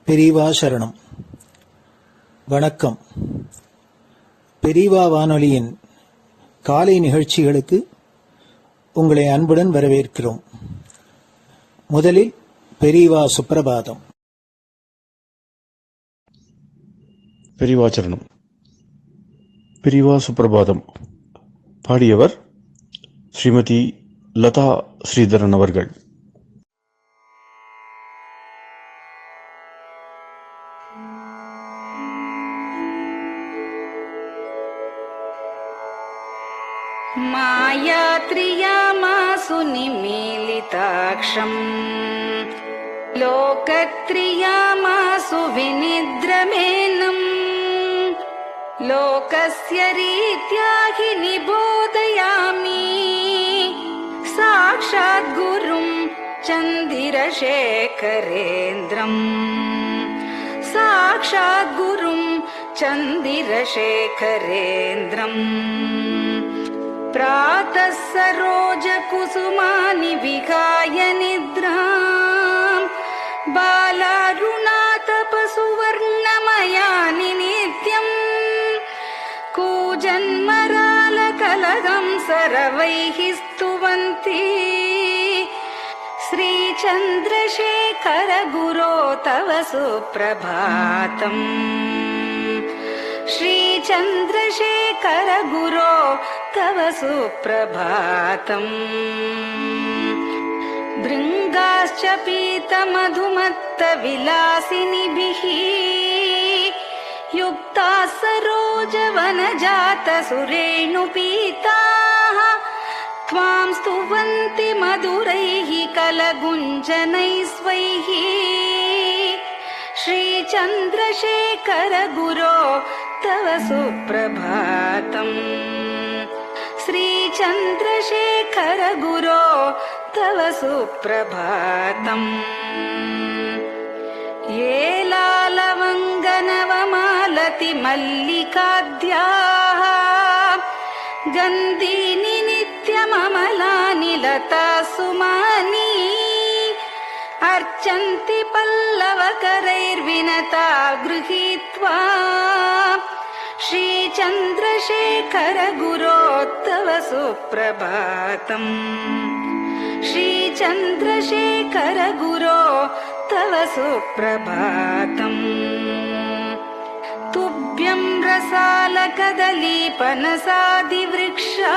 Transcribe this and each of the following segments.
பெரியவா சரணம். வணக்கம். பெரியவா வானொலியின் காலை நிகழ்ச்சிகளுக்கு உங்களை அன்புடன் வரவேற்கிறோம். முதலில் பெரியவா சுப்பிரபாதம். பெரியவா சரணம். பெரியவா சுப்பிரபாதம் பாடியவர் ஸ்ரீமதி லதா ஸ்ரீதரன் அவர்கள். मायात्रियामासु निमीलिताक्षम् लोकत्रियामासु विनिद्रमेनम् लोकस्य रीत्या हि निबोधयामि साक्षात् गुरुं चन्दिरशेखरेन्द्रम् साक्षात् गुरुं चन्दिरशेखरेन्द्रम् प्रातः सरोजकुसुमानि विहाय निद्राम् बालारुणातपसुवर्णमयानि नित्यम् कूजन्मरालकलहं सरवैः स्तुवन्ति श्रीचन्द्रशेखर गुरो तव सुप्रभातम् श्रीचन्द्रशेखर गुरो तव सुप्रभातम् भृङ्गाश्च पीतमधुमत्तविलासिनिभिः युक्ताः सरोजवनजातसुरेणुपीताः त्वां स्तुवन्ति मधुरैः कलगुञ्जनैः स्वैः श्रीचन्द्रशेखर गुरो तव सुप्रभातम् श्रीचन्द्रशेखर गुरो तव सुप्रभातम् ये लालवङ्गनवमालति मल्लिकाद्याः गन्धीनि नित्यममलानि लता सुमानि अर्चन्ति पल्लवकरैर्विनता गृहीत्वा श्रीचन्द्रशेखर गुरो तव सुप्रभातम् श्रीचन्द्रशेखर गुरो तव सुप्रभातम् तुभ्यं रसालकदलीपनसादिवृक्षा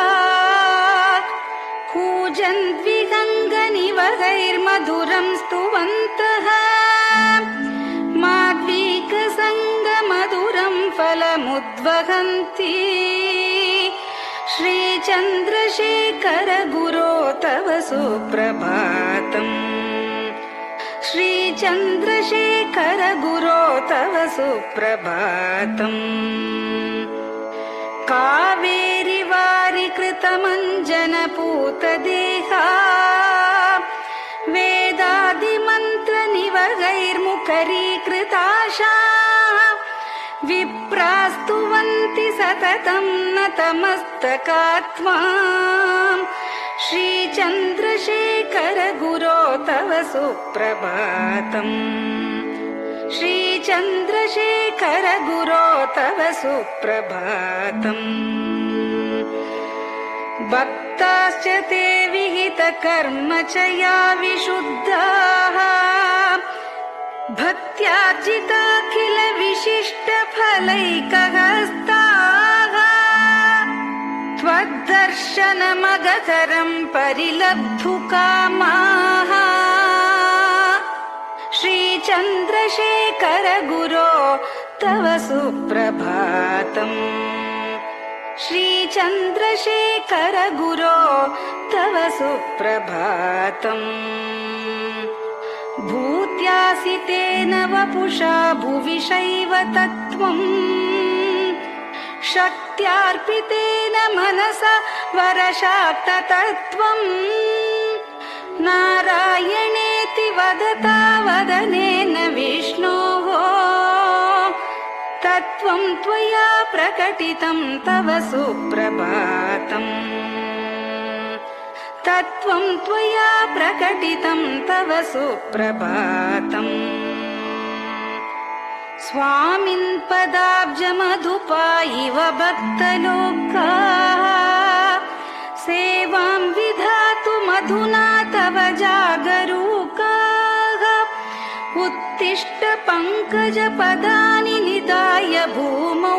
कूजन्द्विहङ्गनिवहैर्मधुरं स्तुवन्तः माद्वीकसङ्गमधुरं फलमुद्वहन्ति श्रीचन्द्रशेखर गुरो तव सुप्रभातम् श्रीचन्द्रशेखर गुरो तव सुप्रभातम् कावेरि वारिकृतमञ्जनपूतदेहा वेदादिमन्त्रनिवहैर्मुखरीकृताशा विप्रास्तुवन्ति सततं नतमस्तकात्माम् श्रीचन्द्रशेखर गुरो तव सुप्रभातम् श्रीचन्द्रशेखर गुरो तव सुप्रभातम् भक्ताश्च ते विहितकर्म च या विशुद्धाः भक्त्यार्जिताखिलविशिष्टफलैकहस्ताः त्वद्दर्शनमगतरं परिलब्धुकामाः श्रीचन्द्रशेखर गुरो तव सुप्रभातम् श्रीचन्द्रशेखर गुरो तव सुप्रभातम् भूत्यासितेन वपुषा भुविशैव तत्त्वम् शक्त्यार्पितेन मनसा वरशाक्ततत्त्वम् नारायणेति वदता वदनेन विष्णोः तत्त्वं त्वया प्रकटितं तव सुप्रभातम् तत्त्वं त्वया प्रकटितं तव सुप्रभातम् स्वामिन् पदाब्जमधुपा इव भक्तलोकाः सेवां विधातुमधुना तव जागरूकाः उत्तिष्ठ पङ्कजपदानि निधाय भूमौ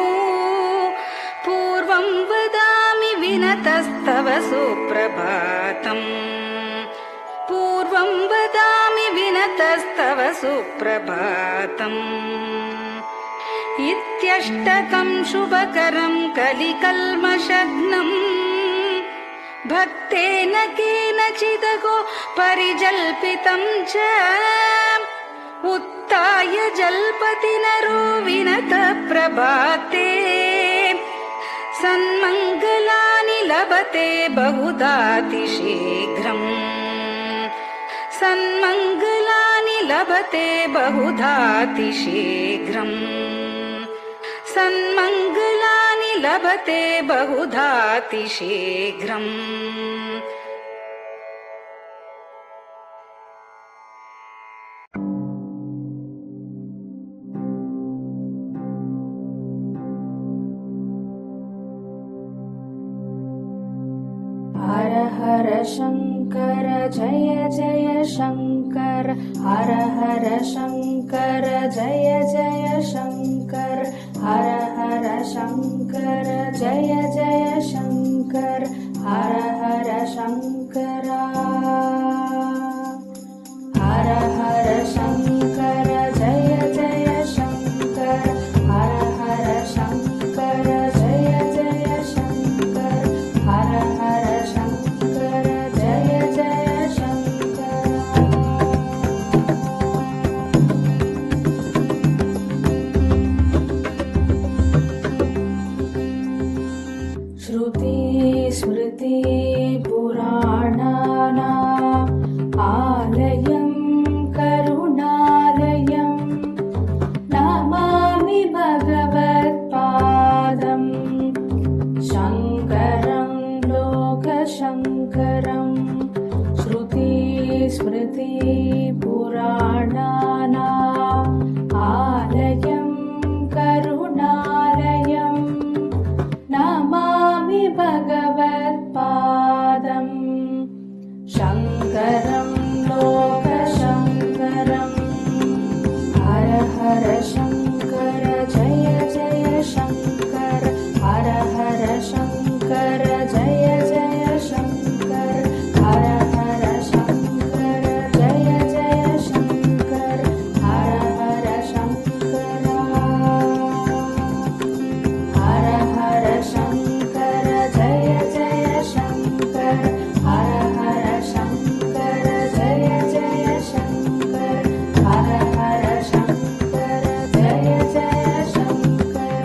पूर्वं वदामि विनतस्तव सुप्रभातम् पूर्वं वदामि विनतस्तव सुप्रभातम् इत्यष्टकं शुभकरं कलिकल्मषघ्नम् भक्तेन केनचिदगो परिजल्पितं च उत्थाय जल्पति नरो विनत प्रभाते सन्मङ्गलानि लभते बहुधातिशीघ्रम् सन्मङ्गलानि लभते बहुधातिशीघ्रम् सन्मङ्गलानि लभते बहुधातिशीघ्रम् हर हर शङ्कर जय जय शङ्कर हर हर शङ्कर जय जय शङ्कर हर हर शङ्कर जय जय शङ्कर हर हर शङ्कर हर हर शङ्कर जय जय शङ्कर हर हर शङ्कर जय जय शङ्कर हर हर शङ्कर जय जय शङ्कर श्रुति स्मृति पुराणानाम् आलयं करुणालयं नमामि भगवत्पादं शङ्करं लोकशङ्करं श्रुति स्मृति पुराणानाम् आलयं करुणालयं नमामि भगवत्पादं शङ्करं लोकशङ्करम् हर हर शङ्कर जय जय शङ्कर हर हर शङ्कर जय जय शङ्कर हर हर शङ्कर जय जय शङ्कर हर हर शङ्कर हर हर शङ्कर जय जय शङ्कर हर हर शङ्कर जय जय शङ्कर हर हर शङ्कर जय जय शङ्कर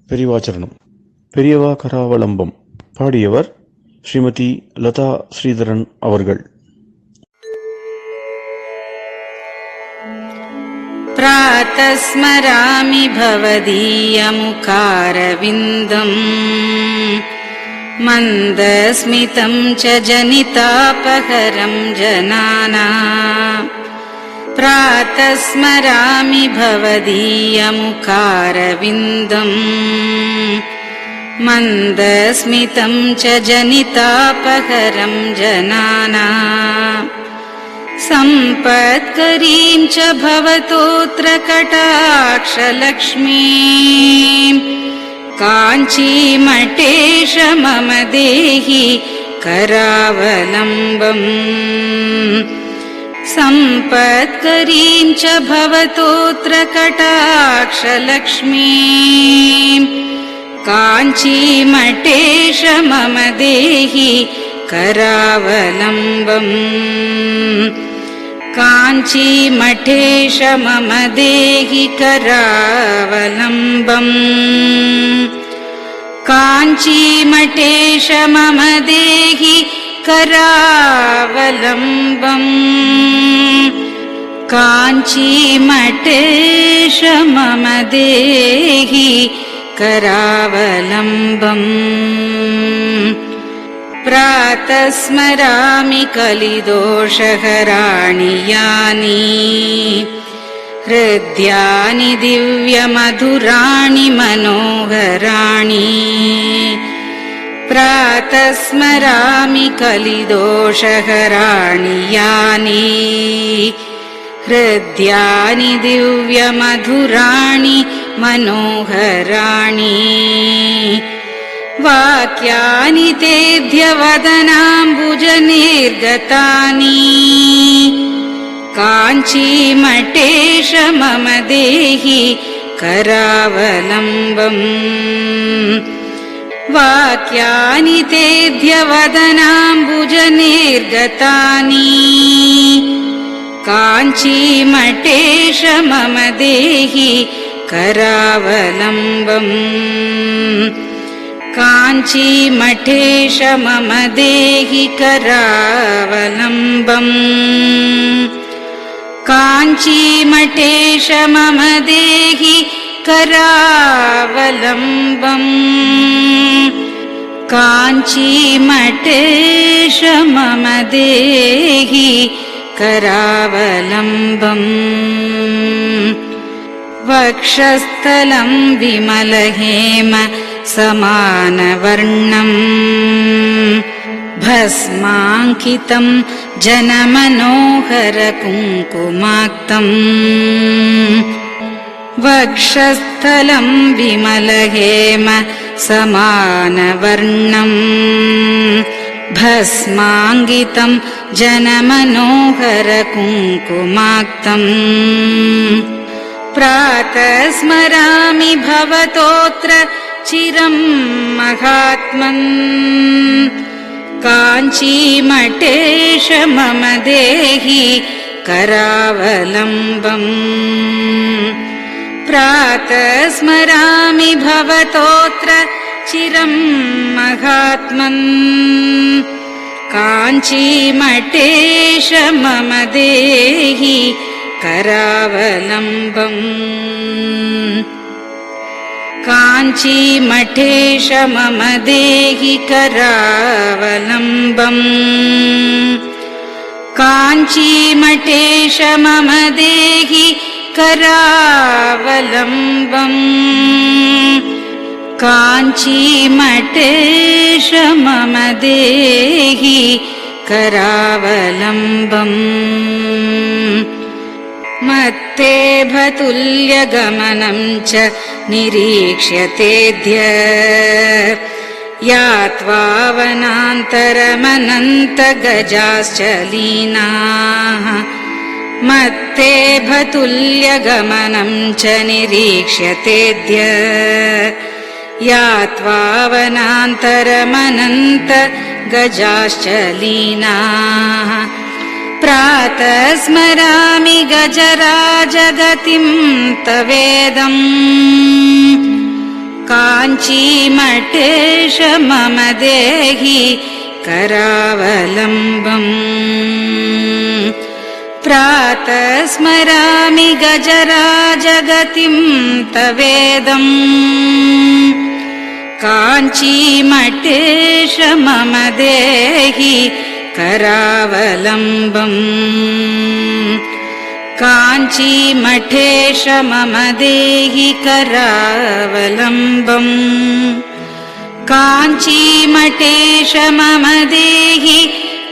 பெரியவாச்சரணம். பெரியவா கராவலம்பம். பாடியவர் ஸ்ரீமதி லதா ஸ்ரீதரன் அவர்கள். प्रातः स्मरामि भवदीयमुखारविन्दम् मन्दस्मितं च जनितापहरं जनानाम् प्रातः स्मरामि भवदीयमुखारविन्दम् मन्दस्मितं च जनितापहरं जनानाम् सम्पत्करीं च भवतोऽत्र कटाक्षलक्ष्मीं काञ्चीमठेश मम देहि करावलम्बम् सम्पत्करीं च भवतोऽत्र कटाक्षलक्ष्मीं काञ्चीमठेश मम देहि करावलम्बम् काञ्चीमठेश मम देहि करावलम्बम् काञ्चीमठेश मम देहि करावलम्बम् काञ्चीमठेश मम देहि करावलम्बम् प्रातः स्मरामि कलिदोषहराणि यानि हृद्यानि दिव्यमधुराणि मनोहराणि प्रातः स्मरामि कलिदोषहराणि यानि हृद्यानि दिव्यमधुराणि मनोहराणि वाक्यानि तेऽध्यवदनाम्बुजनिर्गतानि काञ्चीमठेश मम देहि करावलम्बम् वाक्यानि तेऽध्यवदनाम्बुजनिर्गतानि काञ्चीमठेश मम देहि करावलम्बम् काञ्चीमठेश मम देहि करावलम्बम् काञ्चीमठेश मम देहि करावलम्बम् काञ्चीमठेश मम देहि करावलम्बम् वक्षस्थलं विमलहेम समानवर्णम् भस्माङ्कितं जनमनोहर कुङ्कुमाक्तम् वक्षस्थलं विमलहेम समानवर्णम् भस्माङ्कितं जनमनोहर कुङ्कुमाक्तम् प्रातः स्मरामि भवतोऽत्र चिरं महात्मन् काञ्चीमठेश मम देहि करावलम्बम् प्रातः स्मरामि भवतोऽत्र चिरं महात्मन् काञ्चीमठेश मम देहि करावलम्बम् काञ्चीमठेश मम देहि करावलम्बम् काञ्चीमठेश मम देहि करावलम्बम् काञ्चीमठेश मम देहि करावलम्बम् मत्तेभतुल्यगमनं च निरीक्ष्यतेऽद्य यात्वावनान्तरमनन्तगजाश्च लीनाः मत्तेभतुल्यगमनं च निरीक्ष्यतेऽद्य यात्वावनान्तरमनन्तगजाश्च लीनाः प्रातः स्मरामि गजराजगतिं तवेदम् काञ्चीमठेश मम देहि करावलम्बम् प्रातः स्मरामि गजराजगतिं तवेदम् काञ्चीमठेश मम देहि करावलम्बम् काञ्चीमठेश मम देहि करावलम्बम् काञ्चीमठेश मम देहि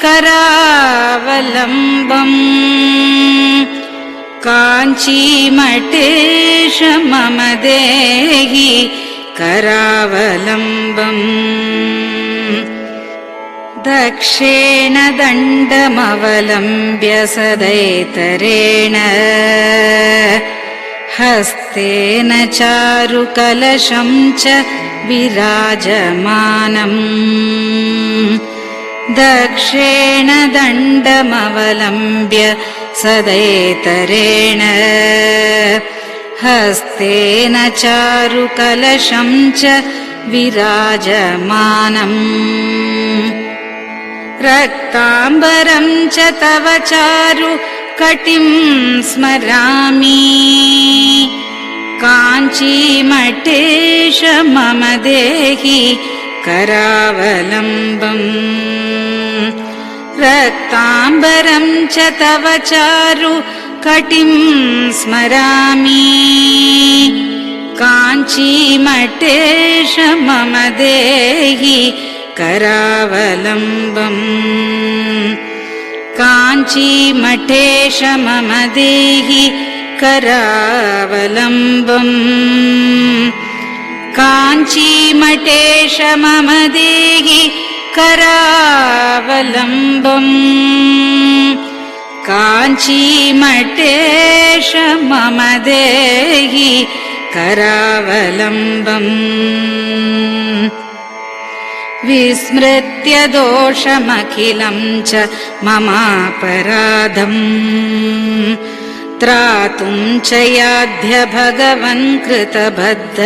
करावलम्बम् काञ्चीमठेश मम देहि करावलम्बम् दक्षेण दण्डमवलम्ब्य सदैतरेण हस्तेन चारुकलशं च विराजमानम् दक्षेण दण्डमवलम्ब्य सदैतरेण हस्तेन चारुकलशं च विराजमानम् रक्ताम्बरं च तव चारु कटिं स्मरामि काञ्चीमठेश मम देहि करावलम्बम् रक्ताम्बरं च तव चारु कटिं स्मरामि काञ्चीमठेश मम देहि करावलम्बम् काञ्चीमठेश मम देहि करावलम्बम् काञ्चीमठेश मम देहि करावलम्बम् काञ्चीमठेश मम देहि करावलम्बम् विस्मृत्य दोषमखिलं च ममापराधम् त्रातुं च याध्य भगवन् कृतबद्ध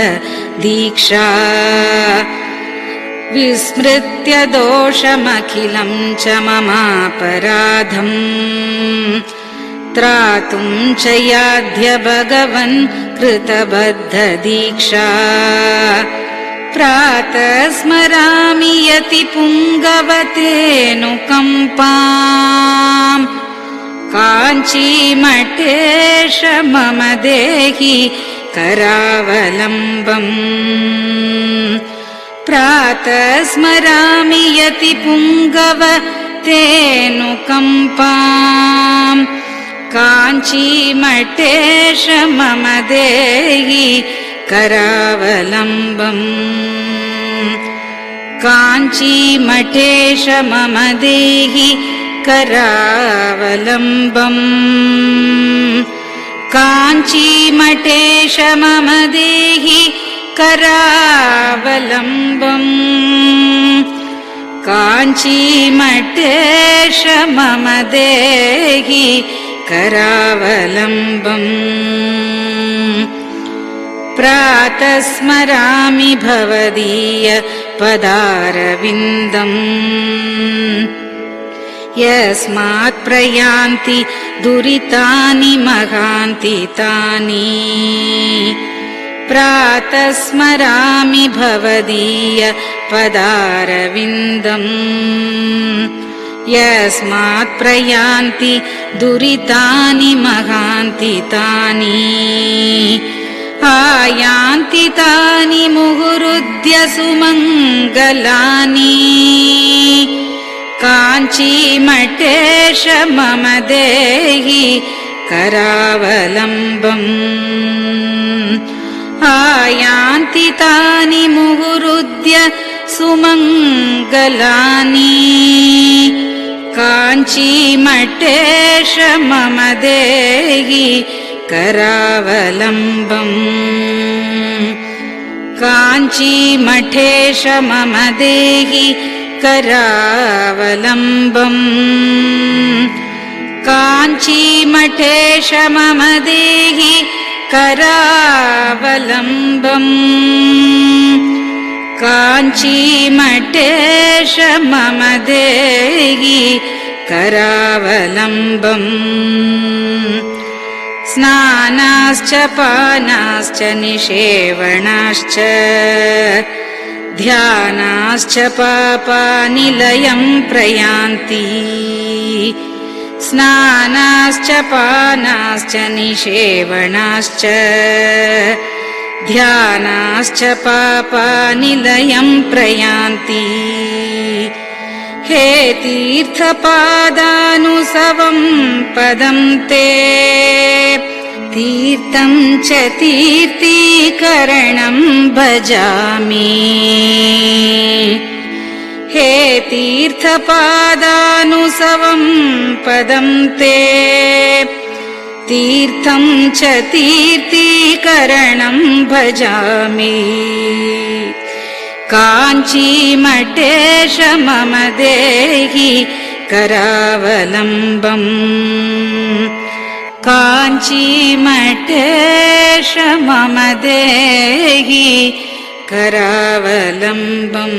दीक्षा विस्मृत्य दोषमखिलं च ममापराधम् त्रातुं च याध्य भगवन् कृतबद्ध दीक्षा प्रातः स्मरामि यति पुङ्गवतेऽनुकम्पाम् काञ्चीमठेश मम देहि करावलम्बम् प्रातः स्मरामि यति पुङ्गवतेऽनुकम्पाम् काञ्चीमठेश मम देहि करावलम्बम् काञ्चीमठेश मम देहि करावलम्बम् काञ्चीमठेश मम देहि करावलम्बम् काञ्चीमठेश मम देहि करावलम्बम् प्रातः स्मरामि भवदीय पदारविन्दम् यस्मात् प्रयान्ति दुरितानि महान्ति तानि प्रातः स्मरामि भवदीय पदारविन्दम् यस्मात् प्रयान्ति दुरितानि महान्ति तानि आयान्ति तानि मुहुरुद्य सुमङ्गलानि काञ्चीमठेश मम देहि करावलम्बम् आयान्ति तानि मुहुरुद्य सुमङ्गलानि काञ्चीमठेश मम देहि करावलम्बम् काञ्चीमठेश मम देहि करावलम्बम् काञ्चीमठेश मम देहि करावलम्बम् काञ्चीमठेश मम देहि करावलम्बम् स्नानाश्च पानाश्च निषेवणाश्च ध्यानाश्च पापानिलयं प्रयान्ति स्नानाश्च पानाश्च निषेवणाश्च ध्यानाश्च पापानिलयं प्रयान्ति हे तीर्थपादानुसवं पदं ते तीर्थं च तीर्थीकरणं भजामि हे तीर्थपादानुसवं पदं ते तीर्थं च तीर्थीकरणं भजामि काञ्चीमठेश मम देहि करावलम्बम् काञ्चीमठेश मम देहि करावलम्बम्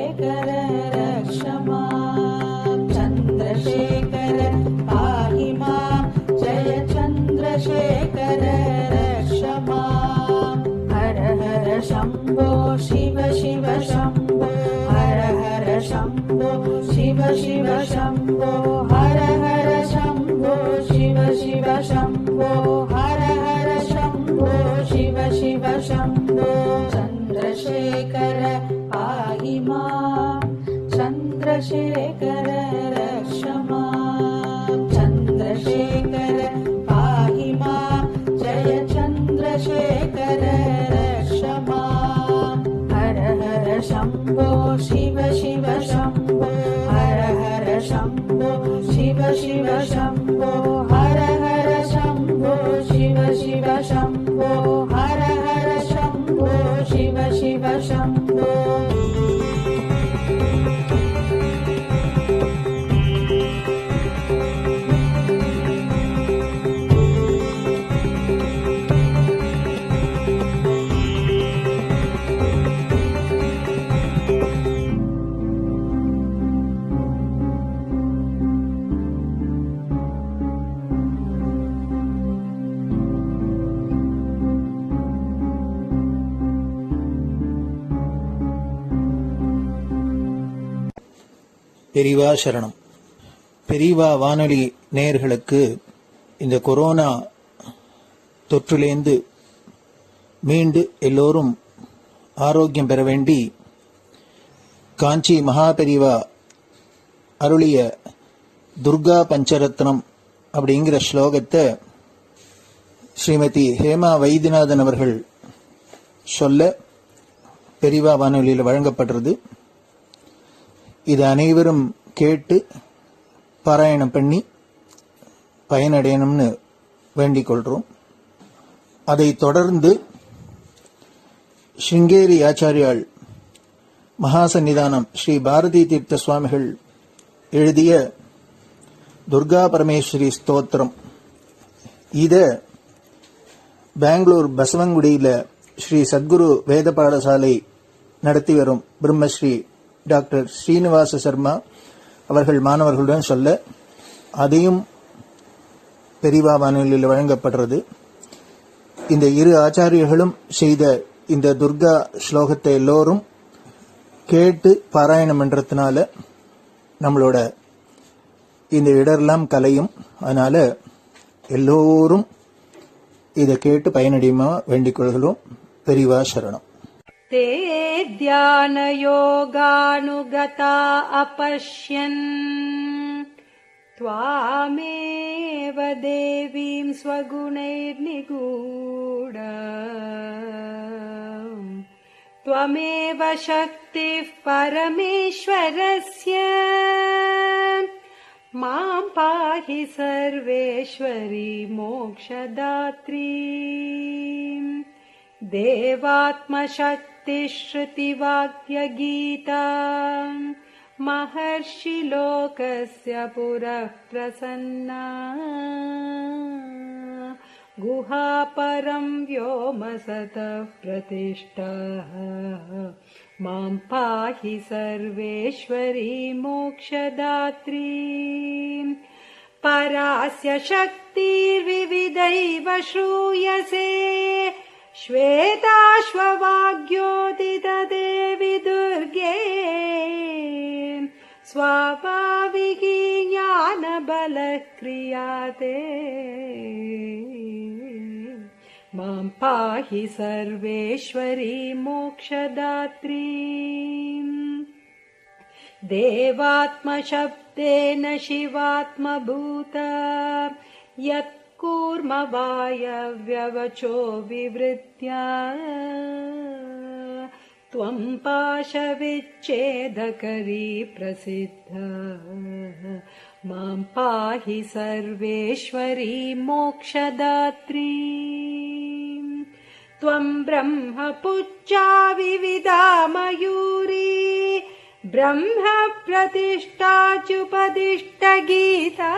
चन्द्रशेखर रक्ष माम् चन्द्रशेखर पाहि माम् जय चन्द्रशेखर रक्ष माम् हर हर शम्भो शिव शिव शम्भो हर हर शम्भो शिव शिव शम्भो हर हर शम्भो शिव शिव शम्भो हर हर शम्भो शिव शिव शम्भो चन्द्रशेखर पाहि माम् चन्द्रशेखर रक्ष माम् चन्द्रशेखर पाहि माम् जय चन्द्रशेखर रक्ष माम् हर हर शम्भो शिव शिव शम्भो हर हर शम्भो शिव शिव शम्भो हर हर शम्भो शिव शिव शम्भो हर हर शम्भो शिव शिव शम्भो பெரிவா சரணம். பெரிவா வானொலி நேயர்களுக்கு இந்த கொரோனா தொற்றிலேந்து மீண்டு எல்லோரும் ஆரோக்கியம் பெற வேண்டி காஞ்சி மகாபெரிவா அருளிய துர்கா பஞ்சரத்னம் அப்படிங்கிற ஸ்லோகத்தை ஸ்ரீமதி ஹேமா வைத்தியநாதன் அவர்கள் சொல்ல பெரிவா வானொலியில் வழங்கப்படுறது. இது அனைவரும் கேட்டு பாராயணம் பண்ணி பயனடையணும்னு வேண்டிக் கொள்றோம். அதைத் தொடர்ந்து ஸ்ருங்கேரி ஆச்சாரியால் மகாசன்னிதானம் ஸ்ரீ பாரதி தீர்த்த சுவாமிகள் எழுதிய துர்கா பரமேஸ்வரி ஸ்தோத்திரம், இத பெங்களூர் பசவங்குடியில் ஸ்ரீ சத்குரு வேத பாடசாலை நடத்தி வரும் பிரம்மஸ்ரீ டாக்டர் ஸ்ரீனிவாச சர்மா அவர்கள் மாணவர்களுடன் சொல்ல அதையும் பெரிவா வானொலியில் வழங்கப்படுறது. இந்த இரு ஆச்சாரியர்களும் செய்த இந்த துர்கா ஸ்லோகத்தை எல்லோரும் கேட்டு பாராயணம் பண்றதுனால நம்மளோட இந்த இடரெல்லாம் கலையும். அதனால எல்லோரும் இதை கேட்டு பயனடையுமா வேண்டிக் கொள்கிறோம். பெரிவா சரணம். ते ध्यानयोगानुगता अपश्यन् त्वामेव देवीं स्वगुणैर्निगूढ त्वमेव शक्तिः परमेश्वरस्य मां पाहि सर्वेश्वरी मोक्षदात्री देवात्मशक्तिश्रुतिवाक्यगीता महर्षिलोकस्य पुरः प्रसन्ना गुहापरं व्योमसतः प्रतिष्ठः मां पाहि सर्वेश्वरी मोक्षदात्री परास्य शक्तिर्विविधैव श्रूयसे श्वेताश्ववाग्योदितदेवि दुर्गे स्वाभाविकी ज्ञानबलः क्रियाते मां पाहि सर्वेश्वरी मोक्षदात्री देवात्मशब्देन शिवात्मभूता यत् कूर्मवायव्यवचो विवृत्या त्वं पाशविच्छेदकरी प्रसिद्धा मां पाहि सर्वेश्वरी मोक्षदात्री त्वं ब्रह्मपुच्छा विविधा मयूरी ब्रह्म प्रतिष्ठाच्युपदिष्टगीता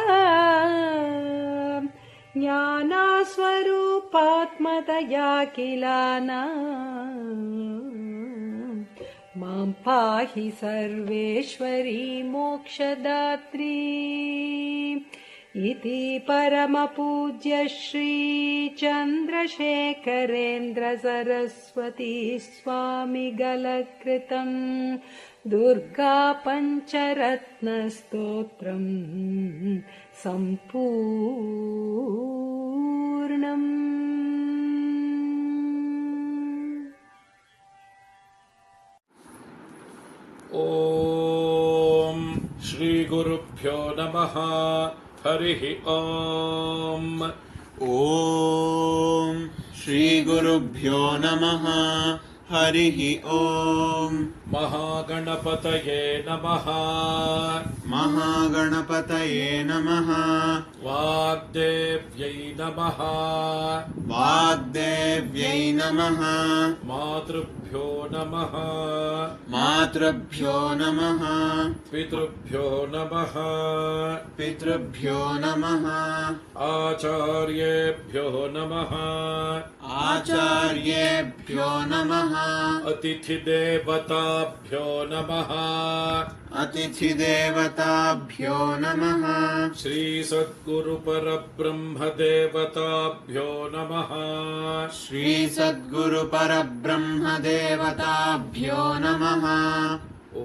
ज्ञानस्वरूपात्मतया किलाना मां पाहि सर्वेश्वरी मोक्षदात्री इति परमपूज्य श्री चन्द्रशेखरेन्द्र सरस्वती स्वामी गलकृतम् दुर्गा पञ्चरत्नस्तोत्रम् सम्पूर्णम्। ॐ श्रीगुरुभ्यो नमः। हरिः ॐ। ॐ श्रीगुरुभ्यो नमः। हरिः ॐ। महागणपतये नमः। महागणपतये नमः। वाग्देव्यै नमः। वाग्देव्यै नमः। मातृभ्यो नमः। मातृभ्यो नमः। पितृभ्यो नमः। पितृभ्यो नमः। आचार्येभ्यो नमः। आचार्येभ्यो नमः। अतिथिदेवताभ्यो नमः। अतिथिदेवताभ्यो नमः। श्रीसद्गुरुपरब्रह्मदेवताभ्यो नमः। श्रीसद्गुरुपरब्रह्मदेवताभ्यो नमः। ॐ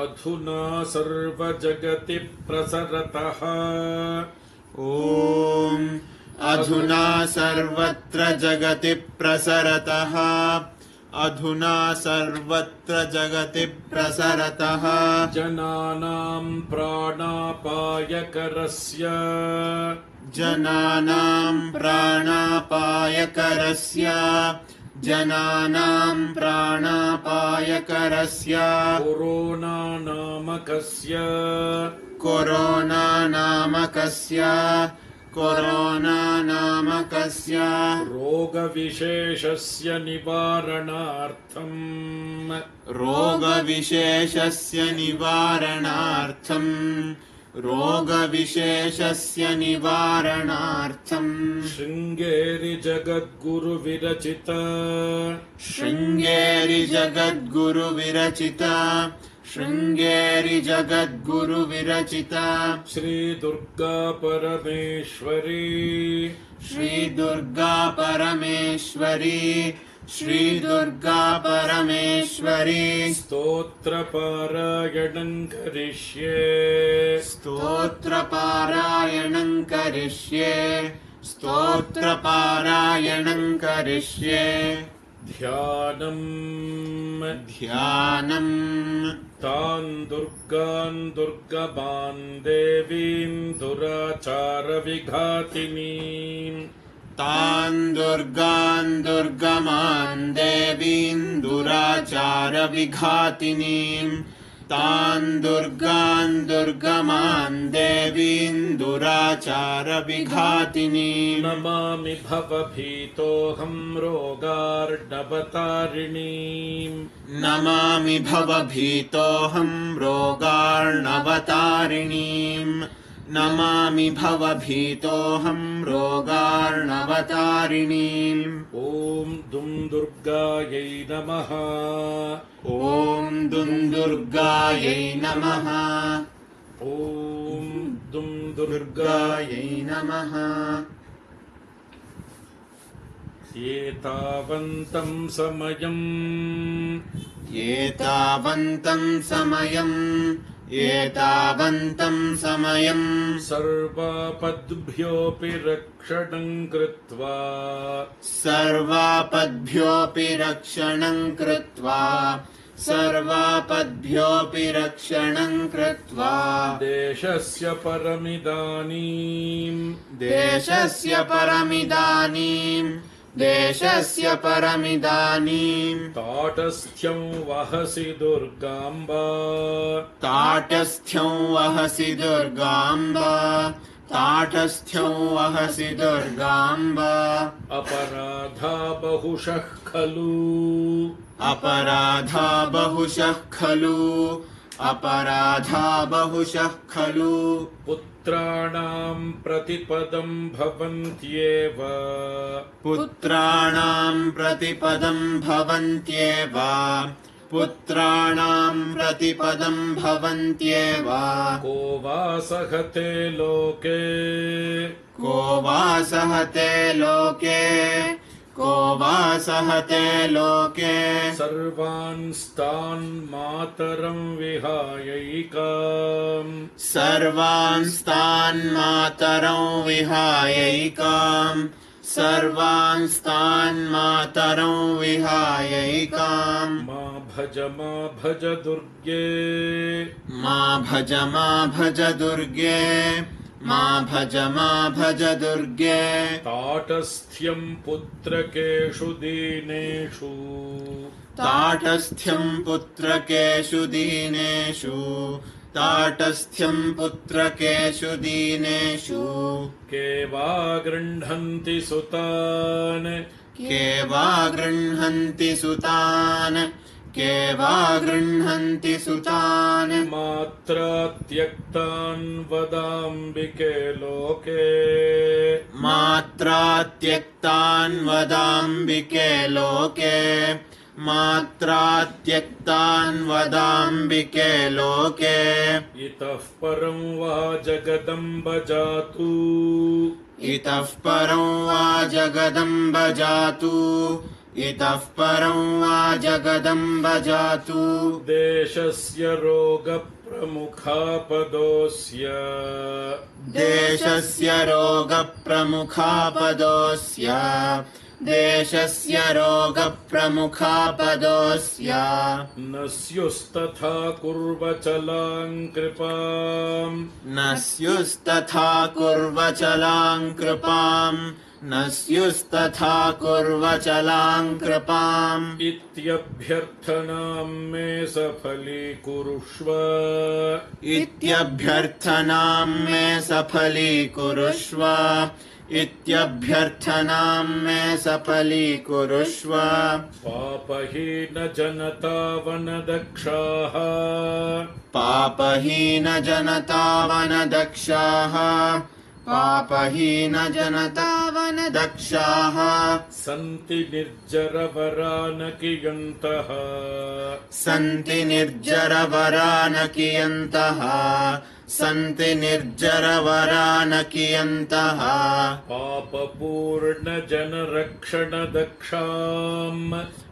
अधुना सर्वजगति प्रसरतः। ॐ अधुना सर्वत्र जगति प्रसरतः। अधुना सर्वत्र जगति प्रसरतः। जनानां प्राणापायकरस्य। जनानां प्राणापायकरस्य। जनानां प्राणापायकरस्य। Corona नामकस्य। Corona नामकस्य। Corona नामकस्य रोगविशेषस्य निवारणार्थम्। रोगविशेषस्य निवारणार्थम्। रोगविशेषस्य निवारणार्थम्। Sringeri जगद्गुरुविरचित। Sringeri जगद्गुरुविरचित। Sringeri जगद्गुरुविरचित। Shri Durga परमेश्वरी। श्रीदुर्गा परमेश्वरी। श्रीदुर्गा परमेश्वरी। स्तोत्रपारायणं करिष्ये। स्तोत्रपारायणं करिष्ये। स्तोत्रपारायणं करिष्ये। ध्यानम्। ध्यानम्। तान् दुर्गान् दुर्गमान् देवीन् दुराचारविघातिनीम्। तान् दुर्गान् दुर्गमान् देवीन् दुराचारविघातिनीम्। तान् दुर्गान् दुर्गमान् देवीन् दुराचारविघातिनीम्। नमामि भवभीतोऽहं रोगार्णवतारिणीम्। नमामि भवभीतोऽहं रोगार्णवतारिणीम्। नमामि भवभीतोऽहं रोगार्णवतारिणीम्। ॐ दुं दुर्गायै नमः। ॐ दुं दुर्गायै नमः। ॐ दुं दुर्गायै नमः। एतावन्तं समयम्। एतावन्तं समयम्। एतावन्तं समयम्। सर्वापद्भ्योऽपि रक्षणं कृत्वा। सर्वापद्भ्योऽपि रक्षणं कृत्वा। सर्वापद्भ्योऽपि रक्षणं कृत्वा। देशस्य परमिदानीम्। देशस्य परमिदानीम्। देशस्य परमिदानीम्। ताटस्थ्यं वहसि दुर्गाम्बा। ताटस्थ्यं वहसि दुर्गाम्बा। ताटस्थ्यं वहसि दुर्गाम्बा। अपराधा बहुशः खलु। अपराधा बहुशः खलु। अपराधा बहुशः खलु पुत्राणां प्रतिपदं भवन्त्येव पुत्राणां प्रतिपदं भवन्त्येव पुत्राणां प्रतिपदं भवन्त्येव को वा सहते लोके को वा सहते लोके को वा सहते लोके सर्वांस्तान् मातरं विहायैकाम् सर्वांस्तान् मातरं विहायैकाम् सर्वांस्तान् मातरं विहायैकाम् मा भज दुर्गे मा भज दुर्गे मा भज दुर्गे ताटस्थ्यं पुत्रकेषु दीनेषु ताटस्थ्यं पुत्रकेषु दीनेषु ताटस्थ्यं पुत्रकेषु दीनेषु के वा गृह्णन्ति सुतान् के वा गृह्णन्ति सुतान् के वा गृह्णन्ति सुतान् मात्रा त्यक्तान् वदाम्बिके लोके मात्रा त्यक्तान् वदाम्बिके लोके मात्रा त्यक्तान् वदाम्बिके लोके इतः परं वा जगदम्ब जातु इतः परं वा जगदम्ब जातु इतः परं वा जगदम्ब जातु देशस्य रोगप्रमुखापदोऽस्य देशस्य रोगप्रमुखापदोऽस्य देशस्य रोगप्रमुखापदोऽस्य न स्युस्तथा कुर्वचलां कृपाम् न स्युस्तथा कुर्वचलां कृपाम् न स्युस्तथा कुर्वचलां कृपाम् इत्यभ्यर्थनां मे सफलीकुरुष्व इत्यभ्यर्थनां मे सफलीकुरुष्व इत्यभ्यर्थनां मे सफलीकुरुष्व पापहीनजनतावनदक्षाः पापहीनजनतावनदक्षाः पापहीनजनतावनदक्षाः सन्ति निर्जरवरानकियन्तः सन्ति निर्जरवरानकियन्तः सन्ति निर्जरवरानकियन्तः पापपूर्णजनरक्षणदक्षाम्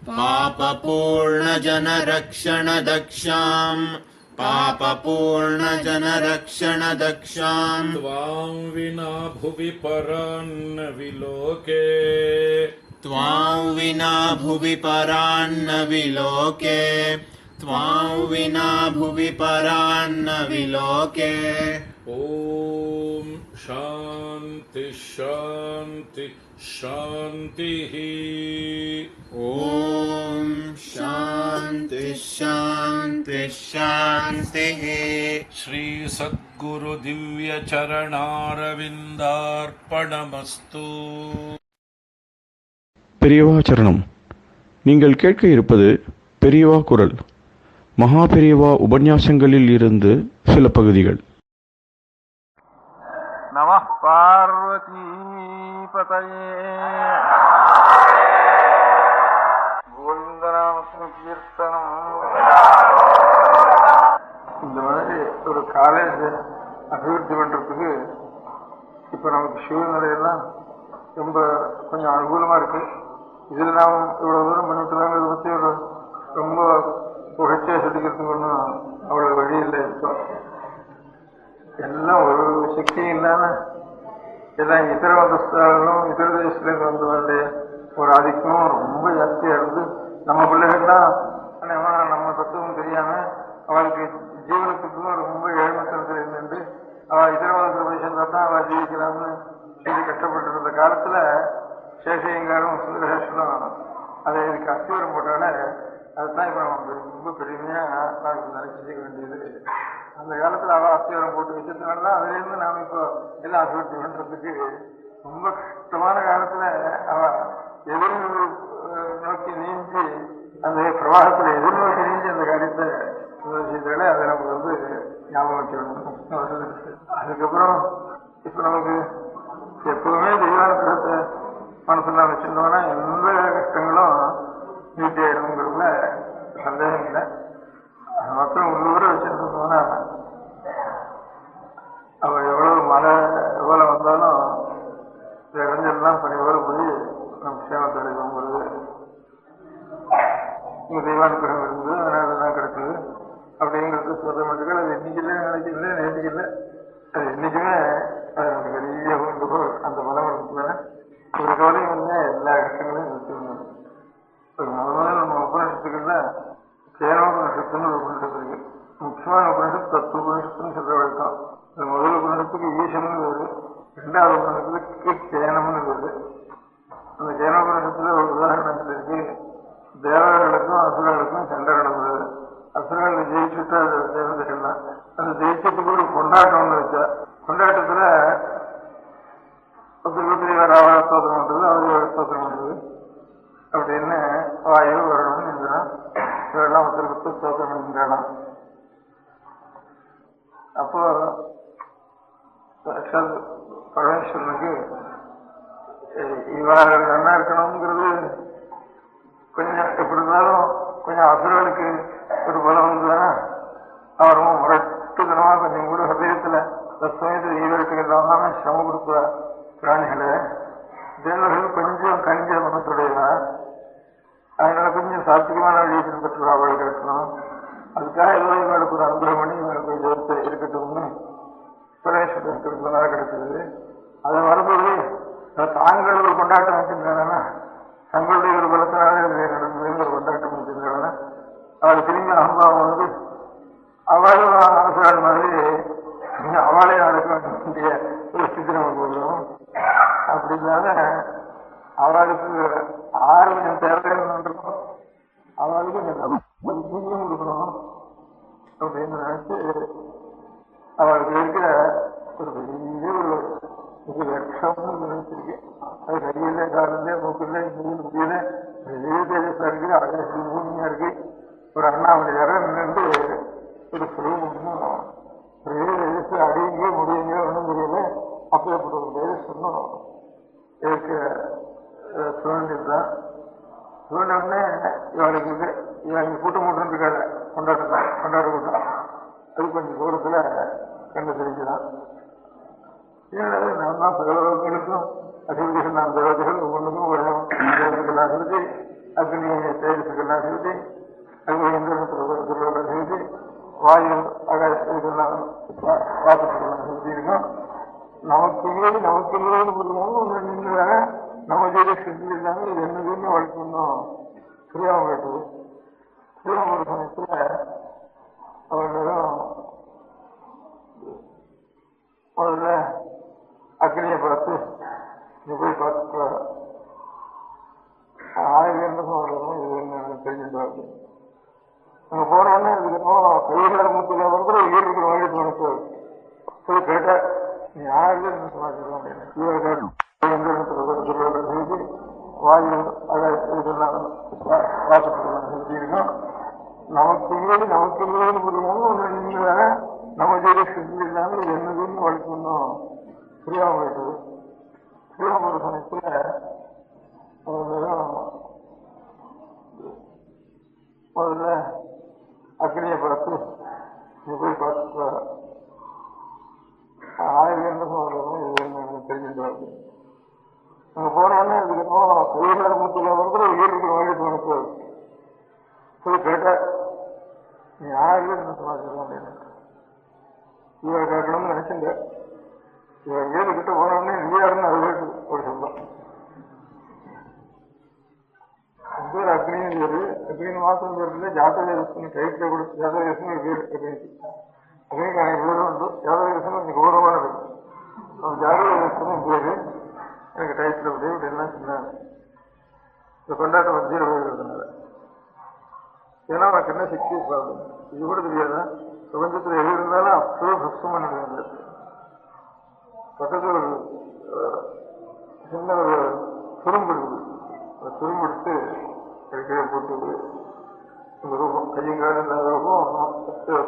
पापपूर्णजनरक्षणदक्षाम् पापपूर्णजनरक्षणदक्षाम् त्वां विना भुवि परान्न विलोके त्वां विना भुवि परान्न विलोके त्वां विना भुवि परान्न विलोके ॐ शान्ति शान्ति शान्तिः ॐ शान्ति शान्ति शान्तिः श्री सद्गुरु दिव्य चरणारविन्दार्पणमस्तु பெரியவா சரணம். நீங்கள் கேட்க இருப்பது பெரியவா குரல். மகா பெரியவா உபன்யாசங்களில் இருந்து சில பகுதிகள். நமः பார்வதி பதயே கோவிந்தநாம கீர்த்தனம். இந்த மாதிரி ஒரு காலேஜ் அபிவிருத்தி பண்றதுக்கு இப்ப நமக்கு சூழ்நிலையெல்லாம் ரொம்ப கொஞ்சம் அனுகூலமா இருக்கு. இதுல நாம் இவ்வளவு தூரம் பண்ணிட்டு தாங்க இதை பத்தி ஒரு ரொம்ப புகழ்ச்சியா சொல்லிக்கிறதுக்கு ஒன்றும் அவ்வளவு வழி இல்லை. இப்போ எல்லாம் ஒரு சக்தியும் இல்லாம எல்லாம் இதர வந்தஸ்தாலும் இதர தேசத்துலேருந்து வந்தவருடைய ஒரு ஆதிக்கமும் ரொம்ப ஜாஸ்தியா இருந்து நம்ம பிள்ளைகள்லாம் நம்ம தத்துவம் தெரியாம அவளுக்கு ஜீவனத்துக்கும் ரொம்ப ஏழ்மத்தனத்தில் இருந்து அவள் இதர மதத்தில் போய் சேர்ந்தா தான் அவள் ஜீவிக்கலாம்னு சொல்லி கஷ்டப்பட்டு இருந்த காலத்துல சேஷையங்காரும் சுந்தரேஸ்வரம் அதை இதுக்கு அஸ்திவரம் போட்டால அதுதான் இப்ப நமக்கு ரொம்ப பெருமையா நாளைக்கு நினைச்சிக்க வேண்டியது. அந்த காலத்துல அவ அஸ்திவரம் போட்டு வச்சதுனாலதான் அதுல இருந்து நாம இப்போ எல்லாம் அபிவிருத்தி பண்றதுக்கு ரொம்ப கஷ்டமான காலத்துல அவ எதிர் நோக்கி நீஞ்சி அந்த பிரவாகத்துல எதிர்நோக்கி நீஞ்சி அந்த காரியத்தை செய்தாலே அதை நம்ம ஞாபகம் வச்சுக்கணும். அதுக்கப்புறம் இப்ப நமக்கு எப்பவுமே தெய்வானுகிரகத்தை மனசுலாம் வச்சிருந்தோம்னா எந்த கஷ்டங்களும் நீட்டி ஆயிடுங்கிறதுல சந்தேகம் இல்லை. அது மாத்திரம் உள்ளூர வச்சிருந்தோம்னா அவர் எவ்வளவு மழை எவ்வளவு வந்தாலும் இடைஞ்செல்லாம் பணியோடு போய் நம்ம சேமத்தை அடைவோங்கிறது உங்க தெய்வானுகிரகம் இருந்தது, அதனாலதான் கிடைச்சது அப்படிங்கிறது சொல்ல மாட்டேங்க. அது இன்னைக்கு நினைக்கல, நேற்றுக்கு இல்லை, அது என்னைக்குமே அது நமக்கு பெரிய வேண்டுகோள். அந்த மலம் இருக்குல்ல ஒரு கவலையும் வந்து எல்லா கஷ்டங்களையும் நிறுத்திடணும். முதல்ல நம்ம உபநிஷத்துக்கள்ல கேனோபனிஷத்துன்னு ஒரு உபநிஷத்து இருக்கு. முக்கியமான உபநிஷத்து தத்துவ உபநிஷத்துன்னு சொல்ற வழக்கம். இந்த முதல் உபநிஷத்துக்கு ஈசன்னு வருது, இரண்டாவது உபநிஷத்துக்கு கேனம்னு வருது. அந்த கேனோபனிஷத்துல ஒரு உதாரணத்தில் இருக்கு. தேவர்களுக்கும் அசுரர்களுக்கும் சண்டை நடந்தது. அசுரர்கள் ஜெயிச்சுட்டு அதை தேவதைகள்லாம் அந்த ஜெயிச்சதுக்கு ஒரு கொண்டாட்டம்னு வச்சா, கொண்டாட்டத்துல ஒருத்தருக்கு வேற அவரை ஸ்தோத்திரம் பண்றது, அவரு ஸ்தோத்திரம் பண்றது அப்படின்னு வாயு வரணும்னு நின்றான். இவரெல்லாம் ஒருத்தருக்கு ஸ்தோத்திரம் பண்ணின்றான். அப்போ பரமேஸ்வரனுக்கு இவர்கள் என்ன இருக்கணுங்கிறது கொஞ்சம் எப்படி இருந்தாலும் கொஞ்சம் அசுரர்களுக்கு ஒரு பலம் வந்ததுன்னா அவரும் முரட்டுத்தனமா கொஞ்சம் கூட ஹதயத்துல தத்துவத்தில் ஈவருக்கு இல்லாம சிரமம் கொடுக்குற பிராணிகளை தேவர்கள் கொஞ்சம் கணிஞ்ச மனத்துடையவா, அதனால கொஞ்சம் சாத்தியமான வழியை பின்பற்ற அவள் இருக்கணும். அதுக்காக ஏதோ இவளுக்கு ஒரு அனுகிரகம் பண்ணி இவளுக்கு ஜெயத்தை இருக்கட்டும்னு பரமேஸ்வரனுக்கு கிடைச்சது. அதை வரும்போது தாங்கள் ஒரு கொண்டாட்டம் வச்சிருந்தாங்கன்னா, தங்களுடைய ஒரு பலத்தினால நடந்தது ஒரு கொண்டாட்டம் வச்சிருந்தாங்கன்னா அவள் திரும்பி அனுபவம் வந்து அவளும் அரசாள் மாதிரி அவளே நடக்க வேண்டிய ஒரு ஸ்திதி நமக்கு வரும். அப்படி இல்லாத அவளுக்கு ஆரோக்கியம் தேவைன்னு அவளுக்கு கொஞ்சம் கொடுக்கணும் அப்படின்னு நினைச்சு அவளுக்கு இருக்கிற ஒரு பெரிய ஒரு லட்சம்னு நினைச்சிருக்கு. அது கையில காலில மூக்கில முடியல பெரிய தேஜஸா இருக்கு, அழகா பூமியா இருக்கு. ஒரு அண்ணாமலையார நின்று ஒரு சுலபமும் ஒரே தேஜஸ் அடியுங்க முடியுங்க ஒன்றும் தெரியல. அப்பேற்பட்ட ஒரு தேஜஸ் ஒன்றும் இருக்க சுழண்டிருந்தான். சுழண்ட உடனே இவளுக்கு இவங்க கூட்டம் மூட்டம் இருக்காது, கொண்டாட கூட்டம். அது கொஞ்சம் தூரத்துல கண்டு தெரிஞ்சுதான். நான் தான் சகலோகங்களுக்கும் அசிவிதிகள் நான் தேவதைகள் ஒவ்வொன்றுக்கும் வரணும். தேவதைகள்லாம் செலுத்தி அக்னி தேஜஸுக்கெல்லாம் செலுத்தி அக்னி செலுத்தி வாயு இதெல்லாம் வாசத்துக்கெல்லாம் செலுத்தி இருக்கோம். நமக்கு புரியாம நம்ம ஜெயில செஞ்சு இல்லாமல் இது என்னதுன்னு வளர்க்கணும் புரியாம கேட்டது. புரியாம ஒரு சமயத்துல அவர்களும் முதல்ல அக்னியை பார்த்து இங்க போய் பார்த்து ஆயிரம் வரணும் இது என்ன தெரிஞ்சுட்டு அங்க போனோடனே இதுக்கப்புறம் கையில முத்துல வந்து உயிர் இருக்கிற வாங்கிட்டு உனக்கு போய் கேட்ட நீ யாரு சமாச்சாரம் அப்படின்னு வாயு இதெல்லாம் வாசப்படலாம் செலுத்தி இருக்கோம். நமக்கு புரியாம நம்ம ஜெயில செஞ்சு இல்லாமல் இது என்னதுன்னு வளர்க்கணும் புரியாம போயிட்டது. புரியாம ஒரு சமயத்துல முதல்ல அக்னியை பார்த்து இங்க போய் பார்த்து ஆயிரம் வரணும் இது என்ன தெரிஞ்சுட்டு அங்க போனோடனே இதுக்கப்புறம் கையில முத்துல வந்து உயிர் இருக்கிற வாங்கிட்டு உனக்கு போய் கேட்ட நீ யாரு சமாச்சாரம் அப்படின்னு இவரை கேட்கணும்னு நினைச்சுங்க. இவர் வீடு கிட்ட போனோடனே நீ யாருன்னு அது கேட்டு ஒரு சொல்லும். பேர் அக்னின்னு பேரு. அக்னி மாசம் பேருல ஜாதகேசன் கைட்ல கொடுத்து ஜாதகேசன் ஒரு பேர் அக்னிக்கு. அக்னிக்கு எனக்கு பேரும் உண்டு. ஜாதகேசன் கொஞ்சம் கௌரவமான இருக்கு. அவன் ஜாதகேசனும் பேரு எனக்கு டைட்டில் அப்படியே இப்படி எல்லாம் சொன்னாங்க. இந்த கொண்டாட்டம் மத்தியில் போயிருக்கிறதுனால ஏன்னா உனக்கு என்ன சக்தி ப்ராப்ளம் இது கூட தெரியாதா? பிரபஞ்சத்தில் எது இருந்தாலும் அப்போ பக்ஷம் பண்ணிடுவாங்க. பக்கத்தில் ஒரு சின்ன ஒரு துரும்பு இருக்குது. அந்த துரும்பு எடுத்து கீழே போட்டு இந்த ரூபம் கையங்கால இல்லாத ரூபம்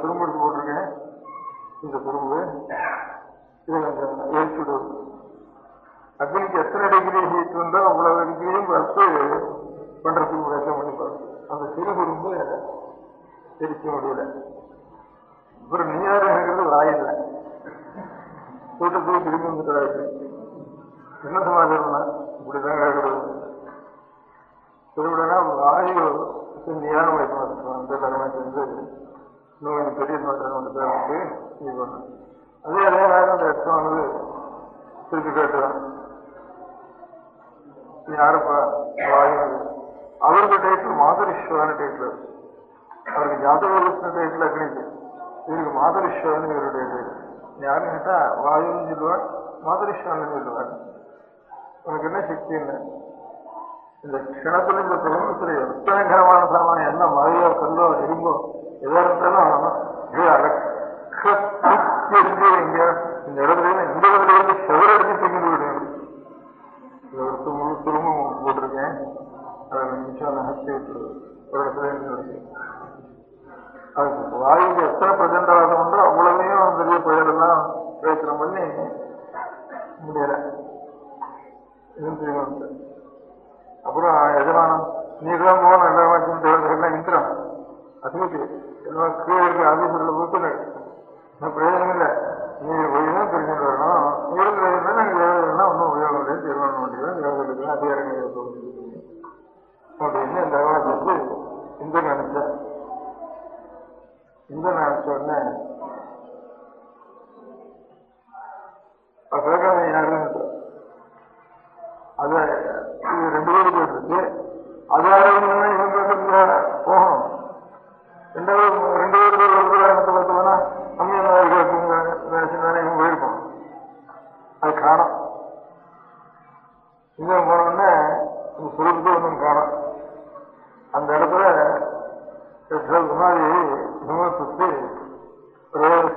துரும்பு எடுத்து போட்டிருக்கேன். இந்த துரும்பு இதை கொஞ்சம் ஏற்றிவிடும். அக்னிக்கு எத்தனை டிகிரி ஹீட் வந்தோ அவ்வளவு டிகிரியும் பார்த்து பண்றதுக்கு முயற்சி பண்ணி பார்த்து அந்த சிறு துரும்பு எரிக்க முடியல. அப்புறம் நீராடுங்கிறது வாயில்லை கூட்டத்துக்கு திரும்பி வந்துட்டு என்ன சமாச்சாரம்னா இப்படிதான் கேட்கறது. திருவிடனா வாயு நீரான வைக்கணும் அந்த தலைமை செஞ்சு இன்னும் பெரிய சமாச்சாரம் தேவைக்கு இது பண்ணும். அதே நேரம் அந்த இடத்துல வந்து திருப்பி கேட்டுதான் யாருப்பா வாயு அவருக்கு டைட்டில் மாதரிஸ்வரான டைட்டில், அவருக்கு ஜாதக டைட்டில் கிடைக்கு, இவருக்கு மாதரிஸ்வரன் இவருடைய டைட்டில். யாருன்னு கேட்டா வாயுன்னு சொல்லுவார், மாதரிஸ்வரன் சொல்லுவார். உனக்கு என்ன சக்தி என்ன இந்த க்ஷணத்துல இந்த பிரபஞ்சத்துல எத்தனை கரமான சாமானியம் என்ன மழையோ கல்லோ இரும்போ எதா இருந்தாலும் எங்க இந்த இடத்துல இந்த இடத்துல இருந்து செவரடிச்சு தூங்கிட்டு விடுவேன். ஒரு முழு திரும்பவும் போட்டிருக்கேன், அதை நிமிஷம் நகர்த்தி விட்டு ஒரு இடத்துல இருக்கு. அது வாயுக்கு எத்தனை பிரசன்ட் ஆகும் உண்டோ அவ்வளவையும் பெரிய புயலெல்லாம் பிரயத்தனம் பண்ணி முடியல. அப்புறம் எஜமானம் நீதான் போகணும் எல்லாரும் தேவதைகள்லாம் இந்திரம் அதுக்கு எல்லாம் கீழே இருக்க ஆபீசரில் போட்டு பிரயோஜனம் இல்லை, நீ போய்தான் தெரிஞ்சுட்டு வரணும். நீங்க நாங்கள் தேவதைகள்லாம் ஒன்றும் உபயோகம் இல்லைன்னு தீர்மானம் பண்ணிக்கிறோம். தேவதைகளுக்கு அதிகாரங்கள் அப்படின்னு இந்த வந்து இந்திரன் நினைச்சேன். இந்திரன் நினைச்ச உடனே கேட்காத யாருன்னு அது இது 2 பேரும் போயிட்டு அதாவது இவங்க போகணும். 2 பேருக்கு பார்த்தோம்னா கம்மியான இவங்க போயிருக்கோம். அது காணும். இங்க போனோடனே இந்த சுருப்பு ஒன்றும் காணும். அந்த இடத்துல மாதிரி விமர்சித்து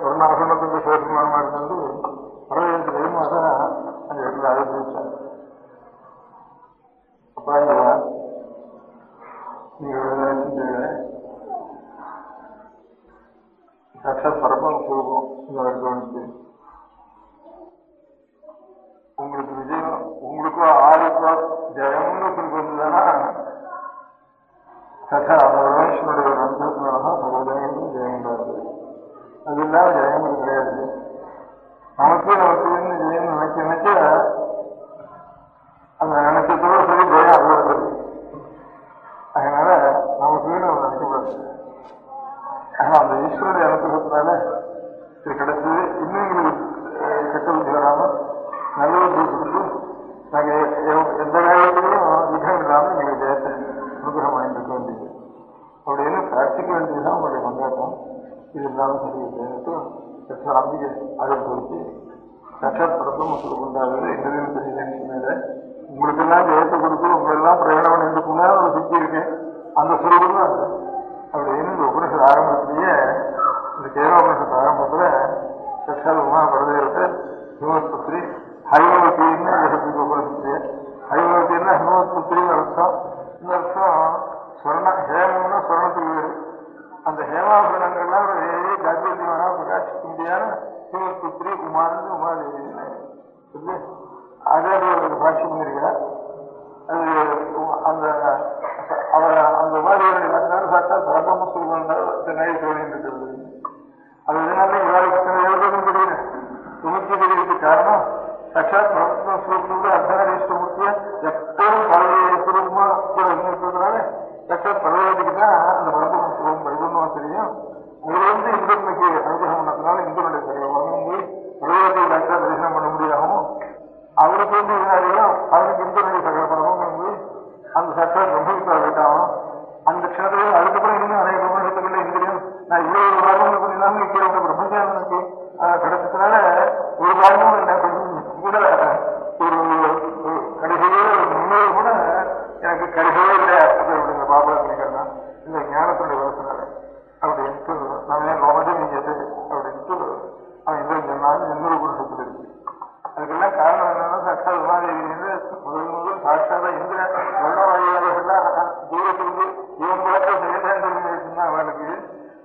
சொர்ணாசனத்துக்கு சோசமானமா இருந்து 65 மாதம் அந்த இடத்துல அழைப்பிச்சாங்க. அப்பா நீங்க சாட்சாத் பரப்பம் சொல்லுவோம். இந்த கவனிச்சு உங்களுக்கு விஜயம் உங்களுக்கும் 6 ஜெயம்னு சொல்லிருந்ததுன்னா சாட்சா அந்த ரமேஷனுடைய அனுபவத்தினாலதான் சகோதரங்களும் ஜெயம் உண்டாது. அது இல்லாம ஜெயங்கள் கிடையாது. நமக்கு ஜெயம் நினைக்க அந்த நினைச்சதோட சரி ஜெயம் அவ்வளவு. அதனால நமக்கு நம்ம நினைக்கக்கூடாது. ஆனா அந்த ஈஸ்வருடைய அனுபவத்தினால இது கிடைச்சது. இன்னும் எங்களுக்கு கெட்ட புத்தி வராம நல்ல புத்தி கொடுத்து நாங்க எந்த காலத்திலையும் விகம் இல்லாம எங்களுக்கு ஜெயத்தை அனுகிரகம் வாங்கிட்டு வேண்டியது அப்படின்னு பிரார்த்திக்க வேண்டியதுதான் உங்களுடைய கொண்டாட்டம். இது இல்லாமல் சரி அம்பிகை அழைப்பு வச்சு சாட்சாத் பிரபம் உங்களுக்கு உண்டாகுது. எங்களையும் தெரியலன்னு மேல உங்களுக்கெல்லாம் ஜெயத்தை கொடுத்து உங்களெல்லாம் பிரயாணம் பண்ணிட்டுக்குன்னா ஒரு சுத்தி இருக்கேன். அந்த சுரூபம் தான் அது. அப்படின்னு இந்த உபனிஷத் ஆரம்பத்திலேயே இந்த கேரளோபனிஷத் ஆரம்பத்துல சாட்சாத் உமா பரதேவத்தை ஹிமவத்புத்திரி ஹைமவத்தின்னு ஜெகத்துக்கு உபனிஷத்துலேயே ஹைமவத்தின்னா ஹிமவத்புத்திரின்னு அர்த்தம். இந்த அர்த்தம் ஹேமம்னா சொர்ணத்துக்கு வேறு. அந்த ஹேமாபரணங்கள்லாம் ஒரு காத்தியமான பிரகாசிக்க முடியாத ஹிமவத்புத்திரி உமான்னு உமாதேவி சொல்லி அதே ஒரு பாட்சி பண்ணியிருக்கிறார். அது அந்த அந்த உபாதிகளுடைய நாட்டினாலும் சாட்டா பிரபம சொல்லுவாங்க தோணிட்டு இருக்கிறது. அது இதனால இவருக்கு எழுதும் தெரியல. சுமத்திற்கு காரணம் சாட்சாத் பிரபம சுரூபத்தோட அர்த்தநாரீஸ்வரமூர்த்திய எப்போதும் பழைய சுரூபமா கூட இருக்கிறதுனால சாட்சாத் பரவாயில்லைக்கு தான் அந்த பிரபம சுரூபம் பரிபூர்ணமா தெரியும். அதுல வந்து இந்திரனுக்கு அனுகிரகம் பண்ணதுனால இந்திரனுடைய சர்வம் போய் பரவாயில்லை டாக்டா தரிசனம் பண்ண முடியாகவும் அவருக்கு வந்து அவருக்கு இந்திரனுடைய சகல பரவம் போய் அந்த சாட்சாத் பிரம்மவித்தாலும் அந்த க்ஷணத்துல அதுக்கப்புறம் இன்னும் அநேக பிரம்மத்துல இந்திரியம் நான் இவ்வளவு வாரங்கள் பண்ணினாலும் இப்ப பிரம்மஜானனுக்கு கிடைச்சதுனால ஒரு வாரமும் என்ன கூட ஒரு கடைசியே முன்னோடு கூட எனக்கு கடைசியே இல்லை அப்படிங்க பாபா அப்படிங்கிறதா இந்த ஞானத்துடைய வளர்ச்சினால அப்படின்ட்டு நம்ம ரோமஜம் எது அப்படின்ட்டு அவன் இந்திரன் சொன்னாலும் இன்னொரு புருஷத்துல இருக்கு. அதுக்கெல்லாம் காரணம் என்னன்னா சாட்சாத் உமாதேவி முதல் சாட்சாத இந்திரன் வெள்ளவாதிகள்லாம் தூரத்திலிருந்து இவன் பார்த்து செயல்தான் அவனுக்கு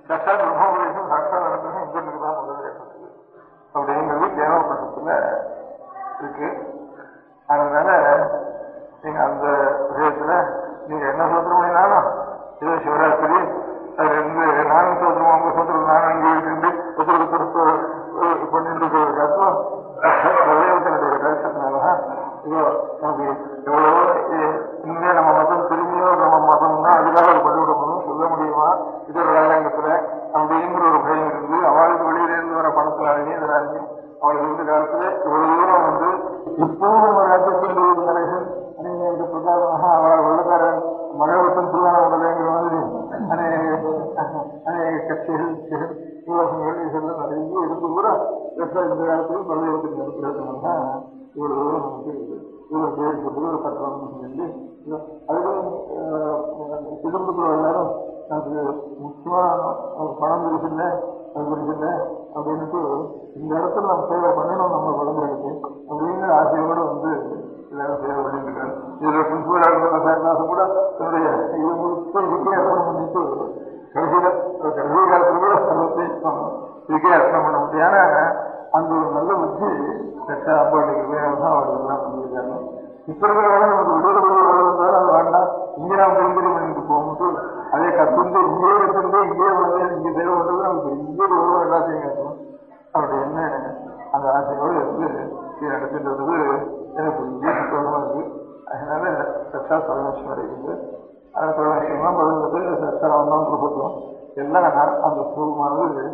சாட்சாத் பிரம்மோபதேசம் சாட்சாத் அனுகிரகம் இந்திரனுக்கு தான் முதல் ஏற்பட்டது. இருக்கு. அதனால நீங்க அந்த விஷயத்துல நீங்க என்ன சோத்திரம் பண்ணினாலும் ஏதோ சிவராத்திரி அதுல இருந்து நானும் சோத்திரம் அவங்க சோத்திரம் நானும் அங்கே இருந்து ஒருத்தருக்கு பண்ணிட்டு இருக்கிறதுக்கும் பிரதேவத்தினுடைய கருத்தினாலதான் இதோ நமக்கு எவ்வளவோ இனிமே நம்ம மதம் திரும்பியோ நம்ம மதம்னா அதுக்காக ஒரு பள்ளிவிடணும் சொல்ல முடியுமா இதோட ராஜாங்கத்துல அப்படிங்கிற ஒரு பயம் இருந்து அவளுக்கு வெளியில இருந்து வர பணத்தினாலேயும் இதனாலையும் அவளுக்கு இருந்த காலத்துல இவ்வளவு தூரம் வந்து இப்போது நம்ம ராஜ்யத்தின் தலைகள் அநேக பிரகாரமாக அவள் வெள்ளக்காரன் மகளவட்டம் திருவான உடலைங்கிற மாதிரி அநேக கட்சிகள் உலகங்கள் இதெல்லாம் நிறைய இருந்து கூட இந்த காலத்தில் பிரதேசத்தில் இருக்கிறதுனால இவ்வளவு தூரம் நமக்கு இவ்வளவு பேர் சொல்லி ஒரு கட்டணம் சொல்லி அதுவும் குடும்பத்தில் எல்லாரும் எனக்கு முக்கியமா பணம் இருக்குல்ல அது இருக்குல்ல அப்படின்ட்டு இந்த இடத்துல நம்ம சேவை பண்ணணும் நம்ம குழந்தைகளுக்கு அப்படிங்கிற ஆசையோடு வந்து எல்லாரும் சேவை பண்ணிட்டு இருக்காரு. இதுல பிரின்சிபல் சார்நாசம் கூட என்னுடைய இது முழுக்க இதுக்கே அர்ப்பணம் பண்ணிட்டு கடைசி காலத்துல கூட சர்வத்தையும் இதுக்கே அர்ப்பணம் பண்ண முடியாது. அந்த ஒரு நல்ல புத்தி அப்பாட்டுக்கு தான் அவருக்கு எல்லாம் பண்ணியிருக்காங்க. இப்ப இருக்கிற வேலை நமக்கு விடுதலை வந்தாலும் அது வேண்டாம் இங்கே நாம் பெருந்தெரி பண்ணிட்டு போகும்போது அதே கத்துண்டு இங்கே கத்துண்டு இங்கே வந்து இங்கே சேவை பண்றது நமக்கு இங்கே எவ்வளோ எல்லாத்தையும் கட்டணும் அப்படின்னு அந்த ஆசையோடு இருந்து நடத்திட்டு வந்தது எனக்கு இங்கே சுத்தமாக இருக்கு. அதனால சச்சா பரமேஸ்வரம் இருக்குது. அந்த பரமேஸ்வரமா பதினெட்டு சச்சா ஒன்றாம் பிரபுத்துவம் எல்லாம் அந்த சுகமானது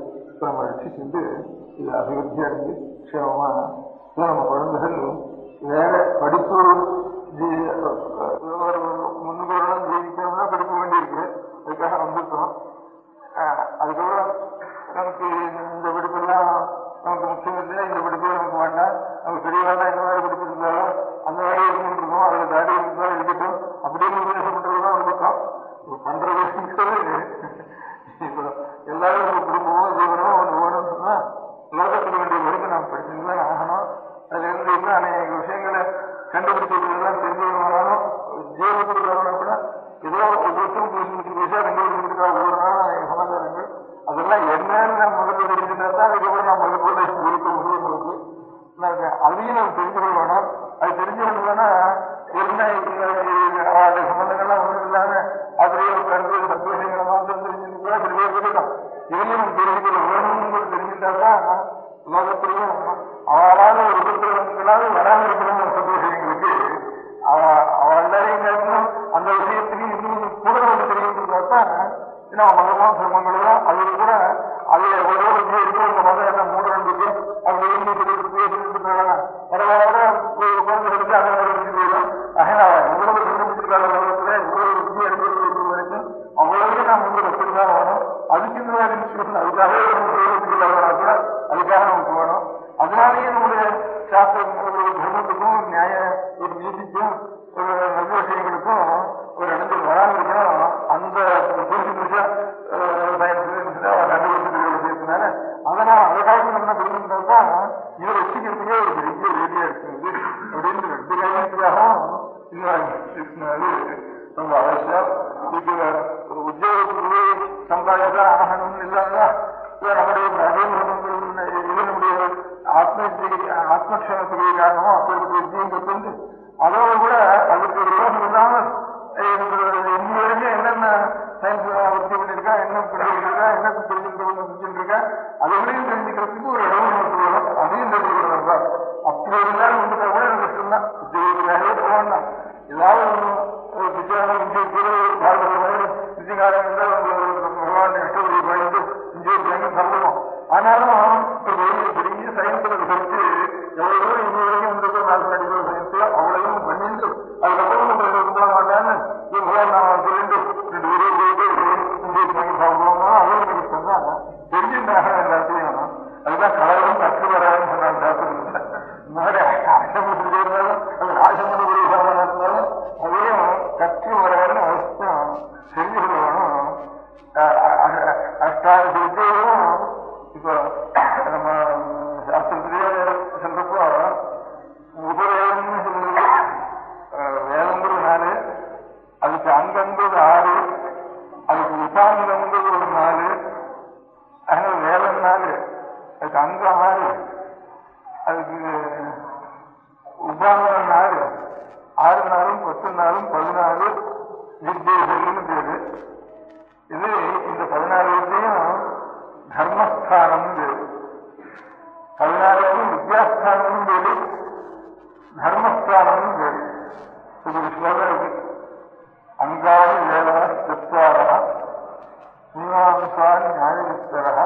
நம்ம ரட்சி செஞ்சு இது அபிவிருத்தி அடைஞ்சு க்ஷேமமா நம்ம குழந்தைகள் வேற படிப்பு முன்னுக்கு ஜீவிக்கணும்னா படிக்க வேண்டியிருக்கு. அதுக்காக வந்திருக்கோம். அதுக்கப்புறம் நமக்கு இந்த படிப்பெல்லாம் நமக்கு முக்கியம் இல்லை. இந்த படிப்பு நமக்கு வேண்டாம். நமக்கு பெரியவாக என்ன மாதிரி படிப்பு இருந்தாலும் அந்த மாதிரி இருக்கணும். அதில் தாடி இருந்தாலும் இருக்கட்டும் அப்படின்னு உபதேசம் பண்றதுதான் வந்திருக்கோம். பண்ற விஷயங்கிறது இப்போ எல்லாரும் ஒரு குடும்பமும் ஜீவனமும் ஒன்று வேணும்னு சொன்னா லோகத்துக்கு வேண்டிய வரைக்கும் நாம் படிச்சுதான் ஆகணும். அதுல இருந்து இன்னும் அநேக விஷயங்களை கண்டுபிடிச்சதுலாம் தெரிஞ்சவங்களாலும் ஜீவனத்துக்கு வரணும் கூட ஏதோ ஒவ்வொருத்தரும் புதுசா கண்டுபிடிச்சிருக்கா ஒவ்வொரு நாளும் அநேக சமாச்சாரங்கள் அதெல்லாம் என்னன்னு நம்ம முதல்ல தெரிஞ்சுட்டா தான் அதுக்கப்புறம் நம்ம முதல்ல இருக்க முடியும். இருக்கு அதையும் நம்ம தெரிஞ்சுக்க வேணும். அது தெரிஞ்சுக்கணும்னா என்ன அவருடைய சம்பந்தங்கள்லாம் ஒன்றும் இல்லாம அதுலேயே கண்டு சத்துவங்களை மாத்திரம் தெரிஞ்சுருக்கா சில பேர் இருக்கட்டும். இதையும் நம்ம தெரிஞ்சுக்க வேணும்னு தெரிஞ்சுட்டா தான் லோகத்திலையும் அவளால ஒரு உபத்திரவங்களாவது வராமல் இருக்கிற சந்தோஷங்களுக்கு அவள் எல்லாரையும் கேட்கணும். அந்த விஷயத்திலையும் இன்னும் கூட வந்து தெரிஞ்சுக்கிட்டா ஏன்னா மதமும் சிரமங்களும் அது கூட அது எவ்வளோ இருக்கும். இந்த மதம் என்ன மூட நம்பிக்கை அது பரவாயில்ல குழந்தைகளுக்கு அதை போயிடும். அதனால எவ்வளவு கண்டுபிடிச்சிருக்காங்க உலகத்துல எவ்வளவு ருச்சி அடைஞ்சிருக்க வரைக்கும் அவ்வளவு நாம் வந்து வச்சிருந்தாலும் வரும். அதுக்கு இந்த மாதிரி இன்ஸ்டியூஷன் அதுக்காகவே கூட அதுக்காக நமக்கு வேணும். அதனாலேயே நம்முடைய சாஸ்திரம் ஒரு தர்மத்துக்கும் நியாய ஒரு நீதிக்கும் ஒரு நல்ல விஷயங்களுக்கும் ஒரு இடத்துல வராமல் இருக்கணும். அந்த புதுசு விஷயத்தினால அதனால் அதற்காக நம்ம தெரிஞ்சுக்கிட்டா இதை வச்சுக்கிறதுக்கே ஒரு பெரிய வேலையா இருக்குது அப்படின்னு ரெண்டு காரணத்துக்காகவும் இன்னும் ரொம்ப அவசியம். இது ஒரு உத்தியோகத்திலே சம்பாதிச்சா ஆகணும்னு இல்லாதா நம்முடைய இது நம்முடைய ஆத்மக்ஷமத்துக்கு காரணமும் அப்படி வித்தியம் கற்று அதோடு கூட அதுக்கு ஒரு யோசனை இல்லாமல் இன்னி வரைக்கும் என்னென்ன சயின்ஸ் உற்பத்தி பண்ணிருக்கா என்ன பண்ணிருக்கா என்ன தெரிஞ்சுருக்கா அதையும் தெரிஞ்சுக்கிறதுக்கு ஒரு இடம் வரும். அதையும் தெரிஞ்சுக்கிறதா அப்படி இருந்தாலும் வந்துட்டா கூட எனக்கு கஷ்டம்தான். உத்தியோகத்திலாகவே போகணும். ஏதாவது ஒரு பிச்சைக்காரன் பகவான் இஷ்டப்படி பயந்து இந்திய சொல்லணும். ஆனாலும் பெரிய சயின்ஸ்ல ரிசர்ச்சு எவ்வளவு தூரம் இன்னும் வரைக்கும் வந்திருக்கோம். மேத்தமெட்டிக்கல் சயின்ஸ்ல அவ்வளவும் பண்ணிட்டு அதுக்கப்புறம் மாட்டான்னு நான் சொல்லிட்டு 2 வீடியோ போயிட்டு இந்திய சாப்பிடுவோம்னா அதுவும் எனக்கு சொன்னா தெரிஞ்சுட்டாங்க எல்லாத்தையும். அதுதான் கடவுளும் கற்று வராதுன்னு சொன்னாங்க டாக்டர். முன்னாடி ஆசைப்பட்டு அது ஆசைப்படக்கூடிய சாமான இருந்தாலும் அதையும் கற்று வராதுன்னு அவசியம் தெரிஞ்சு கொள்ளணும். அஷ்டாவித்தியும் இப்போ நம்ம சாஸ்திரத்திலேயே சொல்றப்போ உபவேதம்னு சொல்றது வேதங்கிறது 4, அதுக்கு அங்கங்கிறது 6, அதுக்கு உபாங்கங்கிறது ஒரு 4, அதனால வேதம் 4, அதுக்கு அங்கம் 6, அதுக்கு உபாங்கன் 6, 6 நாளும் 10 நாளும் 14 வித்யைகள்னு பேரு. இது இந்த 14 வித்தையும் தர்மஸ்தானம் பேரு. 14க்கும் வித்யாஸ்தானம் பேரு, தர்மஸ்தானம் பேரு. இது ஸ்லோகம் இருக்கு. அங்காணி வேதா சத்வாரா மீமாம்சா நியாயவிஸ்தரா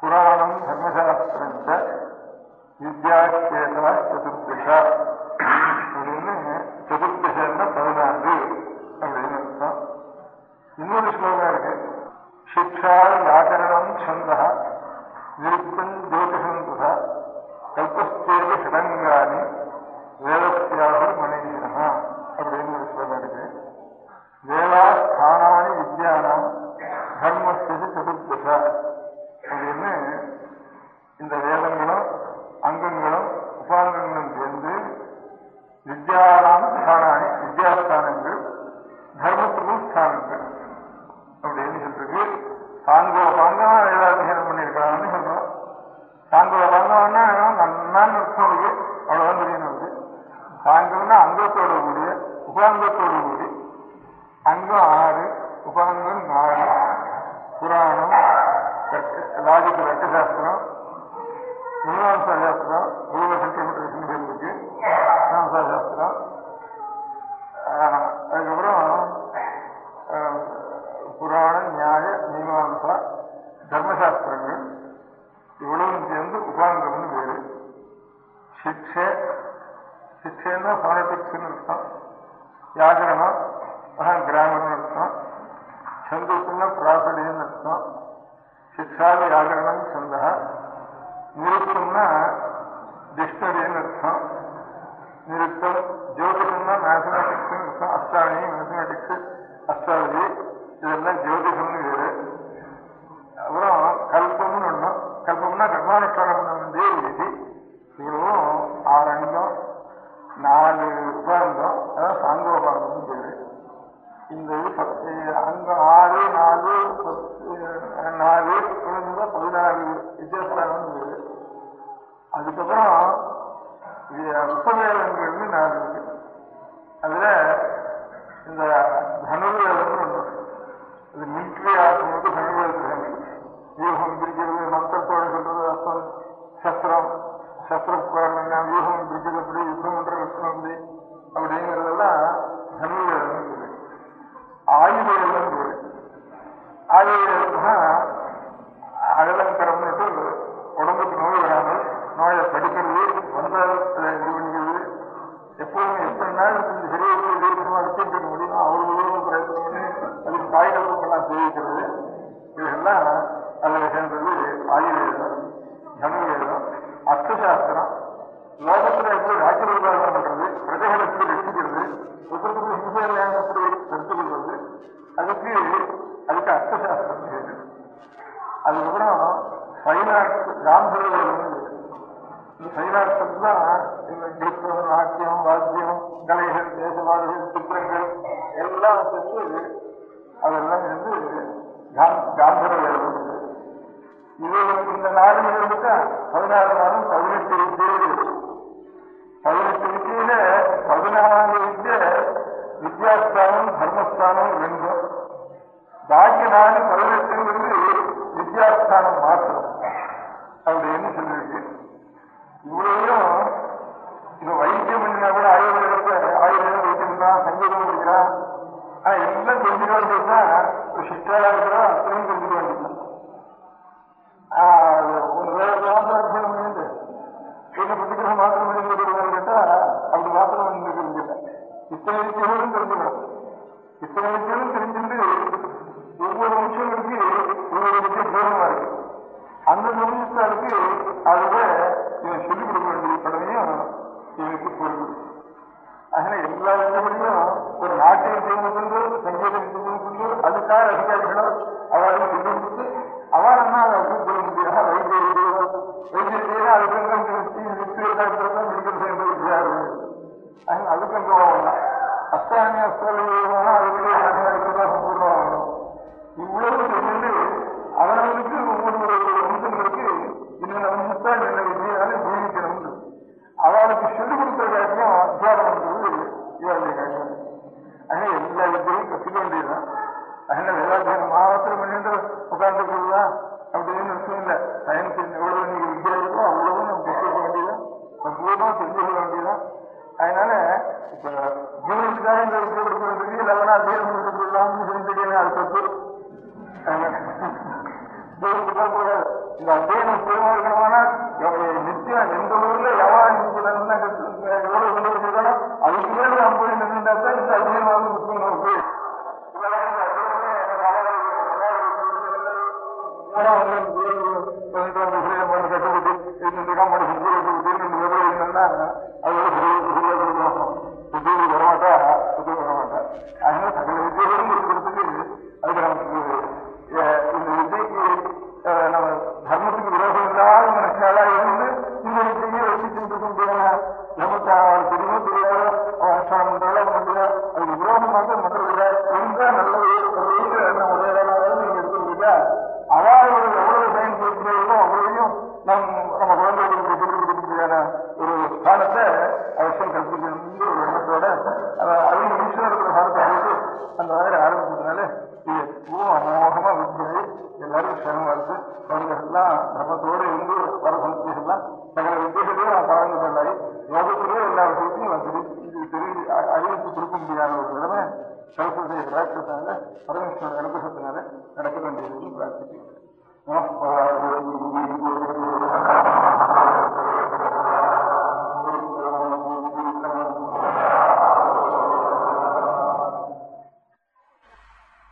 புராணம் தர்மசாஸ்திரஞ்ச வித்யாசேதா சதுர்தசா அப்படின்னு சதுர்தசன்னா 14 அப்படின்னு அர்த்தம். இன்னொரு ஸ்லோகம் இருக்கு. சிக்ஷா வியாக்கரணம் சந்தா நிருத்தம் ஜோதிஷம் ததா கல்பஸ்தேக ஷடங்கானி வேதஸ்யாக மணிஷனா அப்படின்னு ஒரு ஸ்லோகம் இருக்கு. வேதா ஸ்தானானி வித்யானாம் தர்மஸ்து சதுர்தசா அப்படின்னு இந்த வேதங்களும் அங்கங்களும் உபாங்கங்களும் சேர்ந்து வித்யானாம் ஸ்தானானி வித்யாஸ்தானங்கள் தர்மத்துக்கும் ஸ்தானங்கள் அப்படின்னு சொல்றது. சாங்கோபாங்கமா வேதாத்தியனம் பண்ணியிருக்கிறான்னு சொல்றோம். சாங்கோபாங்கம்னா நன்னான்னு அர்த்தம் இருக்கு, அவ்வளவுதான் தெரியும் நமக்கு. சாங்கம்னா அங்கத்தோடு கூடிய உபாங்கத்தோடு கூடி. அங்கம் 6, உபாங்கம் 4. புராணம், லாஜிக் ரட்டசாஸ்திரம், மீமாம்சா சாஸ்திரம், பூர்வ சென்டிமீட்டர் இருக்கு, மீமாம்சா சாஸ்திரம். அதுக்கப்புறம் புராணம், நியாய, மீமாம்சா, தர்மசாஸ்திரங்கள் இவ்வளவும் சேர்ந்து உபாங்கம்னு பேரு. சிக்ஷைன்னா ஃபோனட்டிக்ஸ்ன்னு அர்த்தம். வியாகரணம் கிராமர்னு அர்த்தம். சந்தஸ்ன்னா ப்ராசடின்னு அர்த்தம். சிக்ஷா வியாகரணம் சந்தா. நிருத்தம்னா டிக்ஷனரின்னு அர்த்தம். நிருத்தம். ஜோதிஷம்னா மேத்தமெட்டிக்ஸ்ன்னு அர்த்தம். அஸ்ட்ரானமி, மேத்தமெட்டிக்ஸ், அஸ்ட்ராலஜி இதெல்லாம் ஜோதிஷம்னு பேரு. அப்புறம் கல்பம்னு ஒண்ணு. கல்பம்னா கர்மானுஷ்டானம் பண்ண வேண்டிய விதி. இவ்வளவும் 6 அங்கம் 4 உபாங்கம், அதான் சாங்கோபாங்கம்னு பேரு. இந்த அங்கம் 6, 4, 4 14 வித்யாஸ்தானம்னு பேரு. அதுக்கப்புறம் உபவேதங்கள்னு 4 இருக்கு. அதுல இந்த தனுர்வேதம்னு ஒண்ணு. அது மிலிட்ரி ஆர்ட்ஸ் தனுர்வேதம். வியூகம் பிரிக்கிறது, மந்திரத்தோட சொல்றது, அர்த்தம், சஸ்திரம், சஸ்திரம் வியூகம் பிரிக்கிறது எப்படி, யுத்தம் பண்ற லட்சணம் எப்படி அப்படிங்கிறதெல்லாம் தனுர்வேதம் பேரு. ஆயுர்வேதம் பேரு. ஆயுர்வேதம்னா அகலங்கரம்னுட்டு உடம்புக்கு நோய் வராமல் நோயை தடுக்கிறது, வந்தாரத்தை இது பண்ணிக்கிறது. எப்போதும் எத்தனை நாள் இந்த சரீரத்தில் தீர்க்கமாக வச்சுட்டு முடியும் அவ்வளவு பிரயத்தனம் பண்ணி அதுக்கு காய்கறிகள்லாம் சேவிக்கிறது. இதெல்லாம் அதில் சேர்ந்தது ஆயுர்வேதம், தனுர்வேதம். அர்த்தசாஸ்திரம் லோகத்தில் எப்படி ராஜ்ய நிர்வாகம் பண்றது, பிரஜைகளை எப்படி ரசிக்கிறது, ஒருத்தருக்கு ஹிம்சையாக எப்படி எடுத்துக்கொள்வது, அதுக்கு அர்த்தசாஸ்திரம் செய்யுது. அதுக்கப்புறம் ஃபைன் ஆர்ட்ஸ், காந்தர்வேதம். இந்த ஃபைன் ஆர்ட்ஸ் தான் இந்த நிறுத்தம், நாட்டியம், வாத்தியம், கலைகள், தேசவாதிகள், சித்திரங்கள் எல்லாம் சேர்ந்து அதெல்லாம் வந்து காந்தர்வேதம். இது இந்த நாடு இருந்துட்டா 16 நாளும் 18 வித்தியை. 18 வித்தியில 14 வித்திய வித்யாஸ்தானம் தர்மஸ்தானம் 2. பாக்கி 4 18 வித்யாஸ்தானம் மாத்திரம் அப்படின்னு சொல்லியிருக்கு. இவ்வளவு இப்ப வைத்தியம் பண்ணினா கூட ஆயுர்வேதம் வைத்தியம் தான், சங்கீதம் முடிக்கிறான். எல்லாம் தெரிஞ்சுக்க வேண்டியதுன்னா ஒரு சிஷ்டாலா இருக்கிறோம், அத்தனையும் தெரிஞ்சுக்க வேண்டியது. ஒரு மாத்திரம் பண்ணிட்டு என்ன பத்திக்கிற மாத்திரம் பண்ணிட்டு கேட்டா அப்படி மாத்திரம் பண்ணிட்டு இத்தனை விஷயங்களும் தெரிஞ்சுக்கணும். இத்தனை விஷயங்களும் தெரிஞ்சுட்டு ஒவ்வொரு விஷயங்களுக்கு ஒவ்வொரு விஷயம் பூர்வமா இருக்கு. அந்த நிமிஷத்துக்கு அதுல இவன் சொல்லிக் கொடுக்க வேண்டிய கடமையும் இவனுக்கு பொருள். அதனால எல்லா விஷயங்களையும் ஒரு நாட்டை செய்வதற்கொண்டு, சங்கீதம் செய்வதற்கொண்டு அதுக்காக அதிகாரிகளோ அவளும் சொல்லி கொடுத்து அவனா அதை சொல்ல முடியாது. வைத்தியம் அதுக்கு மெடிக்கல் சயின்ஸ் முடியாது. அதுக்கு அஸ்தானி அஸ்திரா அதுக்குள்ளே சம்பூர்ணமாகணும். இவ்வளவு சொல்லிட்டு அவர்களுக்கு ஒவ்வொரு அம்சங்களுக்கு இன்னொரு அம்சத்தான் என்ன விஜயாலும் ஜீவிக்கணும். அவளுக்கு சொல்லிக் கொடுக்கறது இந்த அத்தியனம் பூர்வம் இருக்கணும்னா நிச்சயம் எந்த ஊர்ல எவ்வளவு எவ்வளவு கொண்டு இருக்கணும் அதுக்கு மேல நம்ம போய் நின்றுட்டாக்கா இந்த அத்தியனம் முக்கியம் நமக்கு. வரமாட்டா அதனால சகல வித்தியிலும் இருக்கிறதுக்கு அதுக்கு நமக்கு இந்த வித்தைக்கு நம்ம தர்மத்துக்கு விரோதம் இல்லாத மனுஷனாலா இருந்து இந்த வித்தையே வச்சுட்டு இருக்க முடியாது. நமக்கு அவன் தெரியுமோ தெரியாது அவன் அனுஷ்டானம் பண்றாலும் முடியல அதுக்கு விரோதமாக மற்றதில்லை இருந்தா நல்ல உதவியாளராக நீங்க எடுத்துருக்கீங்க. அவாவோட எவ்வளவு சயின்ஸ் இருக்கிறதோ அவ்வளவையும் நம்ம குழந்தைகளுக்கு சொல்லிக் கொடுக்கக்கூடியான ஒரு ஸ்தானத்தை அவசியம் கற்பிக்கணும்னு ஒரு எண்ணத்தோட அதையும் ஈஸ்வரன் இருக்கிற காலத்தை அழைத்து அந்த மாதிரி ஆரம்பிச்சதுனால இது அமோகமா வித்தியாயி எல்லாரும் சிரமமா இருக்கு. குழந்தைகள்லாம் தர்மத்தோடு இருந்து வர சந்தேகம்லாம் சகல வித்தியாசத்தையும் நான் பழங்குதலாகி யோகத்திலேயே எல்லா விஷயத்தையும் அறிவித்து கொடுக்க முடியாத ஒரு நிலைமை சரஸ்வதியை பிரார்த்தித்தாங்க பரமேஸ்வரன் அனுபவத்தினால நடக்க வேண்டியது பிரார்த்திக்கிறேன்.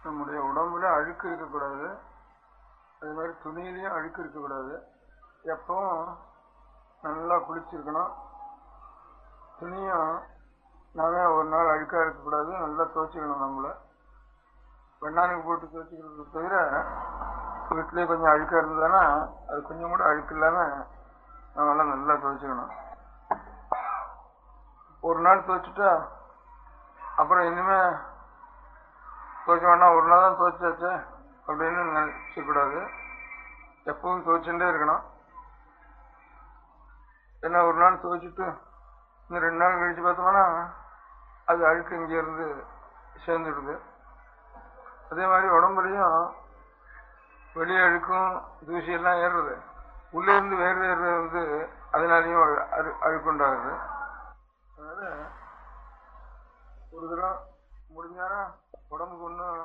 நம்முடைய உடம்புல அழுக்கு இருக்கக்கூடாது, அது மாதிரி துணியிலையும் அழுக்கு இருக்கக்கூடாது. எப்பவும் நல்லா குளிச்சிருக்கணும். துணியும் நாமே ஒரு நாள் அழுக்காக இருக்கக்கூடாது, நல்லா துவைச்சிக்கணும். நம்மளை வெண்ணானுக்கு போட்டு துவைச்சிக்கிறது தவிர வீட்டிலேயே கொஞ்சம் அழுக்காக இருந்ததுன்னா அது கொஞ்சம் கூட அழுக்கு இல்லாமல் நம்மளாம் நல்லா துவைச்சிக்கணும். ஒரு நாள் துவைச்சிட்டா அப்புறம் இனிமே துவைக்க வேண்டாம், ஒரு நாள் தான் துவைச்சாச்சு அப்படின்னு நினைச்சக்கூடாது. எப்பவும் துவைச்சுட்டே இருக்கணும். ஏன்னா ஒரு நாள் துவைச்சிட்டு இன்னும் 2 நாள் கழிச்சு பார்த்தோம்னா அது அழுக்கு இங்கேருந்து சேர்ந்துடுது. அதே மாதிரி உடம்புலையும் வெளியே அழுக்கும் தூசியெல்லாம் ஏறுறது, உள்ளே இருந்து வேறு வேறு வந்து அதனாலையும் அழுக்கு உண்டாகுது. அதனால ஒரு தரம் முடிஞ்சானா உடம்புக்கு ஒன்றும்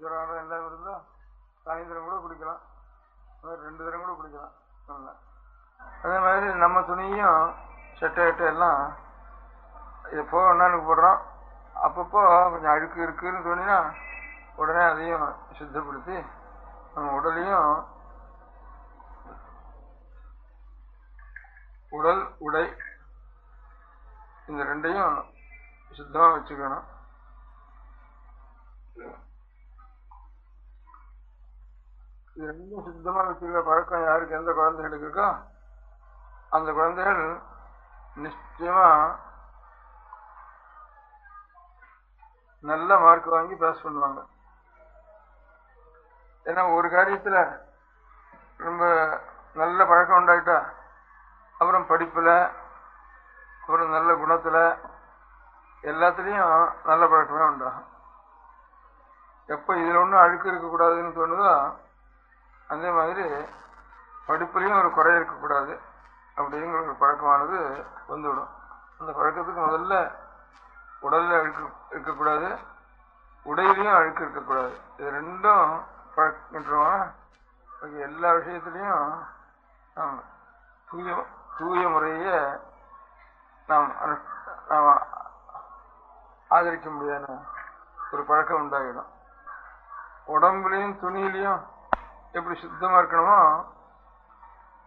ஜுரம் எல்லாம் இருந்தால் சாயந்தரம் கூட குடிக்கலாம், 2 தரம் கூட குடிக்கலாம் நல்லா. அதே மாதிரி நம்ம துணியும் சட்டை எல்லாம் எப்போ ஒன்னாலுக்கு போடுறோம். அப்பப்போ கொஞ்சம் அழுக்கு இருக்குன்னு தோணினா உடனே அதையும் சுத்தப்படுத்தி நம்ம உடலையும் உடல் உடை இந்த 2ஐயும் சுத்தமாக வச்சுக்கணும். இது 2ம் சுத்தமாக வச்சுக்கிற பழக்கம் யாருக்கு எந்த குழந்தைகளுக்கு இருக்கோ அந்த குழந்தைகள் நிச்சயமா நல்ல மார்க் வாங்கி பாஸ் பண்ணுவாங்க. ஏன்னா ஒரு காரியத்துல ரொம்ப நல்ல பழக்கம் உண்டாயிட்டா அப்புறம் படிப்புல அப்புறம் நல்ல குணத்துல எல்லாத்துலேயும் நல்ல பழக்கமே உண்டாகும். எப்போ இதில் ஒன்றும் அழுக்கு இருக்கக்கூடாதுன்னு தோணுதோ அதே மாதிரி படிப்புலையும் ஒரு குறை இருக்கக்கூடாது அப்படிங்கிற ஒரு பழக்கமானது வந்துவிடும். அந்த பழக்கத்துக்கு முதல்ல உடலில் அழுக்கு இருக்கக்கூடாது, உடையிலையும் அழுக்கு இருக்கக்கூடாது. இது 2ம் பழக்கின்றோம்னா எல்லா விஷயத்துலையும் நாம் தூய முறையை நாம் ஆதரிக்க முடியாத ஒரு பழக்கம் உண்டாகிடும். உடம்புலையும் துணியிலையும் எப்படி சுத்தமாக இருக்கணுமோ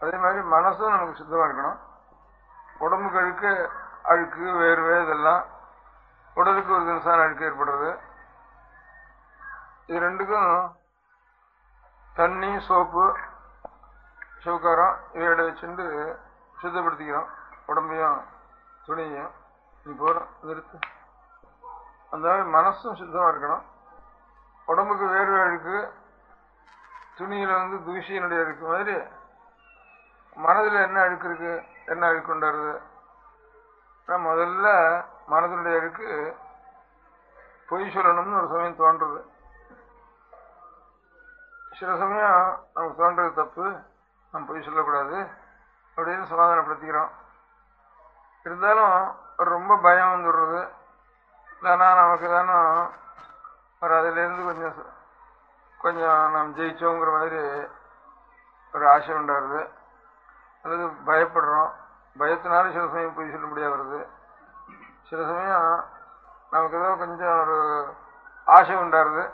அதே மாதிரி மனசும் நமக்கு சுத்தமாக இருக்கணும். உடம்புக்கு அழுக்கு வேர்வை இதெல்லாம் உடலுக்கு ஒரு தினசான அழுக்கு ஏற்படுறது. இது 2க்கும் தண்ணி சோப்பு சவுக்காரம் இவையோட வச்சுட்டு சுத்தப்படுத்திக்கிறோம் உடம்பையும் துணியையும். நீ போகிறோம் நிறுத்து. அந்த மாதிரி மனசும் சுத்தமாக இருக்கணும். உடம்புக்கு வேர்வை அழுக்கு துணியில் வந்து தூசியினுடைய அழுக்கு மாதிரி மனதில் என்ன அழுக்கு இருக்கு, என்ன அழுக்கு உண்டாருது. முதல்ல மனதினுடைய அழுக்கு பொய் சொல்லணும்னு ஒரு சமயம் தோன்றுறது. சில சமயம் நமக்கு தோன்றது தப்பு, நம்ம பொய் சொல்லக்கூடாது அப்படின்னு சமாதானப்படுத்திக்கிறோம். இருந்தாலும் ரொம்ப பயம் வந்துடுறது. இல்லைன்னா நமக்கு தானே ஒரு அதிலேருந்து கொஞ்சம் நாம் ஜெயிச்சோங்கிற மாதிரி ஒரு ஆசை உண்டாருது, அல்லது பயப்படுறோம், பயத்தினால சில சமயம் பொய் சொல்ல முடியாது வருது, சில சமயம் நமக்கு ஏதோ கொஞ்சம் ஒரு ஆசை உண்டாருது,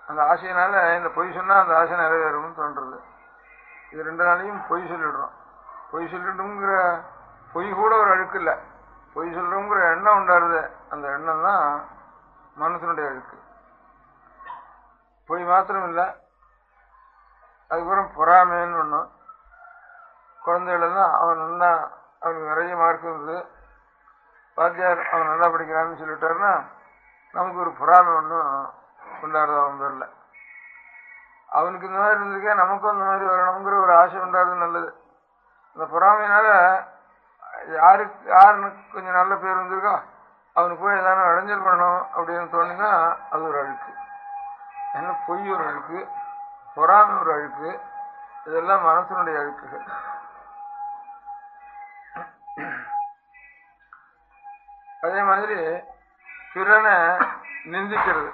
அந்த ஆசையினால இந்த பொய் சொன்னால் அந்த ஆசை நிறைவேறும்னு தோன்றுறது. இது ரெண்டு நாளையும் பொய் சொல்லிடுறோம். பொய் சொல்லிடுங்கிற பொய் கூட ஒரு அழுக்கு இல்லை, பொய் சொல்றோங்கிற எண்ணம் உண்டாருது, அந்த எண்ணம் தான் மனசனுடைய அழுக்கு. பொய் மாத்திரம் இல்லை, அதுக்கப்புறம் பொறாமைன்னு ஒன்றும். குழந்தைகள் தான் அவனுக்கு நிறைய மார்க் இருந்தது, வாத்தியார் அவன் நல்லா படிக்கிறான்னு சொல்லிட்டாருன்னா நமக்கு ஒரு பொறாமை ஒன்றும் உண்டாருது அவன் பேரில். அவனுக்கு இந்த மாதிரி இருந்திருக்கே நமக்கும் அந்த மாதிரி வரணுங்கிற ஒரு ஆசை உண்டாருது, நல்லது. அந்த பொறாமையினால யாருக்கு கொஞ்சம் நல்ல பேர் வந்திருக்கோ அவனுக்கு போய் ஏதாவது இடைஞ்சல் பண்ணணும் அப்படின்னு தோணுன்னா அது ஒரு அழுக்கு. ஏன்னா பொய் ஒரு அழுக்கு, பொறாமை ஒரு அழுக்கு, இதெல்லாம் மனசனுடைய அழுக்குகள். அதே மாதிரி பிறனை நிந்திக்கிறது.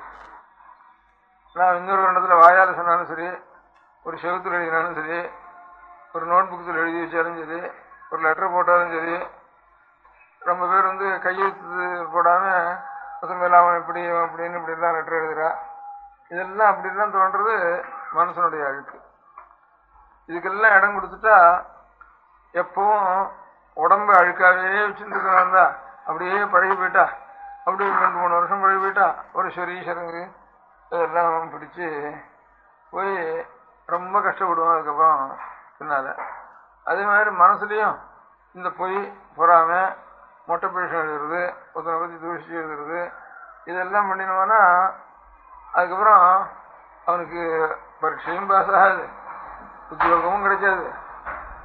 நான் இன்னொரு இடத்துல வாயால் சொன்னாலும் சரி, ஒரு செவத்தில் எழுதினாலும் சரி, ஒரு நோட் புக்கத்தில் எழுதி வச்சாலும் சரி, ஒரு லெட்டர் போட்டாலும் சரி, ரொம்ப பேர் கையெழுத்து போடாமல் பசங்க அவன் இப்படி அப்படின்னு இப்படிலாம் லெட்டர் எழுதுறா. இதெல்லாம் அப்படிலாம் தோன்றது மனசனுடைய அழுக்கு. இதுக்கெல்லாம் இடம் கொடுத்துட்டா எப்பவும் உடம்பு அழுக்காவே வச்சுட்டு இருக்கிறான் தான், அப்படியே பழகி போயிட்டா, அப்படி 2-3 வருஷம் பழகி போயிட்டா ஒரு சரங்கு இதெல்லாம் பிடிச்சி போய் ரொம்ப கஷ்டப்படுவோம் அதுக்கப்புறம் பின்னால. அதே மாதிரி மனசுலையும் இந்த பொய் பொறாமை மொட்டை பிடிஷம் எழுதுறது, ஒருத்தனை பற்றி தூஷிச்சு எழுதுறது, இதெல்லாம் பண்ணினோம்னா அதுக்கப்புறம் அவனுக்கு பரீட்சையும் பாஸ் ஆகாது, உத்தியோகமும் கிடைக்காது.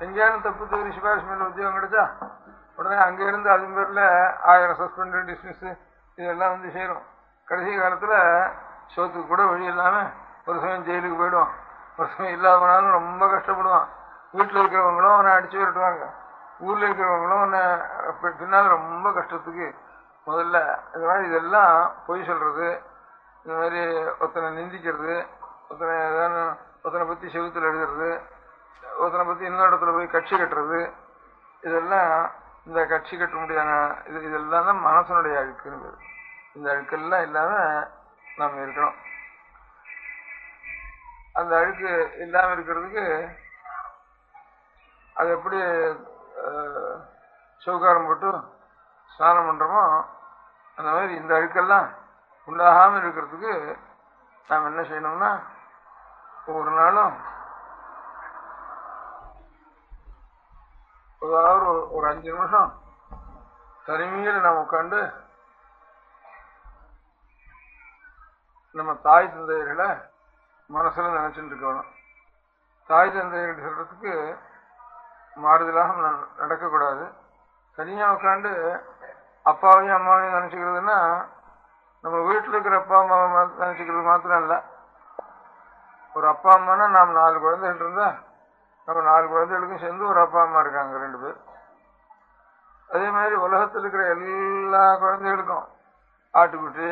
எங்கேயானு தப்பு தவறி சிபாரிசு மேலே உத்தியோகம் கிடைச்சா உடனே அங்கேருந்து அது பேரில் 1000 சஸ்பெண்டு டிஸ்மிஸ்ஸு இதெல்லாம் சேரும். கடைசி காலத்தில் சோத்துக்கு கூட வழி இல்லாமல் ஒரு சமயம் ஜெயிலுக்கு போயிடுவான், ஒரு சமயம் இல்லாதவனாலும் ரொம்ப கஷ்டப்படுவான். வீட்டில் இருக்கிறவங்களும் அவனை அடித்து விரட்டுவாங்க, ஊரில் இருக்கிறவங்களும் அவனை பின்னால் ரொம்ப கஷ்டத்துக்கு. முதல்ல இந்த மாதிரி இதெல்லாம் பொய் சொல்கிறது, இந்த மாதிரி ஒருத்தனை நிந்திக்கிறது, ஒருத்தனை பற்றி செவுத்தில் எழுதுறது, ஒருத்தனை பற்றி இன்னொரு இடத்துல போய் கட்சி கட்டுறது, இதெல்லாம் இந்த கட்சி கட்ட முடியாத இதெல்லாம் தான் மனசனுடைய அழுக்குன்னு. இந்த அழுக்கெல்லாம் இல்லாமல் நாம் இருக்கணும். அந்த அழுக்கு இல்லாமல் இருக்கிறதுக்கு அது எப்படி சௌகாரம் போட்டு ஸ்நானம் பண்ணுறோமோ அந்த மாதிரி இந்த அழுக்கெல்லாம் உண்டாகாமல் இருக்கிறதுக்கு நாம் என்ன செய்யணும்னா ஒவ்வொரு நாளும் அதாவது ஒரு 5 நிமிஷம் தனிமையில் நாம் உட்காந்து நம்ம தாய் தந்தையர்களை மனசுல நினைச்சுட்டு இருக்கணும். தாய் தந்தையர்கள் சொல்றதுக்கு மாறுதலாக நடக்கக்கூடாது. தனியாக உட்காந்து அப்பாவையும் அம்மாவையும் நினைச்சுக்கிறதுனா நம்ம வீட்டில் இருக்கிற அப்பா அம்மாவை நினைச்சுக்கிறது மாத்திரம் இல்லை. ஒரு அப்பா அம்மானா நாம் 4 குழந்தைகள் இருந்தா நம்ம 4 குழந்தைகளுக்கும் சேர்ந்து ஒரு அப்பா அம்மா இருக்காங்க 2 பேர். அதே மாதிரி உலகத்தில் இருக்கிற எல்லா குழந்தைகளுக்கும் ஆட்டுக்குட்டி,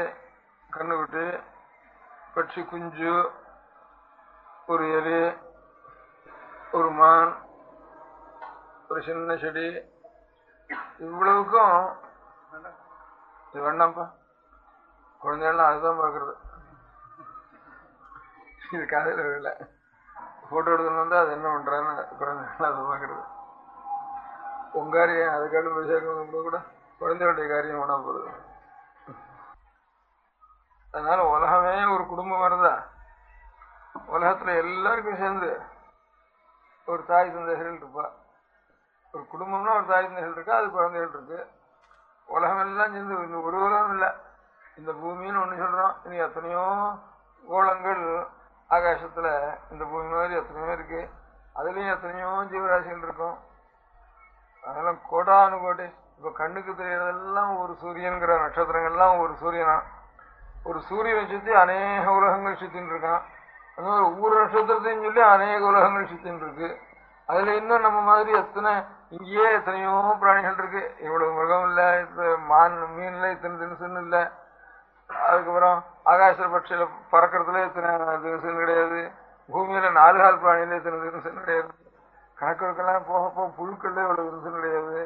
கண்ணுக்குட்டி, பட்சி குஞ்சு, ஒரு எலி, ஒரு மான், ஒரு சின்ன செடி, இவ்வளவுக்கும் இது வேண்டாம்ப்பா, குழந்தைகள்லாம் அதுதான் பார்க்கறது. இது காலையில் இல்லை, போட்டோ எடுத்துன்னு அது என்ன பண்றான்னு குழந்தைகள் அதை பார்க்கறது. உங்காரியம் அதுக்காட்டும் போய் சேர்க்கணும் கூட குழந்தைகளுடைய காரியம் ஒன்றா போகுது. அதனால உலகமே ஒரு குடும்பம் வருதா, உலகத்துல எல்லாருக்கும் சேர்ந்து ஒரு தாய் தந்தைகள் இருப்பா. ஒரு குடும்பம்னா ஒரு தாய் தந்தைகள் இருக்கா, அது குழந்தைகள் இருக்கு. உலகம் எல்லாம் சேர்ந்து இந்த ஒரு உலகம் இல்லை, இந்த பூமின்னு ஒன்று சொல்றோம். இனி எத்தனையோ கோளங்கள் ஆகாசத்துல இந்த பூமி மாதிரி எத்தனையோ இருக்கு, அதுலயும் எத்தனையோ ஜீவராசிகள் இருக்கும். அதெல்லாம் கோடானு கோட்டை. இப்ப கண்ணுக்கு தெரியறதெல்லாம் ஒரு சூரியன்கிற நட்சத்திரங்கள்லாம் ஒரு சூரியனா, ஒரு சூரியனை சுத்தி அநேக உலகங்கள் சுத்தின்னு இருக்கான். அந்த மாதிரி ஒவ்வொரு நட்சத்திரத்தையும் சொல்லி அநேக உலகங்கள் சுத்தின்னு இருக்கு. அதுல இன்னும் நம்ம மாதிரி இங்கேயே எத்தனையோ பிராணிகள் இருக்கு. இவ்வளவு மிருகம் இல்லை, மீன்ல இத்தனை தினசுன்னு இல்லை. அதுக்கப்புறம் ஆகாச பட்சியில பறக்கிறதுல இத்தனை தினசுன்னு கிடையாது. பூமியில 4 கால் பிராணியில இத்தனை தினசுன்னு கிடையாது. கணக்கெடுக்கெல்லாம் போக போக புழுக்கள்ல இவ்வளவு தினசம் கிடையாது,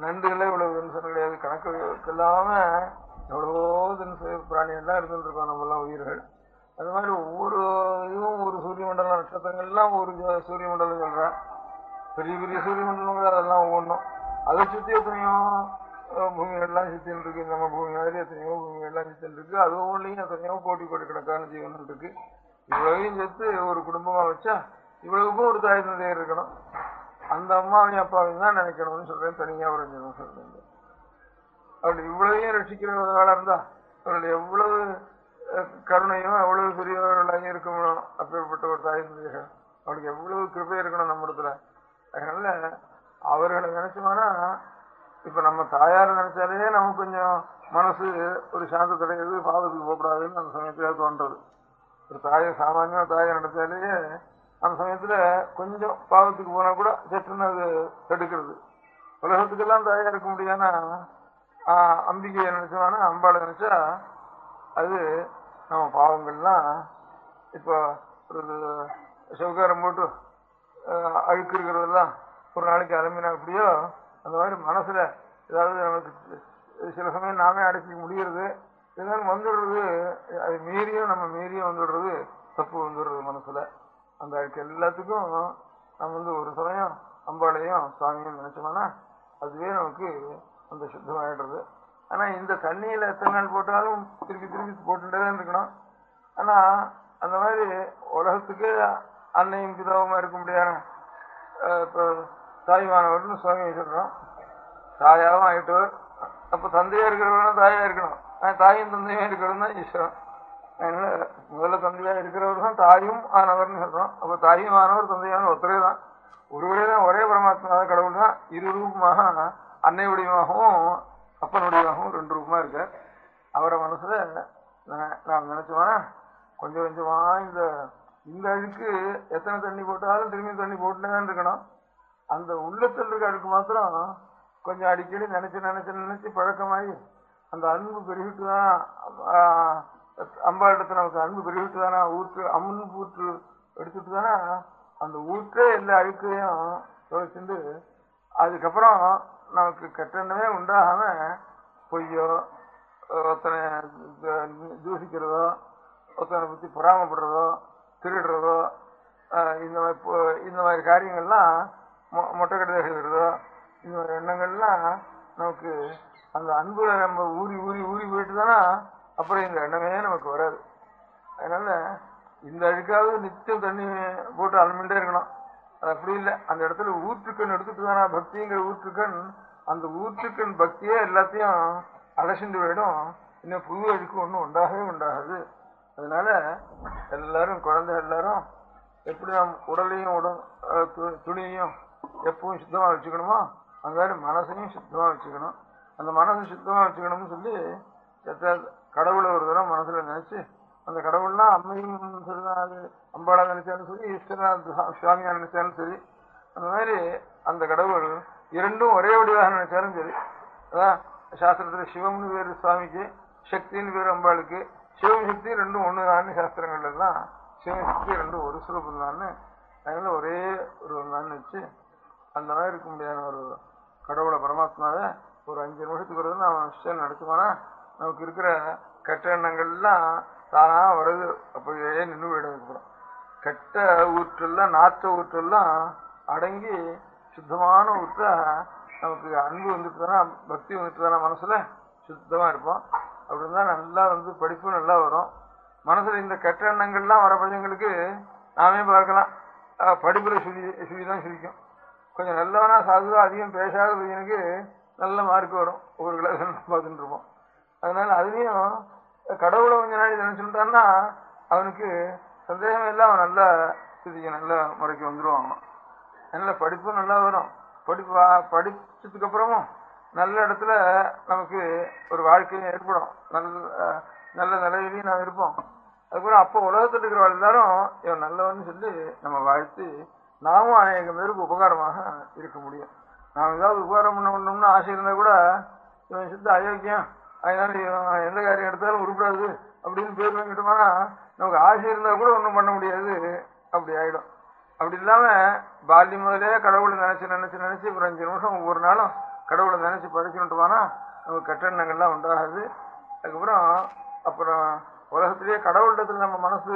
நண்டுகளே இவ்வளவு தினசம் கிடையாது. கணக்கு இல்லாம எவ்வளவோ தினசு பிராணிகள்லாம் இருந்துட்டு இருக்கோம் நம்மெல்லாம் உயிர்கள். அது மாதிரி ஒவ்வொரு இதுவும் ஒரு சூரிய மண்டலம், நட்சத்திரங்கள்லாம் ஒரு சூரிய மண்டலம் சொல்றேன். பெரிய பெரிய சூரிய மண்டலங்கள் அதெல்லாம் ஒவ்வொன்றும். அதை சுற்றி எத்தனையோ பூமிகள்லாம் சுத்தின்னு இருக்கு. நம்ம பூமி மாதிரி எத்தனையோ பூமிகள்லாம் சுத்தின்னு இருக்கு. அது ஒவ்வொன்றையும் எத்தனையோ கோடி கணக்கான ஜீவன் இருக்கு. இவ்வளவையும் சேர்த்து ஒரு குடும்பமா வச்சா இவ்வளவுக்கும் ஒரு தாய் தந்தையர் இருக்கணும். அந்த அம்மாவையும் அப்பாவையும் தான் நினைக்கணும்னு சொல்றேன். தனியா ஒரு அஞ்சு சொல்றேன். அப்படி இவ்வளவையும் ரசிக்கிறவர்களா இருந்தா அவர்கள் எவ்வளவு கருணையும் எவ்வளவு பெரியவர்களாக இருக்கணும். அப்பேற்பட்ட ஒரு தாய் தந்தையர்கள் அவளுக்கு எவ்வளவு கிருபை இருக்கணும் நம்ம இடத்துல. அதனால அவர்களை நினைச்சோம்னா இப்ப நம்ம தாயார நினைச்சாலே நமக்கு கொஞ்சம் மனசு ஒரு சாந்தத்தடையுது, பாவத்துக்கு போகக்கூடாதுன்னு அந்த சமயத்துல தோன்றது. ஒரு தாயை சாமானியமா தாயை நினைச்சாலேயே அந்த சமயத்துல கொஞ்சம் பாவத்துக்கு போனா கூட சற்றுன்னு அது தடுக்கிறது. உலகத்துக்கெல்லாம் தாயா இருக்க முடியாதுன்னா அம்பிகையை நினைச்சோம்னா, அம்பாளை நினைச்சா அது நம்ம பாவங்கள்லாம் இப்போ ஒரு சவுகாரம் போட்டு அழுக்கு இருக்கிறதெல்லாம் ஒரு நாளைக்கு அலம்பினா அப்படியோ அந்த மாதிரி மனசுல ஏதாவது நமக்கு சில சமயம் நாமே அடைச்சிக்க முடிகிறது. இதெல்லாம் வந்துடுறது, அது மீறியும் நம்ம மீறியும் வந்துடுறது, தப்பு வந்துடுறது மனசுல. அந்த அழுக்கு எல்லாத்துக்கும் நம்ம ஒரு சமயம் அம்பாளையும் சுவாமியும் நினைச்சோம்னா அதுவே நமக்கு அந்த சுத்தமாயிடுறது. ஆனா இந்த தண்ணியில எத்தனை நாள் போட்டாலும் திருப்பி திருப்பி போட்டுட்டே தான் இருக்கணும். ஆனா அந்த மாதிரி உலகத்துக்கு அன்னையும் பிதாவுமா இருக்க முடியாத இப்போ தாய்மானவர்னு சுவாமியை சொல்றோம். தாயாவும் ஆயிட்டவர். அப்ப தந்தையா இருக்கிறவரும் தாயா இருக்கணும். தாயும் தந்தையும் இருக்கிறவரும் தான் ஈஸ்வரன். அதனால முதல்ல தந்தையா இருக்கிறவர் தான் தாயும் ஆனவர்னு சொல்றோம். அப்ப தாயும் ஆனவர் தந்தையான ஒருத்தரே தான், ஒருவரே தான், ஒரே பரமாத்மா கடவுள் தான். இரு ரூபமாக அன்னை வடிவமாகவும் அப்பன் வடிவமாகவும் ரெண்டு ரூபமா இருக்க. அவரை மனசுல நாம் நினைச்சோம்னா கொஞ்சம் கொஞ்சமா இந்த அழுக்கு எத்தனை தண்ணி போட்டாலும் திரும்பி தண்ணி போட்டுனே தான் இருக்கணும். அந்த உள்ளத்தில் இருக்க அழுக்கு மாத்திரம் கொஞ்சம் அடிக்கடி நினைச்சு நினைச்சு நினைச்சு பழக்கமாகி அந்த அன்பு பெருகிட்டு தான் அம்பாளிடத்துல நமக்கு அன்பு பெருகிட்டு தானே ஊற்று அம்மன் ஊற்று எடுத்துட்டு தானே அந்த ஊற்றே எல்லா அழுக்கையும் தொலைச்சிண்டு அதுக்கப்புறம் நமக்கு கட்டணமே உண்டாகாம பொய்யோ ஒருத்தனை தூசிக்கிறதோ ஒருத்தனை பற்றி பொறாமப்படுறதோ திருடுறதோ இந்த மாதிரி காரியங்கள்லாம் மொட்டை கடைகள் விடுறதோ இந்த மாதிரி எண்ணங்கள்லாம் நமக்கு அந்த அன்பு நம்ம ஊறி ஊறி ஊறி போயிட்டு தானே அப்புறம் இந்த எண்ணமே நமக்கு வராது. அதனால இந்த அழுக்காவது நிச்சயம் தண்ணி போட்டு அலமிண்டே இருக்கணும். அது அப்படி இல்லை. அந்த இடத்துல ஊற்றுக்கண் எடுத்துட்டு தானே பக்திங்கிற ஊற்றுக்கண், அந்த ஊற்றுக்கண் பக்தியே எல்லாத்தையும் அலசிண்டு போயிடும். இன்னும் புது அழுக்கு ஒன்றும் உண்டாகவே உண்டாகாது. அதனால எல்லாரும் குழந்தை எல்லாரும் எப்படி நம் உடலையும் துணியையும் எப்பவும் சுத்தமாக வச்சுக்கணுமோ அந்த மாதிரி மனசையும் சுத்தமாக வச்சுக்கணும். அந்த மனசை சுத்தமாக வச்சுக்கணும்னு சொல்லி கடவுளை ஒரு தடவை மனசுல நினைச்சு அந்த கடவுள்னா அம்மையும் சரிதான், அது அம்பாளா நினைச்சாலும் சரி, ஈஸ்வரனா சுவாமியா நினைச்சாலும் சரி, அந்த மாதிரி அந்த கடவுள் இரண்டும் ஒரே வடிவாக நினைச்சாலும் சரி. அதான் சாஸ்திரத்துல சிவம்னு பேரு சுவாமிக்கு, சக்தின்னு பேரு அம்பாளுக்கு. சிவம் சக்தி ரெண்டும் ஒண்ணுதான்னு சாஸ்திரங்கள் எல்லாம் சிவம் சக்தி ரெண்டும் ஒரு சுரூபம் தான்னு, அதனால ஒரே உருவம் வச்சு அந்த மாதிரி இருக்க முடியாத ஒரு கடவுளை பரமாத்மாவை ஒரு 5 நிமிஷத்துக்கு வருது நம்ம விஷயம் நடத்துமானா நமக்கு இருக்கிற கெட்ட எண்ணங்கள்லாம் தானா வருது. அப்படியே நின்று போயிடும். கெட்ட ஊற்றெல்லாம் நாற்ற ஊற்றெல்லாம் அடங்கி சுத்தமான ஊற்ற நமக்கு அன்பு வந்துட்டு தானே, பக்தி வந்துட்டு தானே, மனசுல சுத்தமா இருப்போம். அப்படின்னா நல்லா படிப்பு நல்லா வரும். மனசுல இந்த கெட்ட எண்ணங்கள்லாம் வர பையங்களுக்கு நாமே பார்க்கலாம், படிப்புல சுழிதான் சுழிக்கும். கொஞ்சம் நல்லவனா சாதுவா அதிகம் பேசாத பையனுக்கு நல்ல மார்க் வரும். ஒரு கிளாஸ் பார்த்துட்டு இருப்போம். அதனால அதுலயும் கடவுளை கொஞ்ச நாள் நினைச்சுட்டான்னா அவனுக்கு சந்தேகம் இல்லை, அவன் நல்லா ஸ்திதிக்கு நல்ல முறைக்கு வந்துடுவான். அதனால படிப்பும் நல்லா வரும். படிச்சதுக்கு அப்புறமும் நல்ல இடத்துல நமக்கு ஒரு வாழ்க்கையும் ஏற்படும். நல்ல நிலையிலையும் நாம் இருப்போம். அதுக்கப்புறம் அப்போ உலகத்தில் இருக்கிற எல்லாரும் இவன் நல்லவன்னு சொல்லி நம்ம வாழ்த்தி நாமும் அநேகம் பேருக்கு உபகாரமாக இருக்க முடியும். நாம் ஏதாவது உபகாரம் பண்ணணும்னு ஆசை இருந்தால் கூட இவன் சித்த அயோக்கியம், அதனால இவன் எந்த காரியம் எடுத்தாலும் உருப்படாது அப்படின்னு பேர் வாங்கிட்டோம்னா நமக்கு ஆசை இருந்தால் கூட ஒன்றும் பண்ண முடியாது. அப்படி ஆயிடும். அப்படி இல்லாம பால்யம் முதலே கடவுளை நினைச்சு நினைச்சு நினைச்சு ஒரு 5 நிமிஷம் ஒவ்வொரு நாளும் கடவுளை நினைச்சு படிச்சுட்டு போனா நமக்கு கெட்டெண்ணங்கள்லாம் உண்டாகாது. அப்புறம் உலகத்திலேயே கடவுளிடத்துல நம்ம மனசு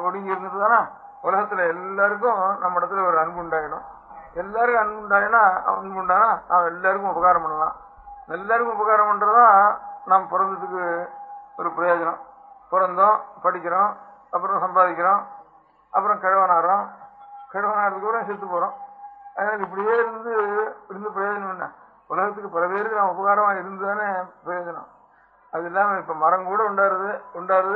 ஒடுங்கி இருந்துட்டு தானே உலகத்துல எல்லாருக்கும் நம்ம இடத்துல ஒரு அன்பு உண்டாயிடும். எல்லாருக்கும் அன்பு உண்டானா நாம் எல்லாருக்கும் உபகாரம் பண்ணலாம். எல்லாருக்கும் உபகாரம் பண்றதுதான் நாம் பிறந்ததுக்கு ஒரு பிரயோஜனம். பிறந்தோம், படிக்கிறோம், அப்புறம் சம்பாதிக்கிறோம், அப்புறம் கிழவனாகிறதுக்கு அப்புறம் செத்து போறோம். அதனால இப்படியே இருந்து பிரயோஜனம் என்ன? உலகத்துக்கு பல பேருக்கு நம்ம உபகாரமா இருந்துதானே பிரயோஜனம். அது இல்லாம இப்ப மரம் கூட உண்டாருது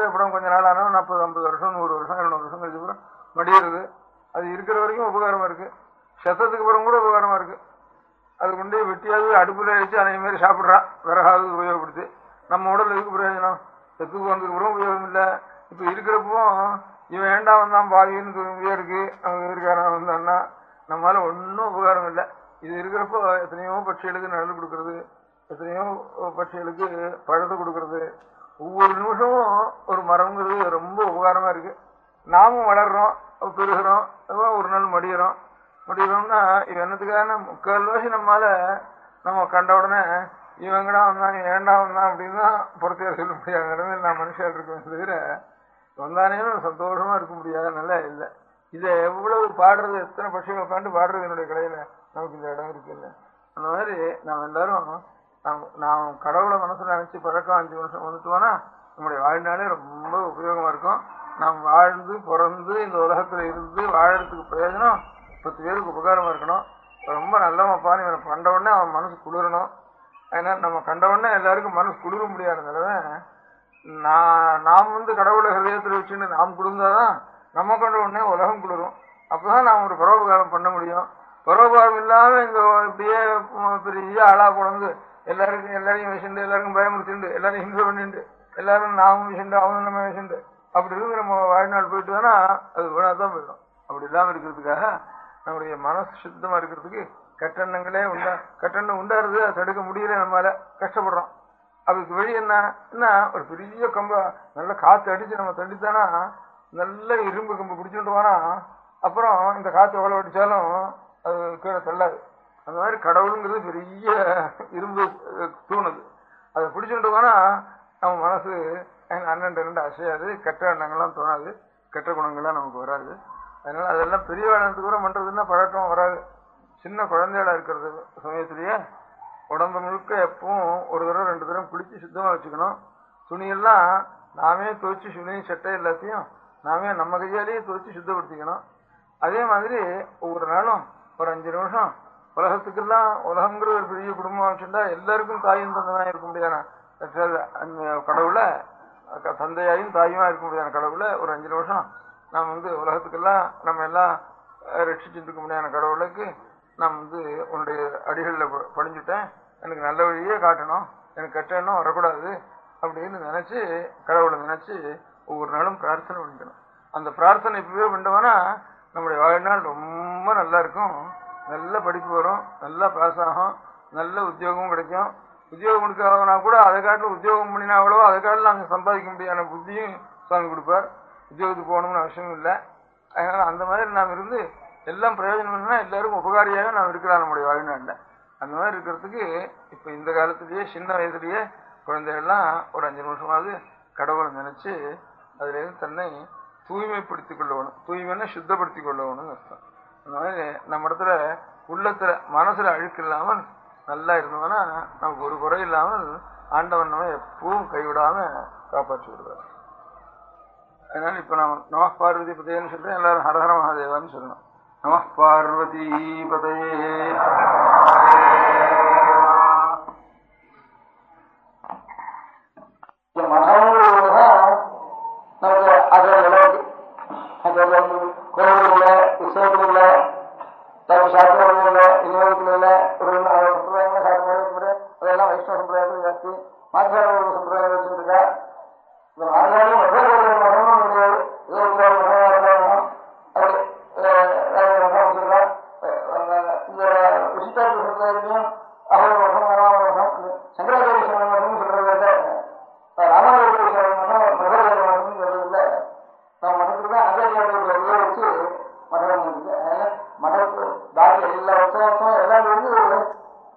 அப்புறம் கொஞ்ச நாள் ஆனா 40, 50 வருஷம், 100 வருஷம், 200 வருஷம் கழிச்சு அப்புறம் மடியிறது. அது இருக்கிற வரைக்கும் உபகாரமா இருக்கு. சத்தத்துக்கு அப்புறம் கூட உபகாரமா இருக்கு. அது கொண்டு வெட்டியாவது அடுப்புல வச்சு அதே மாதிரி சாப்பிட்றான், விறகாவது உபயோகப்படுத்தி. நம்ம உடல் எதுக்கு பிரயோஜனம்? செத்துக்கு வந்ததுக்கு அப்புறம் உபயோகம் இல்லை. இப்ப இருக்கிறப்போ இவன் வேண்டாம் வந்தான் பாதின்னு தூங்கியே இருக்கு. அவன் எதிர்காரம் வந்தான்னா நம்மளால ஒன்றும் உபகாரம் இல்லை. இது இருக்கிறப்போ எத்தனையோ பட்சிகளுக்கு நிழல் கொடுக்கறது, எத்தனையோ பட்சிகளுக்கு பழத்தை கொடுக்கறது. ஒவ்வொரு நிமிஷமும் ஒரு மரம்ங்கிறது ரொம்ப உபகாரமா இருக்கு. நாமும் வளர்றோம், பெருகிறோம், ஒரு நாள் மடிகிறோம்னா இது என்னத்துக்காக? 3/4 நம்மால நம்ம கண்ட உடனே இவங்கடா வந்தான், ஏண்டா வந்தான் அப்படின்னு தான் பொறுத்தையார் சொல்ல முடியாது. நிலைமையில் நான் மனுஷால் இருக்கேன் தவிர வந்தானே சந்தோஷமா இருக்க முடியாத நல்லா இல்லை. இதை எவ்வளவு பாடுறது, எத்தனை பட்சிகள் உட்காந்து பாடுறது என்னுடைய கடையில நமக்கு இந்த இடம் இருக்குல்ல. அந்த மாதிரி நாம் எல்லாரும் நாம் கடவுளை மனசுல நினைச்சு பழக்கம் 5 வருஷம் வந்துட்டோம்னா நம்முடைய வாழ்நாளே ரொம்ப உபயோகமா இருக்கும். நாம் வாழ்ந்து பிறந்து இந்த உலகத்துல இருந்து வாழறதுக்கு பிரயோஜனம் 10 பேருக்கு உபகாரமா இருக்கணும். ரொம்ப நல்லவப்பான்னு இவனை கண்ட உடனே அவன் மனசு குளிரணும். அதனால நம்ம கண்ட உடனே எல்லாருக்கும் மனசு குளிர முடியாதுனால நாம் கடவுளை ஹிருதயத்தில் வச்சுன்னு நாம் குளிர்ந்தாதான் நம்ம கண்ட உடனே உலகம் குளிரும். அப்பதான் நாம் ஒரு பரோபகாரம் பண்ண முடியும். பரோபகாரம் இல்லாம இந்த இப்படியே பெரிய ஆளா கொண்டு எல்லாரையும் வச்சுண்டு, எல்லாருக்கும் பயமுறுத்திண்டு, எல்லாரும் ஹிம்சை பண்ணிண்டு, எல்லாரும் நாமும் வச்சுண்டு அவனும் நம்ம வச்சுண்டு அப்படி இருந்து நம்ம வாழ்நாள் போயிட்டு தானா அது வீணாதான் போயிடும். அப்படி இல்லாம இருக்கிறதுக்காக நம்முடைய மனசு சுத்தமா இருக்கிறதுக்கு கட்டெண்ணங்களே கட்டெண்ணம் உண்டாருது. அதை தடுக்க முடியல, நம்மளால கஷ்டப்படுறோம். அதுக்கு வழி என்ன? ஒரு பெரிய கம்ப நல்ல காற்று அடிச்சு நம்ம தண்டித்தானா நல்ல இரும்பு கம்பு பிடிச்சுட்டு போனா அப்புறம் இந்த காற்று எவ்வளவு அடிச்சாலும் அது கீழே தள்ளாது. அந்த மாதிரி கடவுளுங்கிறது பெரிய இரும்பு தூணுது. அதை பிடிச்சுட்டு போனா நம்ம மனசு 12 அசையாது, கெட்ட எண்ணங்கள்லாம் தோணாது, கெட்ட குணங்கள்லாம் நமக்கு வராது. அதனால அதெல்லாம் பெரிய வேலைக்கு கூட பண்றதுன்னா பழக்கம் வராது. சின்ன குழந்தைகளா இருக்கிறது சமயத்திலேயே உடம்பு முழுக்க எப்பவும் 1 தடவை 2 தடவை குளிச்சு சுத்தமா வச்சுக்கணும். துணியெல்லாம் நாமே துவைச்சு துணி சட்டை எல்லாத்தையும் நாமே நம்ம கையாலேயே துவைச்சு சுத்தப்படுத்திக்கணும். அதே மாதிரி ஒவ்வொரு நாளும் ஒரு 5 நிமிஷம் உலகத்துக்கெல்லாம் உலகங்கிறது ஒரு பெரிய குடும்பம் வச்சுட்டா எல்லாருக்கும் தாயும் தந்தையா இருக்க முடியாத கடவுளை, தந்தையாயும் தாயுமா இருக்க முடியாத கடவுளை ஒரு 5 நிமிஷம் நாம் உலகத்துக்கெல்லாம் நம்ம எல்லாம் ரட்சிச்சுட்டு இருக்க முடியாத கடவுளுக்கு நான் உன்னுடைய அடிகளில் பணிஞ்சுட்டேன், எனக்கு நல்ல வழியே காட்டணும், எனக்கு கெட்ட எண்ணம் வரக்கூடாது அப்படின்னு நினைச்சு கடவுளை நினைச்சு ஒவ்வொரு நாளும் பிரார்த்தனை பண்ணிக்கணும். அந்த பிரார்த்தனை இப்பவே பண்ணோம்னா நம்முடைய வாழ்நாள் ரொம்ப நல்லா இருக்கும். நல்ல படிப்பு வரும், நல்லா பாஸ் ஆகும், நல்ல உத்தியோகமும் கிடைக்கும். உத்தியோகம் கொடுக்காதவனா கூட அதை காட்டில் உத்தியோகம் பண்ணினா அவ்வளவோ அதை காட்டில் நாங்கள் சம்பாதிக்க முடியாத புத்தியும் சுவாமி கொடுப்பார். உத்தியோகத்துக்கு போகணும்னு அவசியம் இல்லை. அதனால அந்த மாதிரி நாம் இருந்து எல்லாம் பிரயோஜனம்னா எல்லாருக்கும் உபகாரியாக நாம் இருக்கலாம் நம்முடைய வாழ்நாளில். அந்த மாதிரி இருக்கிறதுக்கு இப்போ இந்த காலத்திலேயே சின்ன வயசுலேயே குழந்தைகள்லாம் ஒரு 5 நிமிஷமாவது கடவுளை நினைச்சு அதுலேருந்து தன்னை தூய்மைப்படுத்திக் கொள்ளணும். தூய்மைன்னா சுத்தப்படுத்திக் கொள்ளணும்னு அர்த்தம். அந்த மாதிரி நம்ம இடத்துல உள்ளத்துல மனசுல அழுக்கு இல்லாமல் நல்லா இருந்தோம்னா நமக்கு ஒரு குறை இல்லாமல் ஆண்டவன் நம்ம எப்பவும் கைவிடாம காப்பாற்றி விடுவார். அதனால இப்ப நம்ம நம பார்வதி பதையன்னு சொல்றேன், எல்லாரும் ஹரஹர மகாதேவான்னு சொல்லணும். நம பார்வதி பதையே. அதெல்லாம் வைஷ்ணவ சம்பிரதாயத்தில் ஜாஸ்தி, மாற்றாள சம்பிரதாயம் வச்சுருக்கா. இந்த மாற்றாலும் மதமும் கிடையாது. இந்த விசிஷ்டாத்ம சம்பிரதாயத்தையும் அகோர மதம், ராம மதம், சங்கராச்சாரிய மதம் சொல்றத ராமானுஜ மதம் மதுரை மதம் சொல்றதில்ல. நம்ம மதத்துக்கு தான் ஆச்சாரியாரோட வச்சு மதம் சந்தோஷம் எல்லாம் வந்து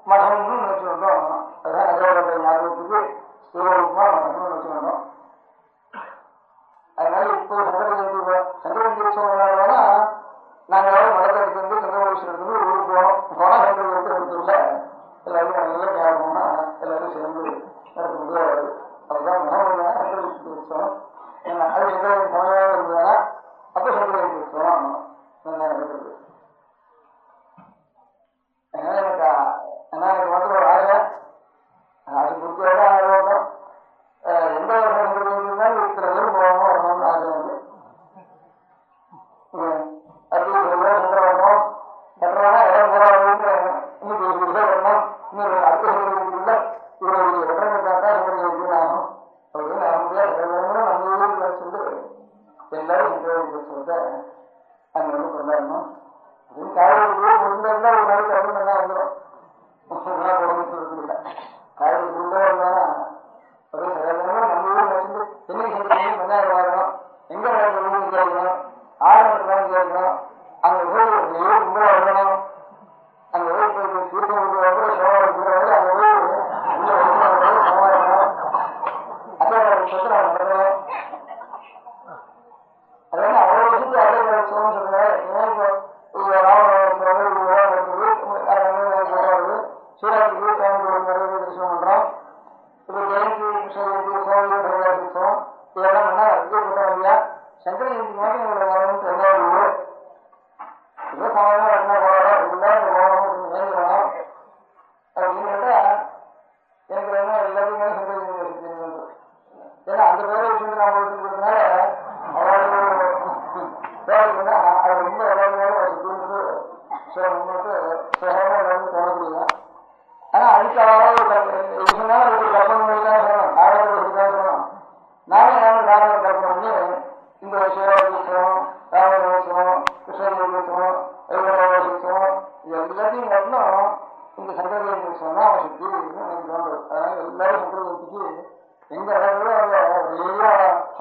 மகம்னு நினைச்சு வந்தோம். அதான் அஜோடைய ஞாபகத்துக்கு சிவரூபமா மகம்னு நினைச்சு வந்தோம். அதனால இப்போ சங்கரவந்தி சொன்னா நாங்கள் எல்லாரும் மடத்திற்கு வந்து சங்கரவீஸ்வரத்துக்கு ஒரு ஊருக்கு போனோம். போனால் சங்கரவந்தி இடத்துல எல்லாரும் நல்ல ஞாபகம்னா எல்லாரும் சேர்ந்து நடத்த முடியாது. அதுதான் மகம்னா சங்கரவந்தி உற்சவம். அது சங்கரவந்தி சமயம் இருந்ததுன்னா அப்போ சங்கரவந்தி உற்சவம் நல்லா நடக்கிறது. அதனால எனக்கு மட்டும் ஒரு ஆசை கொடுக்கிறதா ஆர்வம். எந்த சங்கரவந்தினாலும் இத்தனை பேர் போகணும் வரணும்னு ஆசை வந்து அப்படி சங்கரவரம் கட்டுறாங்கன்னா இடம் போறாங்க. இன்னும் ஒரு வருஷம் வரணும். இன்னொரு அடுத்த சங்கரவந்திக்குள்ள இவருடைய இடம் கட்டாக்கா சங்கரவந்தி ஆகும். அப்படின்னு நான் முடியாது. நம்ம ஊருக்கு சொல்லி எல்லாரும் சங்கரவந்தி சொல்லிட்டு அங்கே வந்து கொண்டாடணும். காலையில் முடிந்திருந்தா ஒரு நாளைக்கு அப்படின்னு நல்லா வந்துடும். உடம்பு சொல்றது இல்லை. காலையில் முடிந்தா இருந்தாலும் அப்படியே சகஜமா நம்ம ஊர் வச்சுட்டு சென்னை சங்கரவந்தி வெங்காயம் வாங்கணும். எங்க நடக்கணும் கேட்கணும். ஆரம்பத்துலாம் கேட்கணும். அங்கே போய் ரொம்ப வரணும். அங்கே போய் போய் தீர்க்கம் கூட சோழ இருக்கிறவங்க அங்கே போய் சோழ இருக்கணும். அதே சொத்து நான் நடக்கணும். அதனால அவ்வளோ விஷயத்தை அதே சொல்லணும்னு சொல்றேன். சிவராத்திரிக்கு சாமி நிறைய தரிசனம் பண்றோம். இப்போ ஜெயந்தி கிருஷ்ணஜெயந்தி சோழ பிரகாசித்தோம். இதெல்லாம் பண்ணா அதிக கூட்டம் இல்லையா? சங்கர ஜெயந்தி மாதிரி எங்களோட வரணும்னு தெரியாது. இதோ சமயமா என்ன போறோம் இல்லை போகணும் வேணும் அப்படின்னு கேட்டா எனக்கு என்ன எல்லாத்தையுமே சங்கர ஜெயந்தி வசதி. ஏன்னா அந்த பேரை விஷயம் நான் கொடுத்துருக்கிறதுனால அவ்வளவு பேருக்குன்னா அது ரொம்ப எல்லாருமே வசதின்னு சில முன்னோட்டு சுகமாக எல்லாருமே தோணக்கூடியது. ஆனால் அதுக்காக இதுனால ஒரு கற்பனை தான் சொல்லணும். காரணத்துக்காக சொல்லணும். நானும் காரணம் கற்பனை பண்ணி இந்த சிவராஜோத்சவம், ராமரோத்சவம், கிருஷ்ணஜெயந்தோத்சவம், வைகுண்டோத்சவம் இது எல்லாத்தையும் வரணும். இந்த சங்கர ஜெயந்தி உற்சவம் தான் அவன் சுற்றி எனக்கு தோன்றுது. அதனால எல்லாரும் சங்கர ஜெயந்திக்கு எங்க இடத்துல அவங்க நிறையா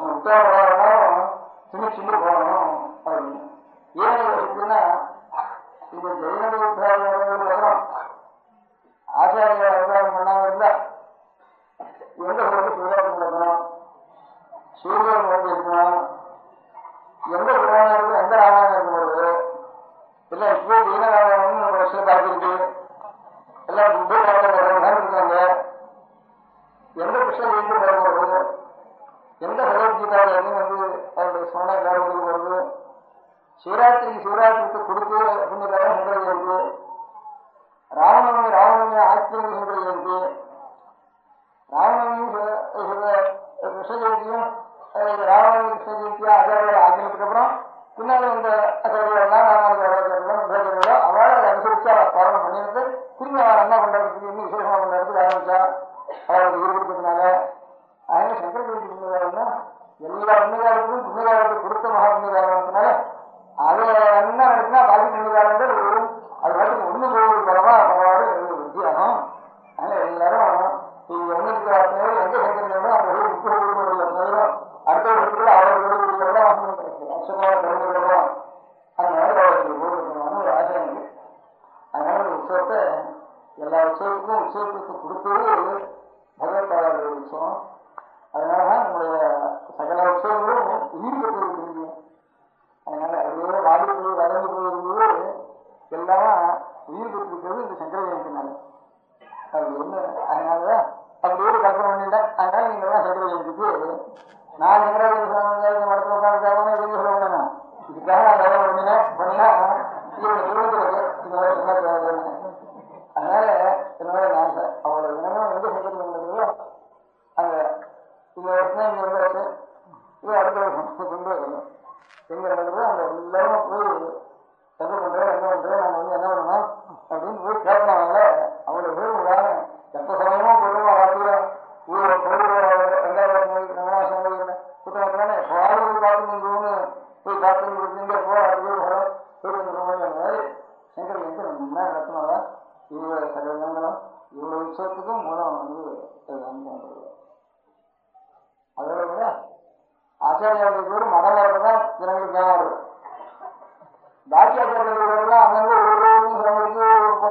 உத்தரவாதம் துணிச்சுட்டு போகணும் அப்படின்னு. ஏன் யோசிச்சுன்னா இந்த ஜெயினக உத்தாரம் வரும். ஆச்சாரிய அவதாரம் பண்ணாம இருந்தா எந்த ஊருக்கு சிவராத்திரி நடக்கணும், சூரியன் வந்து இருக்கணும், எந்த புராணம் இருக்கும், எந்த ராமாயணம் இருக்கும் வருது இல்லை. இப்போ தீனராமாயணம் நம்ம வருஷம் பார்த்துருக்கு. எல்லாம் இருக்காங்க. எந்த புஷ்டம் எங்கே வருது, எந்த பகவத்கீதாவிலையும் வந்து அவருடைய சொன்ன எல்லாருக்கும் வருது. சிவராத்திரிக்கு கொடுத்து அப்படிங்கிறத சங்கரஜெயந்தி இருக்கு. ராமநவமி ஆச்சரிய சங்கரஜெயந்தி இருக்கு. ராமநவமி கிருஷ்ண ஜெயந்தியும் ராமநவமி கிருஷ்ண ஜெயந்தியா ஆச்சாரியால் ஆக்கினதுக்கு அப்புறம் பின்னாடி இந்த ஆச்சாரியெல்லாம் ராமாச்சாரியர்களோ அவளை அதை அனுசரிச்சு அவளை பாலனை பண்ணிட்டு திரும்பி அவள் என்ன பண்றதுக்கு இன்னும் விசேஷமா பண்றதுக்கு ஆரம்பிச்சா அவளுக்கு ஈடுபடுறதுனால. அதனால சங்கர ஜெயந்தி புண்ணியகாரம்னா எல்லா புண்ணியகாரத்துக்கும் புண்ணியகாரத்தை கொடுத்த மகா புண்ணியகாரத்தினால அது என்ன நடக்குன்னா பாக்கி புண்ணியகாரங்கள் அது பாட்டுக்கு ஒண்ணு போவது பரவா பரவாயில்ல வித்தியாசம். அதனால எல்லாரும் இது ஒண்ணுக்கு எங்க சங்கரோ அந்த முக்கிய குடும்பம் அடுத்த வருஷத்துல அவர்களோட வருஷமான குழந்தைகளும் அந்த மாதிரி அவர்களுக்கு போடுறதுனால ஒரு ஆசை இருக்கு. அதனால ஒரு உற்சவத்தை எல்லா உற்சவத்துக்கும் உற்சவத்துக்கு கொடுத்தது பகவத்பாதர் உற்சவம். அதனாலதான் நம்முடைய சகல உற்சவங்களும் உயிர் பெற்றது தெரியும். அதனால அதோட வாடி போய் வளர்ந்து போயிருந்தது எல்லாம் உயிர் பெற்றிருக்கிறது இந்த சங்கர ஜெயந்தினால. அது ஒண்ணு. அதனாலதான் அப்படி ஒரு கற்பனை பண்ணிட்டேன். அதனால நீங்க எல்லாம் சங்கர ஜெயந்திக்கு நான் சங்கர ஜெயந்தி மடத்துல உட்காந்துக்காக எதுவும் சொல்ல முடியும். இதுக்காக நான் வேலை பண்ணினா இவங்க சொல்லுறது இந்த மாதிரி என்ன தேவை. அதனால என்னோட ஆசை அவளோட இனமும் எந்த சங்கத்தில் இருந்ததோ அங்க இந்த வருஷம் இங்க இருந்தாச்சு. இது அடுத்த வருஷம் கொண்டு வரணும். எங்க நடக்குது அந்த எல்லாரும் போய் என்ன பண்றேன் என்ன பண்றேன் நாங்க வந்து என்ன பண்ணணும் அப்படின்னு போய் கேட்கறாங்க. அவங்களோட பேர் உதாரண எப்ப சமயமா போடுவோம் ராத்திரில ஊரை வெங்காயம் நவராசம் குத்தனால போய் பார்த்து போய் பார்த்து போய் வந்துடுற மாதிரி சங்கர் வந்து ரொம்ப நடத்தினால இவ்வளவு சகலங்களும் இவ்வளவு உற்சவத்துக்கும் மூலம் வந்து அதோட விட ஆச்சாரியாவுடைய பேர் மடம் வரதான் ஜனங்களுக்கு ஞாபகம் வருது. பாக்கி ஆச்சாரியர்கள் அங்கங்க ஒரு சிலவங்களுக்கு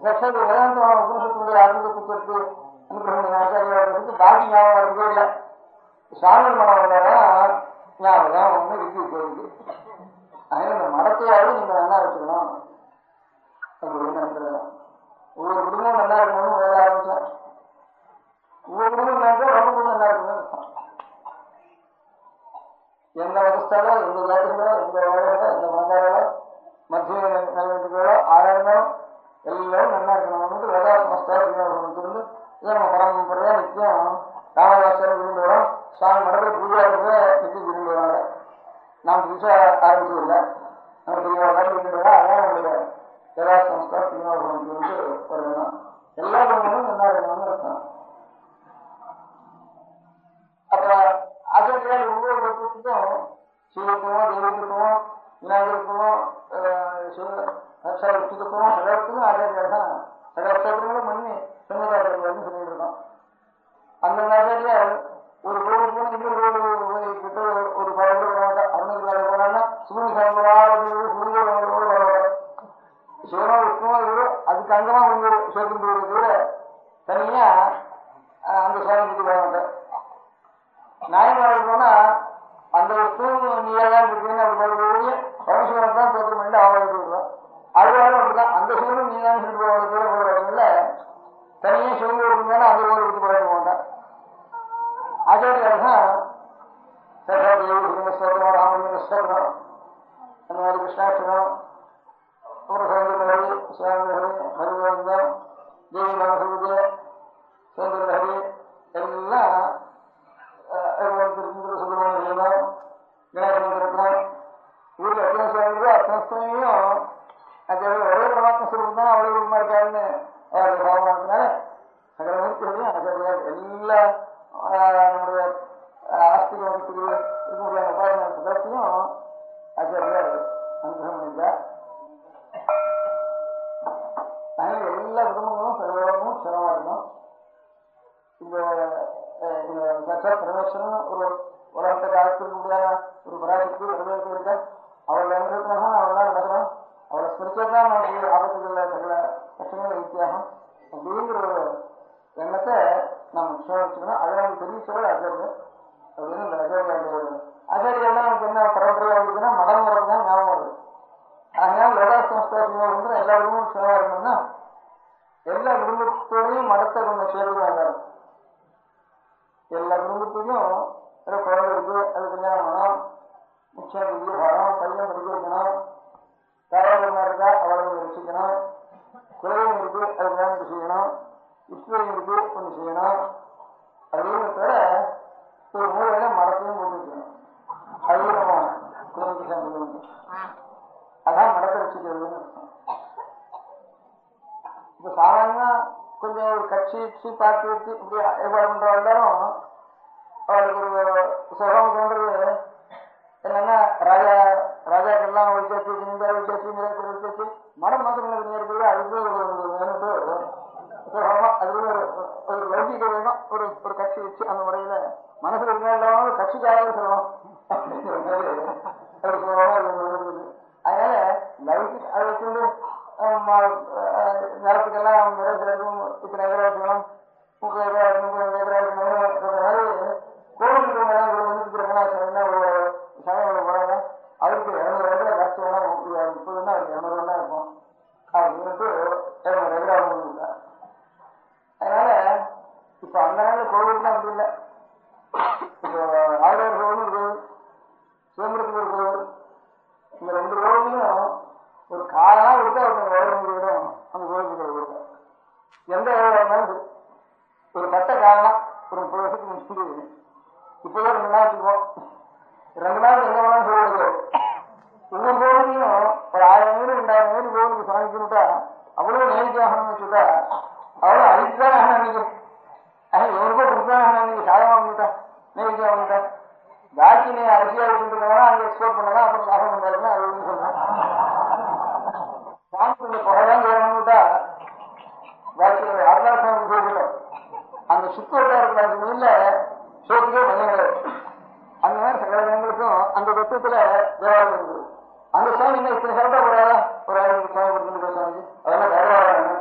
சாட்சாத் வேதாந்தமான உபனிஷத்தினுடைய ஆரம்பத்துக்கு அனுகிரகம் ஆச்சாரியாளர்களுக்கு பாக்கி ஞாபகம் வரதே இல்லை. சாமி மடம் வந்தாரா ஞாபகம் ஒன்று இருக்கு போயிருக்கு. அதனால இந்த மடத்தையாவது நீங்க நல்லா வச்சுக்கணும் அப்படின்னு நினைக்கிறேன். ஒவ்வொரு குடும்பம் நல்லா இருக்கணும்னு வேலை ஆரம்பிச்சேன். ஒவ்வொரு குடும்பம் நினைச்சா ரொம்ப குடும்பம் நல்லா இருக்கணும்னு எந்த மதஸ்தாலோ எந்த ஜாதிகளோ எந்த வேலைகளோ எந்த மதங்களோ மத்திய நிலையத்துகளோ ஆராயணம் எல்லாரும் நல்லா இருக்கணும். வேதா சமஸ்தாருந்து இதை நம்ம பரம்பரையா நிச்சயம் ராமதாசன் விரும்பி வரோம். சுவாமி மடத்தில் பூஜா இருக்கிற நிச்சயம் விரும்பி வராங்க. நாம் புதுசா ஆரம்பிச்சதில்லை. நம்ம திருவிழா விரும்பி வரா. அதான் நம்முடைய வேதா சமஸ்தா திருநாவுக்கு வரணும். எல்லா குடும்பமும் நல்லா இருக்கணும்னு இருக்கணும். அப்புறம் ஆச்சாரியால் ஒவ்வொரு வருஷத்துக்கும் சிவத்துக்கும் தெய்வத்துக்கும் விநாயகருக்கும் விஷ்ணுத்துக்கும் சகலத்துக்கும் ஆச்சாரியால் தான் சகல கஷேத்திரங்களும் பண்ணி சமுதாயத்தில் சொல்லிட்டு இருக்கோம். அந்த ஆச்சாரியால் ஒரு கோவில் போன இன்னொரு கோவில் கிட்ட ஒரு படம் போனாங்க. அருணகிரி போனாங்கன்னா சிவன் சிவனோ விஷ்ணுவோ இவரோ அதுக்கு அங்கமா கொஞ்சம் சேர்த்து தவிர தனியா அந்த சுவாமிக்கு போவாங்க. நாயன்மார்கள் போனா அந்த நீதான் இருக்கீங்கன்னு அப்படி பரமசிவனை தான் தோற்றம் பண்ணி அவங்களுக்கு விடுவோம். அதுவாக அப்படிதான் அந்த சிவனும் நீதான் சொல்லிட்டு போகிறதுல தனியாக சிவன் இருந்தாலும் அந்த ஊரை விட்டு போயிட மாட்டான். ஆச்சாரியால் தான் சரஸ்வதி ஸ்தோத்திரம் ராமலிங்க ஸ்தோத்திரம் அந்த மாதிரி கிருஷ்ணாஷ்டகம் சௌந்தரஹரி சிவாந்தஹரி ஹரிகோவிந்தம் தேவி மனசூஜ சௌந்தரஹரி எல்லாம் சுப்பிரமணியம் கணேசன் ஊரில் எத்தனை சேர்ந்து அத்தனை ஸ்தனையும் அது ஒரே பரமாத்ம சுரூபம் தான் அவ்வளவு விரும்பமா இருக்காருன்னு அவருக்கு பாவமானதுனால சகல மூர்த்திகளையும் ஆச்சாரியார் எல்லா நம்முடைய ஆஸ்திக வகுப்புக்கு இருக்கக்கூடிய உபாசன சதத்தையும் ஆச்சாரியார் அனுகிரகம் பண்ணிட்டார். அதனால எல்லா குடும்பங்களும் சர்வமும் சிரமமா இருக்கும். இந்த சாட்சாத் பரமேஸ்வரன் ஒரு உலகத்தை காலத்திற்கு முடியாத ஒரு பராசக்தி வரவேற்பு இருக்க அவளை அனுபவத்தினாக அவளால் நடக்கிறோம். அவளை ஸ்பிரிச்சுவலாக நமக்கு ஆபத்துகளில் சகல கஷ்டங்கள் வித்தியாசம் அப்படிங்கிற ஒரு எண்ணத்தை நம்ம நிச்சயம் வச்சுக்கணும். அதை நமக்கு தெரிவிச்சவள் ஆச்சாரியர் அப்படின்னு இந்த ஆச்சாரியெல்லாம் நமக்கு என்ன பரம்பரையாக இருக்குதுன்னா மடம் வரது தான் ஞாபகம் வருது. அதனால லோகா சமஸ்தாசியமாக வந்து எல்லா குடும்பமும் சேவா இருக்கணும்னா எல்லா குடும்பத்தோடையும் மடத்தை கொஞ்சம் சேர்ந்து எல்லாரும் எல்லா குடும்பத்துக்கும் குழந்தை இருக்கு, அது கல்யாணம் வேணும், நிச்சயம் புதிய வரும், பையன் படிக்க வைக்கணும், தாராளமாக இருக்கா அவளை ரசிக்கணும், குலதெய்வம் இருக்கு அது வேணும் செய்யணும், இஸ்வரம் இருக்கு ஒன்று செய்யணும் அப்படின்னு தவிர ஒரு மூலையில மடத்தையும் போட்டு வைக்கணும். அதுவும் நம்ம குடும்பத்தை சேர்ந்து அதான் மடத்தை ரசிக்கிறதுன்னு அர்த்தம். இப்போ சாதாரண கொஞ்சம் ஒரு கட்சி பார்த்து வச்சு இப்படி ஏற்பாடு பண்ற எல்லாரும் அவளுக்கு ஒரு சுகம் தோன்றது என்னன்னா ராஜாக்கெல்லாம் வச்சாச்சு ஜமீன்தார் வச்சாச்சு நிலத்தில் வச்சாச்சு மடம் மாத்திரம் ஏற்பது அதுக்கு சுகமா அதுக்கு ஒரு லௌகிக வேணும். ஒரு கட்சி வச்சு அந்த முறையில மனசுல இருந்தா இல்லாம ஒரு கட்சிக்காக சொல்லணும் அப்படிங்கிற மாதிரி ஒரு சுகமா இருக்குது. அதனால லௌகிக் அதை வச்சுட்டு நிலத்துக்கெல்லாம் நிறைவேற்றும் இத்தனை ஏக்கரா வச்சுக்கணும், 30 ஏக்கரா 30 ஏக்கரா மாதிரி கோவிலுக்கு ஒரு சமயம் போறாங்க. அவருக்கு 200 ஏக்கரா காசு வேணா 30 அவருக்கு 200 வேணா இருக்கும். அவருக்கு 200 ஏக்கரா கொடுத்தா. அதனால இப்ப அந்த நாள் கோவிலுக்குலாம் அப்படி இல்லை. இப்போ ஆயிரம் கோவில் ஒரு கோவில், சிதம்பரத்துக்கு ஒரு கோவில், இந்த 2 கோவிலையும் ஒரு காலா கொடுத்தா ஒரு வேறு விடும் அந்த கோவிலுக்கு கொடுக்கும். எந்த இருந்தாலும் சரி ஒரு கட்ட காலம் ஒரு 30 வருஷத்துக்கு முடிச்சுட்டு இப்போதான் 2 நாள் வச்சுக்குவோம். 2 நாள் எங்க வேணாலும் சொல்லிடுது. ஒவ்வொரு கோவிலையும் ஒரு 1000 மீன் 2000 மீன் கோவிலுக்கு சமைக்கணுட்டா அவ்வளவு நேரிக்கை ஆகணும்னு வச்சுட்டா அவ்வளோ அழிச்சுதான் ஆகணும். அன்னைக்கு எவருக்கோ கொடுத்தான் ஆகணும். அன்னைக்கு சாதமாக வந்துட்டா நேரிக்கை ஆகணுட்டா பாக்கி நீ அரிசியா வச்சுருந்தா அங்கே எக்ஸ்போர்ட் பண்ணலாம், அப்புறம் லாபம் பண்ணாருன்னா அது ஒன்று சொல்லலாம். சாமி புகைதான் வேணும்னுட்டா பாக்கி ஆத்மாசாமி போய்விட்டோம். அந்த சுத்தோட்டா இருக்கிற மீன்ல சோத்துக்கே பண்ணல. அந்த மாதிரி சகல ஜனங்களுக்கும் அந்த தத்துவத்துல தேவாலயம் இருக்குது. அந்த சுவாமி என்ன இத்தனை சரண்டா போறாதா ஒரு 1000 சுவாமி கொடுத்துட்டு சாமி அதெல்லாம் தேவாலயம்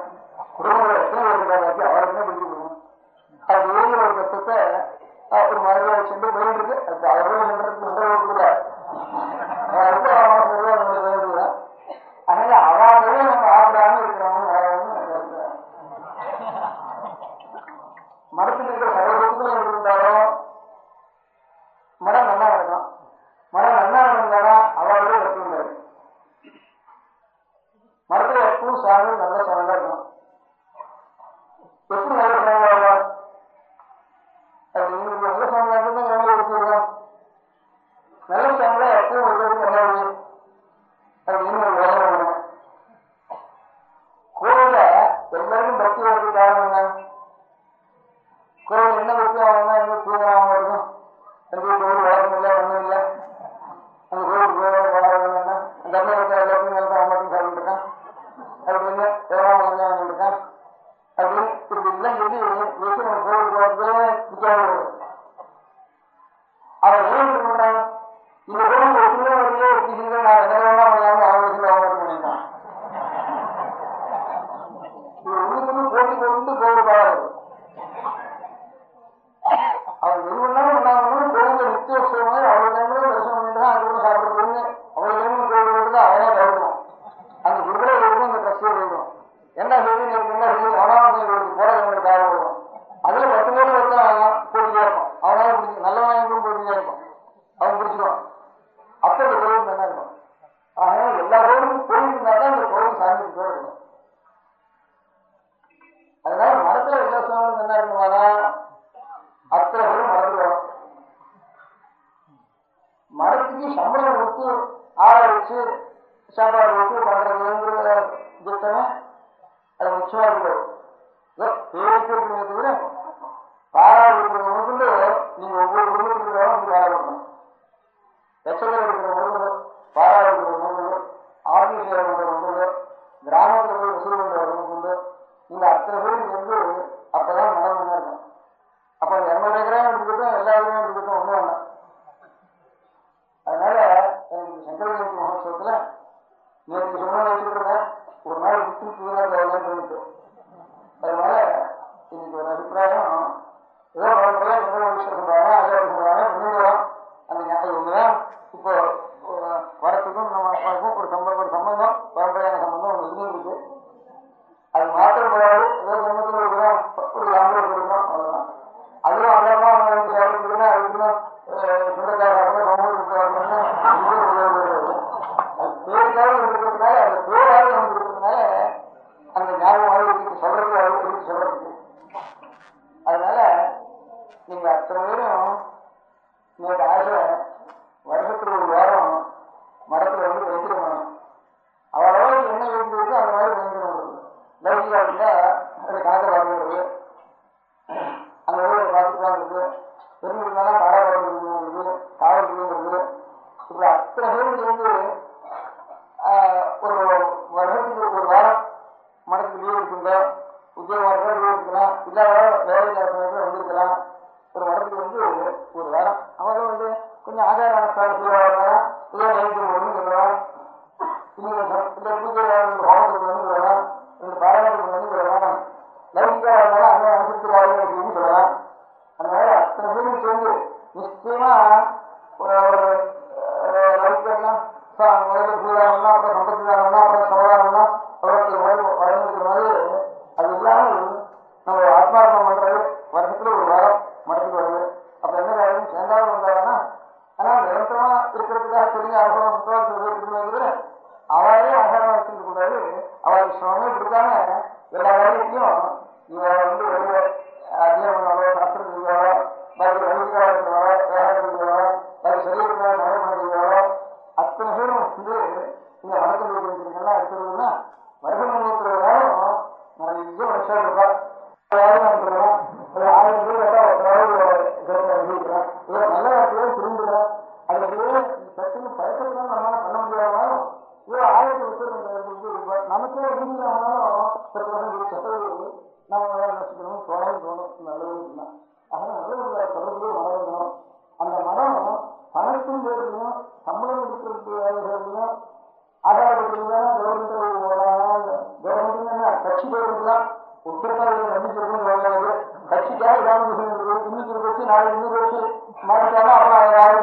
சுவாமிகள் நல்ல சுவாமியா இருக்கணும். எப்படி நல்ல சுவாமியா அது உங்களுக்கு நல்ல சுவாமியா இருந்தா எவ்வளவு எடுத்துருக்கோம். நல்ல சுவாமியா எப்பவும் இருக்கிறது என்ன அப்படின்னு ஒரு வேலை பண்ணணும். கோவில எல்லாருக்கும் பக்தி வரதுக்கு காரணம் என்ன? கோவில் என்ன பக்தி ஆகணும்னா எங்க தூங்குறாங்க இருக்கும், எங்க கோவில் வளர்க்கும் இல்லை, ஒன்றும் இல்லை. அந்த கோவிலுக்கு வளரணும்னா அந்த அம்மா இருக்கிற எல்லாத்தையும் நல்லா அவன் மட்டும் சாப்பிட்டு இருக்கான், அப்படின்னு எவ்வளோ வந்து வாங்கிட்டு இருக்கான் அப்படின்னு இப்படி எல்லாம் சொல்லி வச்சு நம்ம கோவிலுக்கு வரதே வித்தியாசம். அவன் ஏன் பண்றான்? இந்த கோவில் ஒற்றுமையா வரையே எடுத்துக்கிட்டு நான் என்ன வேணா பண்ணாம அவன் வச்சு அவன் மட்டும் பண்ணிட்டான். இது ஒண்ணுக்கு போட்டி போட்டு கோவில் பாரு. அவன் எது ஒன்றாலும் பண்ணாங்கன்னு கோவில நித்திய வசதி அவ்வளவு டைம்ல தரிசனம் பண்ணிட்டு தான் அதுக்கு சாப்பிடுறதுன்னு அவ்வளவு டைம் கோவில் போட்டு அவனே தவிர்க்கணும். அந்த குருவே இருக்கும், அந்த ட்ரஸ்டியை இருக்கும். என்ன செய்தி நேற்று என்ன செய்தி அவனாவது போராட்டம் காரணம் இருக்கும். அதுல 10 பேர் ஒருத்தன் போட்டியா இருக்கும், அவனால பிடிக்கும். நல்லவனாயும் போட்டியா இருக்கும், அவன் பிடிச்சிருவான். அப்ப இந்த கோவில் நல்லா இருக்கும். ஆக எல்லா கோவிலும் கோவில் இருந்தாதான் இந்த கோவில் சார்ந்து இருக்கும். அதனால மரத்துல எல்லா சுவாமியும் என்ன இருக்குமானா அத்தனை பேரும் மரத்துக்கு வரும். மரத்துக்கு சம்பளம் கொடுத்து ஆளை வச்சு சாப்பாடு கொடுத்து பண்றதுங்கிற திட்டமே அது முக்கியமா இருக்கிறது. பேருக்கு இருக்கிறத தவிர பாராடு இருக்கிற முதல்ல நீங்க ஒவ்வொரு குடும்பத்துக்கு வந்து பாராடணும். எச்சரிக்கை இருக்கிற முதல்ல பாராடு இருக்கிற முதல்ல ஆர்மி சேவை பண்ற முதல்ல கிராமத்துல போய் வசூல் பண்ற முதல்ல இந்த அத்தனை பேரும் வந்து அப்பதான் நடந்துதான் இருக்கும். அப்ப 200 ஏக்கரையும் எடுத்துக்கிட்டோம், எல்லா ஏக்கரையும் எடுத்துக்கிட்டோம், ஒண்ணு வேண்டாம். அதனால எனக்கு சங்கர ஜெயந்தி மகோத்சவத்துல நேற்று சொன்ன வச்சுட்டு இருக்கேன், ஒரு நாள் விட்டு சொல்லிட்டு. அதனால இன்னைக்கு ஒரு அபிப்பிராயம் ஏதோ பரம்பரையா சங்கர விஷயம் சொல்றாங்க, ஐயா சொல்றாங்க, பண்ணிடுவோம். அந்த ஞாபகம் இப்போ வரத்துக்கும் நம்ம ஒரு சம்பந்தம் பரம்பரையான சம்பந்தம் ஒன்று இருக்கு. அது மாற்றப்படாது. ஏதோ ஜென்மத்தில் இருக்கிறோம், ஒரு யாத்திரை கொடுக்கணும், அவ்வளவுதான். அதுவும் அந்தமா அவங்க சேர்த்துக்கணும், அதுக்குன்னு சொந்தக்காரங்க சமூகத்துக்கு அது பேருக்காக இருக்கிறதுனால, அந்த பேராக இருக்கிறதுனால அந்த ஞாபகம் சொல்றதுக்கு. அதனால நீங்க அத்தனை பேரும் நேற்று ஆசை வருஷத்துக்கு ஒரு வாரம் மரத்துல வந்து வைக்கணும். அவ்வளவு என்ன வேண்டியது அந்த மாதிரி வைக்கணும். லௌகிகா இருந்தா அந்த கணக்கை வாங்குறது, அந்த ஊரை பார்த்துக்கலாங்கிறது, பெருமிருந்தாலும் பாராளுமன்றது, காவல்துறைங்கிறது, இப்படி அத்தனை பேருக்கு வந்து ஒரு வருஷத்துக்கு ஒரு வாரம் மனத்துக்கு லீவ் இருக்குங்க, உத்தியோகமாக லீவ் இருக்கலாம், இல்லாத வேலை இல்லாத சமயத்தில் வந்துருக்கலாம். ஒரு மடத்துக்கு வந்து ஒரு வாரம் அவங்க வந்து கொஞ்சம் ஆதார அனுஷ்டான செய்வாங்க, இதே நைட்டு ஒன்று சொல்லலாம், இன்னும் இந்த பூஜை ஹோமத்துக்கு வந்து சொல்லலாம், இந்த பாராளுமன்றத்துக்கு வந்து சொல்லலாம், லௌகிகா இருந்தாலும் அங்கே அனுசரித்து அப்படின்னு சொல்லலாம். அதனால அத்தனை பேரும் சேர்ந்து நிச்சயமா ஒரு லௌகிகெல்லாம் முதல்ல சூதானம்னா, அப்புறம் சம்பத்துதானம்னா, அப்புறம் சமாதானம்னா அவருக்கு வழங்கிருக்கிற மாதிரி அது இல்லாமல் நம்ம ஆத்மார்ப்பணம் பண்றது வருஷத்துல ஒரு வாரம் மடத்துக்கு வருது. அப்ப என்ன காரணம் சேர்ந்தாலும் வந்தாங்கன்னா, ஆனா நிரந்தரமா இருக்கிறதுக்காக சொல்லி ஆகாரம் முக்கியத்துவ அவளே ஆகாரம் வச்சுக்க கூடாது. அவளுக்கு சிரமமே கொடுக்காம எல்லா வேலைக்கும் இவன் வந்து வெளியில அத்தியானம் பண்ணாலோ, சாஸ்திரம் செய்வாளோ, பாக்கி வழிகால இருக்கிறாளோ, வேகம் இருக்கிறாளோ, பாக்கி சரீரத்தினால சமயம் பண்ணிக்கிறாளோ, அத்தனை பேரும் வந்து இந்த வணக்கம் வைக்கிறதுக்கெல்லாம் எடுத்துருக்குன்னா வருஷம் 300 வாரம் நிறைய வருஷம் இருக்கா. ஆயிரம் பேர் நல்ல வார்த்தையோடு திரும்புகிறோம். அதுக்கு சட்டுன்னு பழக்கத்தான் நம்மளால பண்ண முடியாதாலும் இவ்வளோ 1000 வருஷம் நமக்கே இருந்தாலும் 10 வருஷம் சட்டங்கள் நம்ம வேலை நச்சுக்கணும், தோணும் நல்லதுன்னா. அதனால நல்ல தொடர்பு வளர்க்கணும். அந்த மரம் பணத்தின் பேர்லையும் சம்பளம் இருக்கிறது வேலைகளையும் ஆதாரப்பட்டிருந்தாலும் கவர்மெண்ட் கட்சி பேருக்குலாம் உத்தரவாதம் நம்பிக்கிறதுன்னு சொல்லுவாங்க. கட்சிக்காக ஏதாவது விஷயம் இருக்குது, இன்னைக்கு வச்சு நாளைக்கு 100 வச்சு மாறிட்டாலும் அப்புறம் 1000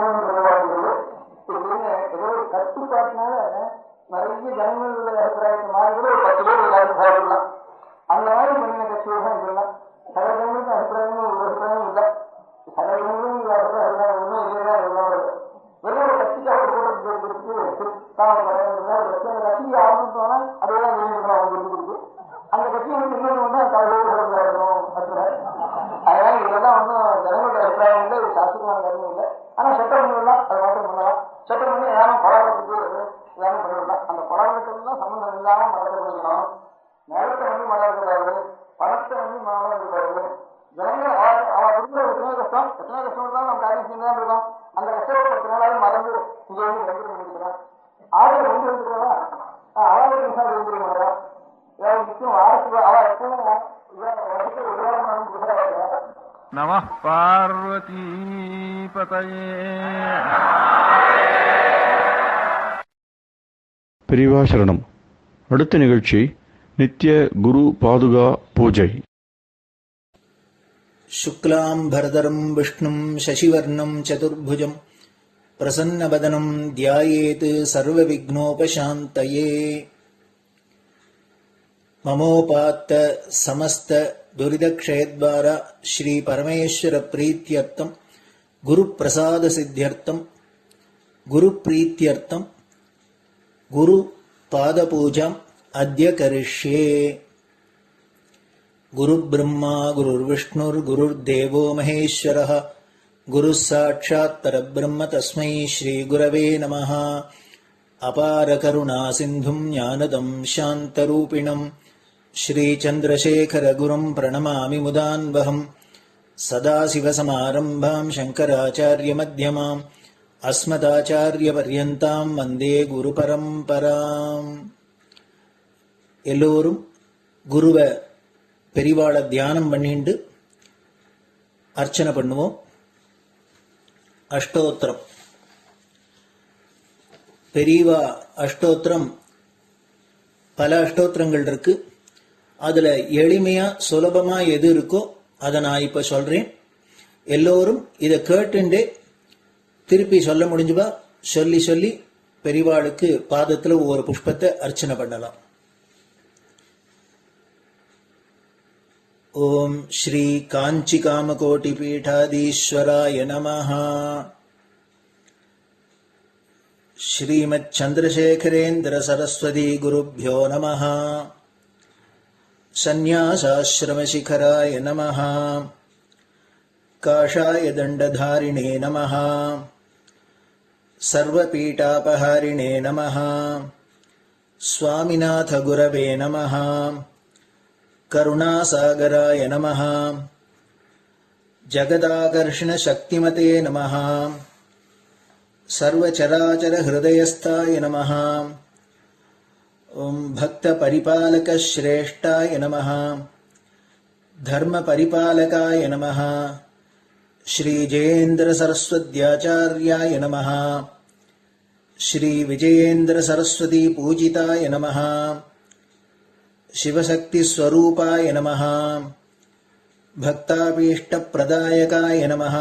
சொல்லுவாங்க. ஏதோ ஒரு கட்டுப்பாட்டினால நிறைய ஜனங்களுடைய அபிப்பிராயத்தை மாறி கூட ஒரு 10 பேர் எல்லாருக்கும் சாப்பிடலாம். அந்த மாதிரி பண்ணின கட்சியை தான் சொல்லலாம். சில ஜனங்களுக்கு அபிப்பிராயமும் ஒரு அபிப்பிராயம் இல்லை, சில ஜனங்களும் அபிப்பிராயம் ஒன்றும் இல்லையா வருது. வெறும் ஒரு கட்சிக்காக கூட்டத்துக்கு கட்சிக்கு ஆரம்பிச்சோம்னா அதெல்லாம் அவங்க நம பார்வதி பதயே. பெரியவா சரணம். அடுத்த நிகழ்ச்சி நித்திய குரு பாதுகா பூஜை. शुक्लां भरदरं विष्णुं शशिवर्णं चतुर्भुजं प्रसन्नवदनं ध्यायेत् सर्वविघ्नोपशान्तये. ममोपात्त समस्त दुरितक्षयद्वारा श्री परमेश्वर प्रीत्यर्थं गुरुप्रसाद सिद्ध्यर्थं गुरुप्रीत्यर्थं गुरुपादपूजाम् अद्य करिष्ये. गुरुर्ब्रह्मा गुरुर्विष्णुर्गुरुर्देवो महेश्वरः गुरुः साक्षात् परब्रह्म तस्मै श्रीगुरवे नमः. अपारकरुणासिन्धुं ज्ञानदं शान्तरूपिणं श्रीचन्द्रशेखरगुरुं प्रणमामि मुदान्वहम्. सदाशिवसमारम्भां शङ्कराचार्यमध्यमाम् अस्मदाचार्यपर्यन्तां वन्दे गुरुपरम्पराम्. எல்லோரும் குருவை பெரிவாளை தியானம் பண்ணிண்டு அர்ச்சனை பண்ணுவோம். அஷ்டோத்திரம். பெரியவா அஷ்டோத்திரம் பல அஷ்டோத்திரங்கள் இருக்கு. அதுல எளிமையா சுலபமா எது இருக்கோ அதை நான் இப்ப சொல்றேன். எல்லோரும் இதை கேட்டுண்டே திருப்பி சொல்ல முடிஞ்சுபா சொல்லி சொல்லி பெரிவாளுக்கு பாதத்துல ஒவ்வொரு புஷ்பத்தை அர்ச்சனை பண்ணலாம். ओम श्री कांची कामकोटि पीठाधीश्वराय नमः. श्रीमत् चंद्रशेखरेन्द्र सरस्वती गुरुभ्यो नमः. संन्यासाश्रम शिखराय नमः. काषाय दंडधारिणे नमः. सर्वपीठापहारिणे नमः. स्वामिनाथ गुरवे नमः. करुणासागराय नमः. जगदाकर्षण शक्तिमते नमः. सर्वचराचर हृदयस्थाय नमः. ओम भक्त परिपालक श्रेष्ठाय नमः. धर्म परिपालकाय नमः. श्री जयेन्द्र सरस्वत्याचार्याय नमः. श्री विजयेन्द्र सरस्वती पूजिताय नमः. शिवशक्ति स्वरूपाय नमः. भक्ताभीष्ट प्रदायकाय नमः.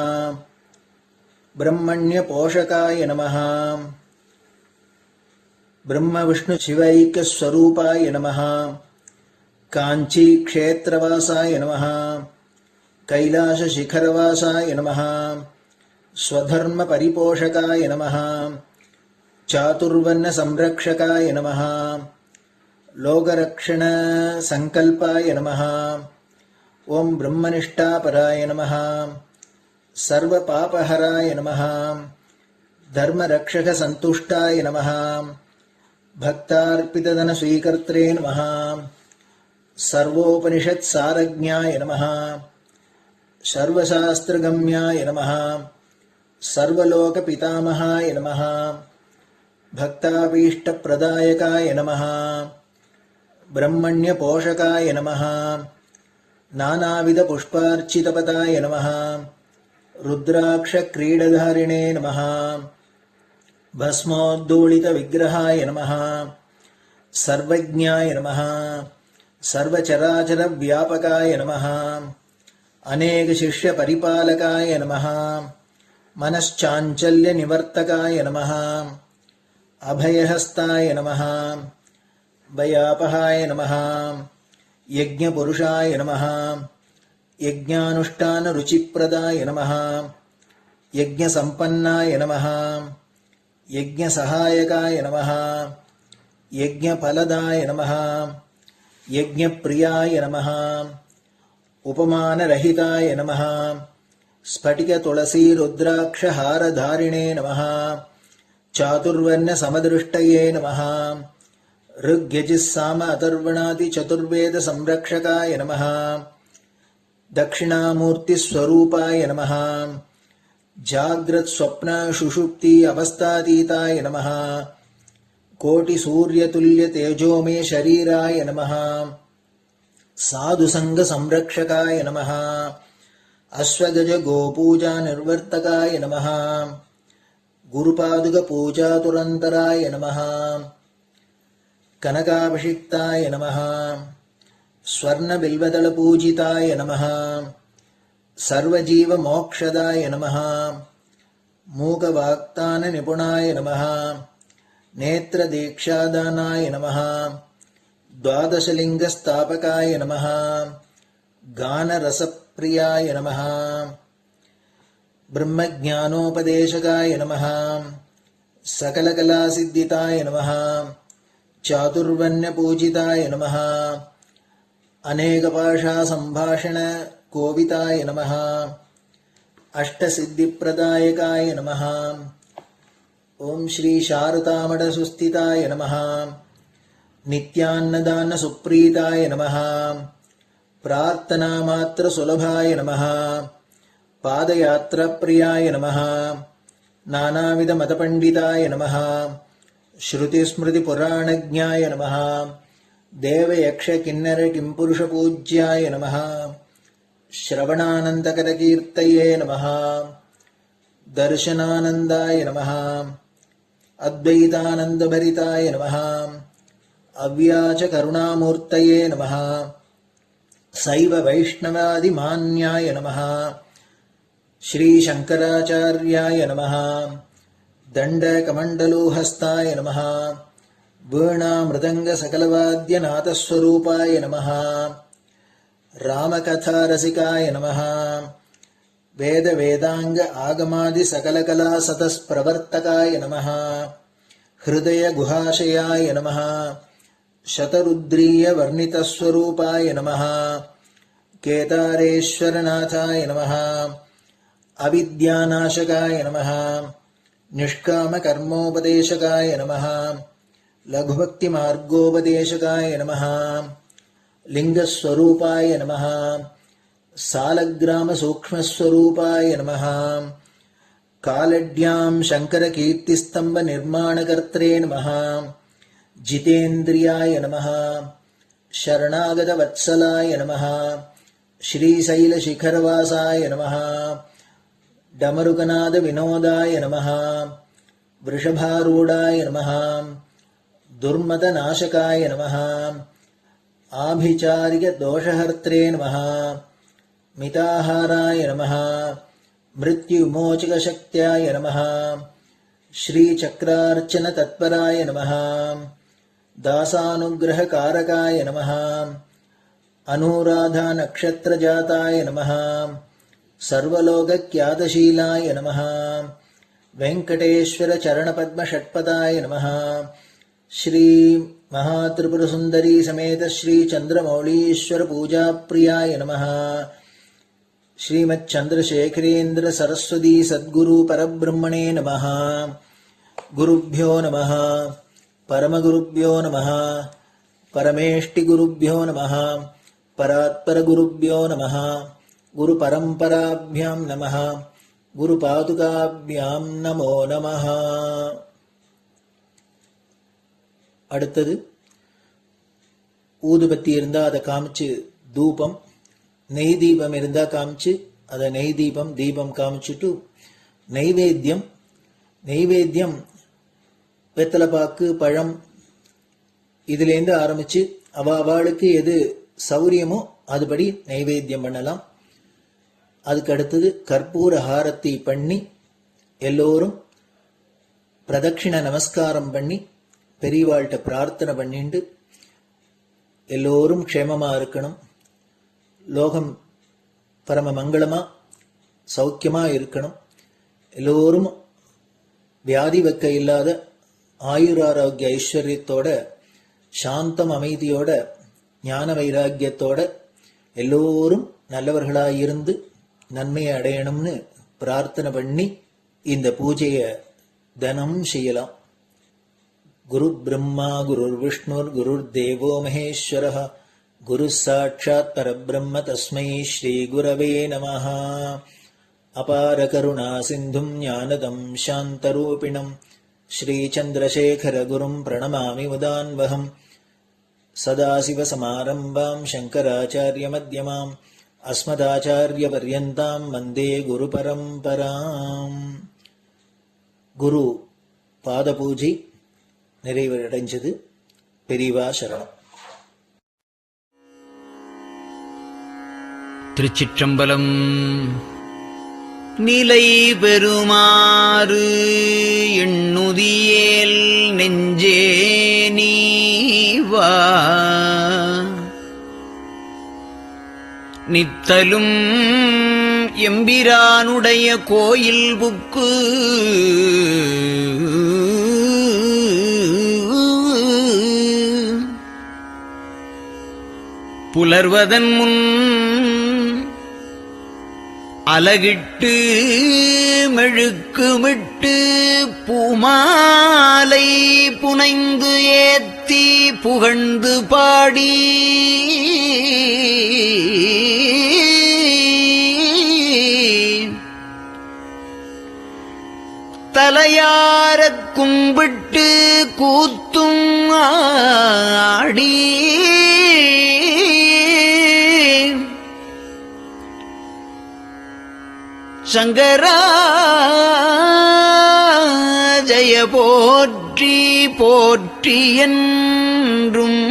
ब्रह्मण्य पोषकाय नमः. ब्रह्म विष्णु शिवैक्य स्वरूपाय नमः. कांची क्षेत्रवासाय नमः. कैलाश शिखरवासाय नमः. स्वधर्म परिपोषकाय नमः. चातुर्वर्ण संरक्षकाय नमः. लोकरक्षण संकल्पाय नमः. ओम ब्रह्मनिष्ठापराय नमः. सर्वपापहराय नमः. धर्मरक्षक संतुष्टाय नमः. भक्तार्पितधन स्वीकर्त्रे नमः. सर्वोपनिषत् सारज्ञाय नमः. सर्वशास्त्रगम्याय नमः. सर्वलोक पितामहाय नमः. भक्ताभीष्ट प्रदायकाय नमः. ब्रह्मण्य पोषकाय नमः. नानाविध पुष्पार्चितपदाय नमः. रुद्राक्ष क्रीडधारिणे नमः. भस्मोद्धूलित विग्रहाय नमः. सर्वज्ञाय नमः. सर्वचराचर व्यापकाय नमः. अनेक शिष्य परिपालकाय नमः. मनश्चाञ्चल्य निवर्तकाय नमः. अभयहस्ताय नमः. भयापहाय नमः. यज्ञपुरुषाय नमः. यज्ञानुष्ठान रुचिप्रदाय नमः. यज्ञसम्पन्नाय नमः. यज्ञसहायकाय नमः. यज्ञफलदाय नमः. यज्ञप्रियाय नमः. उपमानरहिताय नमः. स्फटिक तुलसी रुद्राक्ष हारधारिणे नमः. चातुर्वर्ण समदृष्टये नमः. ऋग्यजुस्साम अथर्वणादि चतुर्वेद संरक्षकाय नमः. दक्षिणामूर्ति स्वरूपाय नमः. जाग्रत् स्वप्न सुषुप्ति अवस्थातीताय नमः. कोटि सूर्यतुल्य तेजोमय शरीराय नमः. साधुसंग संरक्षकाय नमः अश्वगज गोपूजा निर्वर्तकाय नमः गुरुपादुक पूजा तुरंतराय नमः कनकाभिषिक्ताय नमः स्वर्ण बिल्वदल पूजिताय नमः सर्वजीव मोक्षदाय नमः मूकवाक्तान निपुणाय नमः नेत्र दीक्षादानाय नमः द्वादशलिंग स्थापकाय नमः गान रसप्रियाय नमः ब्रह्मज्ञानोपदेशकाय नमः सकलकलासिद्धिताय नमः चातुर्वण्य पूजिताय नमः अनेकभाषा संभाषण कोविताय नमः अष्टसिद्धिप्रदायकाय नमः ओम श्री शारदामठ सुस्थिताय नमः नित्यान्नदान सुप्रीताय नमः प्रार्थना मात्र सुलभाय नमः पादयात्रा प्रियाय नमः नानाविध मतपंडिताय नमः श्रुति स्मृति पुराणज्ञाय नमः देव यक्ष किन्नर किंपुरुष पूज्याय नमः श्रवणानंदकर कीर्तये नमः दर्शनानंदाय नमः अद्वैतानंदभरिताय नमः अव्याच करुणामूर्तये नमः शैव वैष्णवादिमान्याय नमः श्री शंकराचार्याय नमः दंडकमंडलोहस्ताय नमः वीणा मृदंग सकलवाद्यनाथस्वरूपाय नमः रामकथा रसिकाय नमः वेद वेदांग आगमादि सकलकला सतस्प्रवर्तकाय नमः हृदय गुहाशयाय नमः शतरुद्रीय वर्णितस्वरूपाय नमः केदारेश्वरनाथाय नमः अविद्यानाशकाय नमः निष्कामकर्मोपदेशकाय नमः लघुभक्तिमार्गोपदेशकाय नमः लिंगस्वरूपाय नमः सालग्राम सूक्ष्मस्वरूपाय नमः कालड्यां शंकरकीर्तिस्तंभ निर्माणकर्त्रे नमः जितेन्द्रियाय नमः शरणागत वत्सलाय नमः श्रीशैलशिखरवासाय नमः डमरुकनाद विनोदाय नमः वृषभारूढाय नमः दुर्मदनाशकाय नमः आभिचारिक दोषहर्त्रे नमः मिताहाराय नमः मृत्युमोचकशक्त्याय नमः श्रीचक्रार्चन तत्पराय नमः दासानुग्रहकारकाय नमः अनुराधा नक्षत्रजाताय नमः सर्वलोकख्यातशीलाय नमः वेंकटेश्वर चरणपद्म षट्पदाय नमः श्री महात्रिपुरसुंदरी समेत श्री चंद्रमौलीश्वर पूजा प्रियाय नमः श्रीमच्चंद्रशेखरेन्द्र सरस्वती सद्गुरु परब्रह्मणे नमः गुरुभ्यो नमः परमगुरुभ्यो नमः परमेष्टिगुरुभ्यो नमः परात्परगुरुभ्यो नमः गुरुपरम्पराभ्यां नमः गुरुपादुकाभ्यां नमो नमः. அடுத்தது ஊதுபத்தி இருந்தா அதை காமிச்சு தூபம், நெய் தீபம் இருந்தா காமிச்சு அதை நெய் தீபம் தீபம் காமிச்சுட்டு நைவேத்தியம் வெத்தலைப்பாக்கு பழம் இதுலேருந்து ஆரம்பிச்சு அவளுக்கு எது சௌரியமோ அதுபடி நைவேத்தியம் பண்ணலாம். அதுக்கு அடுத்தது கற்பூர ஹாரத்தி பண்ணி எல்லோரும் பிரதட்சிண நமஸ்காரம் பண்ணி பெரியவாள்கிட்ட பிரார்த்தனை பண்ணிண்டு எல்லோரும் க்ஷேமமா இருக்கணும், லோகம் பரம மங்களமா சௌக்கியமா இருக்கணும், எல்லோரும் வியாதி வெக்க இல்லாத ஆயுராரோக்கிய ஐஸ்வர்யத்தோட சாந்தம் அமைதியோட ஞான வைராக்கியத்தோட எல்லோரும் நல்லவர்களாயிருந்து நன்மையை அடையணும்னு பிரார்த்தனை பண்ணி இந்த பூஜையை தினம் செய்யலாம். குரு பிரம்மா குருர் விஷ்ணுர் குருர் தேவோ மகேஸ்வரः குரு சாட்சாத் பரபிரம்ம தஸ்மை ஸ்ரீ குரவே நமः. அபார கருணா சிந்தும் ஞானதம் சாந்தரூபிணம் ஸ்ரீ சந்திரசேகர குரும் பிரணமாமி முதான்வகம். சதாசிவசமாரம்பாம் சங்கராச்சாரியமத்யமாம் அஸ்மதாச்சாரியபர்யந்தாம் வந்தே குருபரம்பராம். குரு பாதபூஜை நிறைவடைஞ்சது. பெரியவா சரணம். திருச்சிற்றம்பலம். நிலை பெறுமாறு எண்ணுதியேல் நெஞ்சே நீவா, நித்தலும் எம்பிரானுடைய கோயில் புக்கு புலர்வதன் முன் அலகிட்டு மெழுக்குமிட்டு பூமாலை புனைந்து ஏத்தி புகழ்ந்து பாடி தலையாரக் கும்பிட்டு கூத்தும் ஆடி சங்கரா ஜய போற்றி போற்றி என்றும்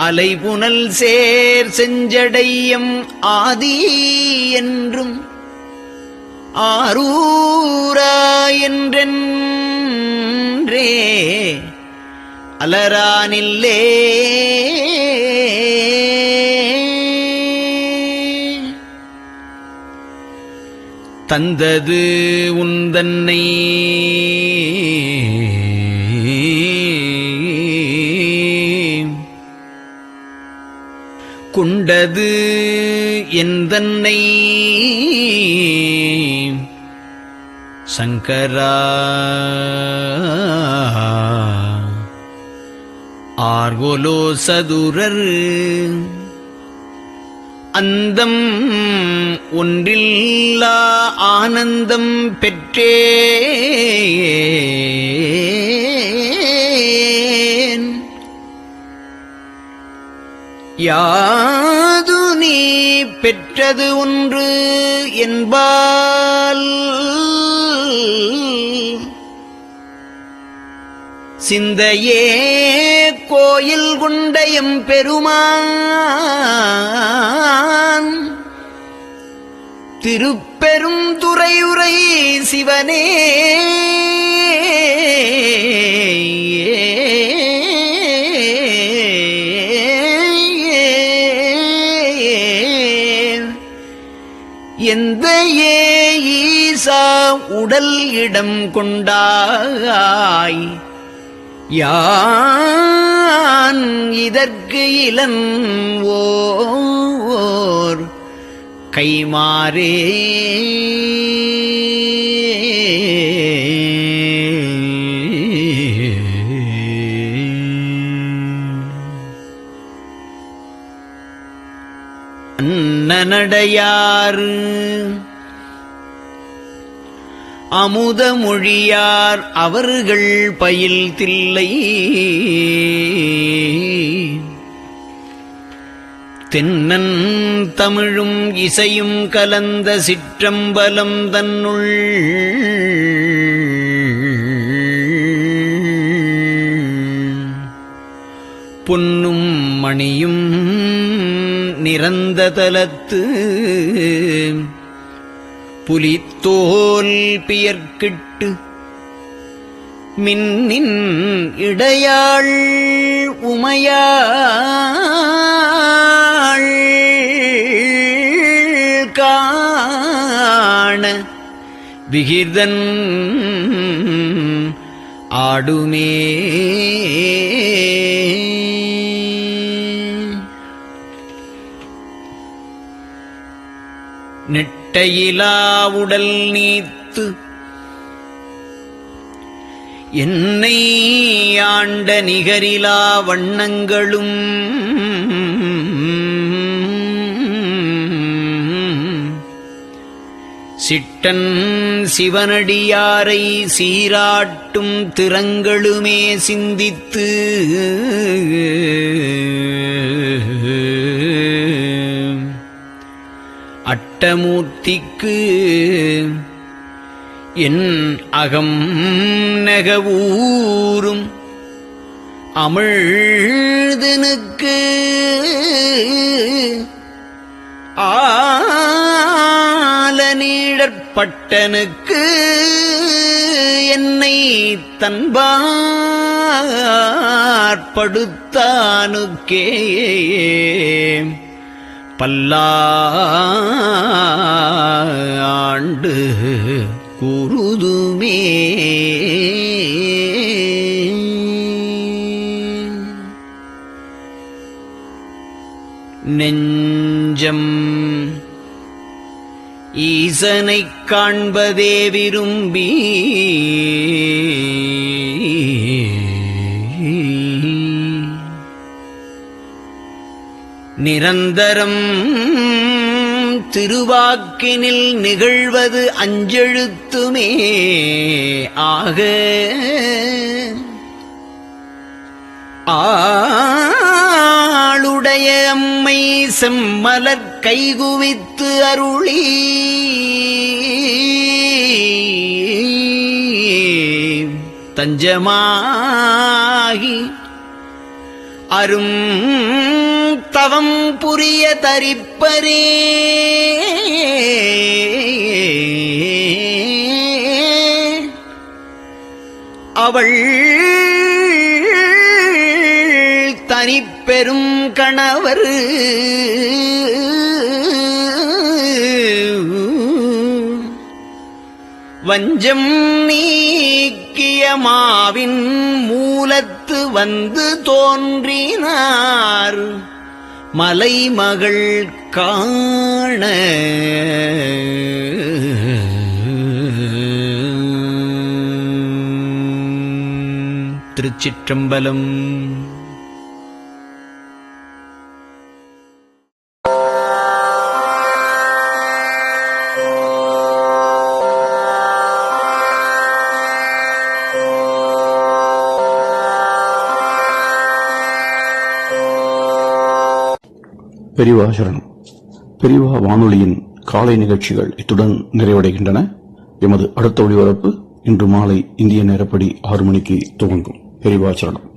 அலைபுனல் சேர் செஞ்சடையம் ஆதி என்றும் ஆரூரா என்றென்றே அலரானில்லே தந்தது உந்தன்னை கொண்டது எந்தன்னை சங்கரா ஆர்கோலோ சதுரர் அந்தம் ஒன்றில்லா ஆனந்தம் பெற்றேன். யாது நீ பெற்றது ஒன்று என்பால் சிந்தையே கோயில் கொண்டயம் பெருமான் திருப்பெரும் துறையுரை சிவனே எந்த ஈசா உடல் இடம் கொண்டாய் யான் இதற்கு இளன் ஓர் கைமாறே. அன்னநடையாறு அமுத மொழியார் அவர்கள் பயில் தில்லை தென்னன் தமிழும் இசையும் கலந்த சிற்றம்பலம் தன்னுள் பொன்னும் மணியும் நிறந்த தலத்து புலித்தோல் பியர்க்கிட்டு மின்னின் இடையாள் உமையாள் காண விகிர்தன் ஆடுமே. நெட்டையிலா உடல் நீத்து என்னை ஆண்ட நிகரிலா வண்ணங்களும் சிட்டன் சிவனடியாரை சீராட்டும் திறங்களுமே சிந்தித்து அட்டமூர்த்திக்கு என் அகம் நெகவூரும் அமிழ்தனுக்கு ஆலநீழற்பட்டனுக்கு என்னை தன்பார்படுத்தானுக்கே பல்லாண்டு கூறுதுமே. நெஞ்சம் ஈசனைக் காண்பதே விரும்பி நிரந்தரம் திருவாக்கினில் நிகழ்வது அஞ்செழுத்துமே ஆக ஆளுடைய அம்மை செம்மலர் கைகுவித்து அருளி தஞ்சமாகி அரும் தவம் புரிய தரிப்பரே அவள் தனிப்பெரும் கணவர் வஞ்சம் நீக்கிய மாவின் மூலத்து வந்து தோன்றினார் மலைமகள் காண திருச்சிற்றம்பலம். பெரியவா சரணம். பெரியவா வானொலியின் காலை நிகழ்ச்சிகள் இத்துடன் நிறைவடைகின்றன. எமது அடுத்த ஒளிபரப்பு இன்று மாலை இந்திய நேரப்படி 6 மணிக்கு துவங்கும். பெரியவா சரணம்.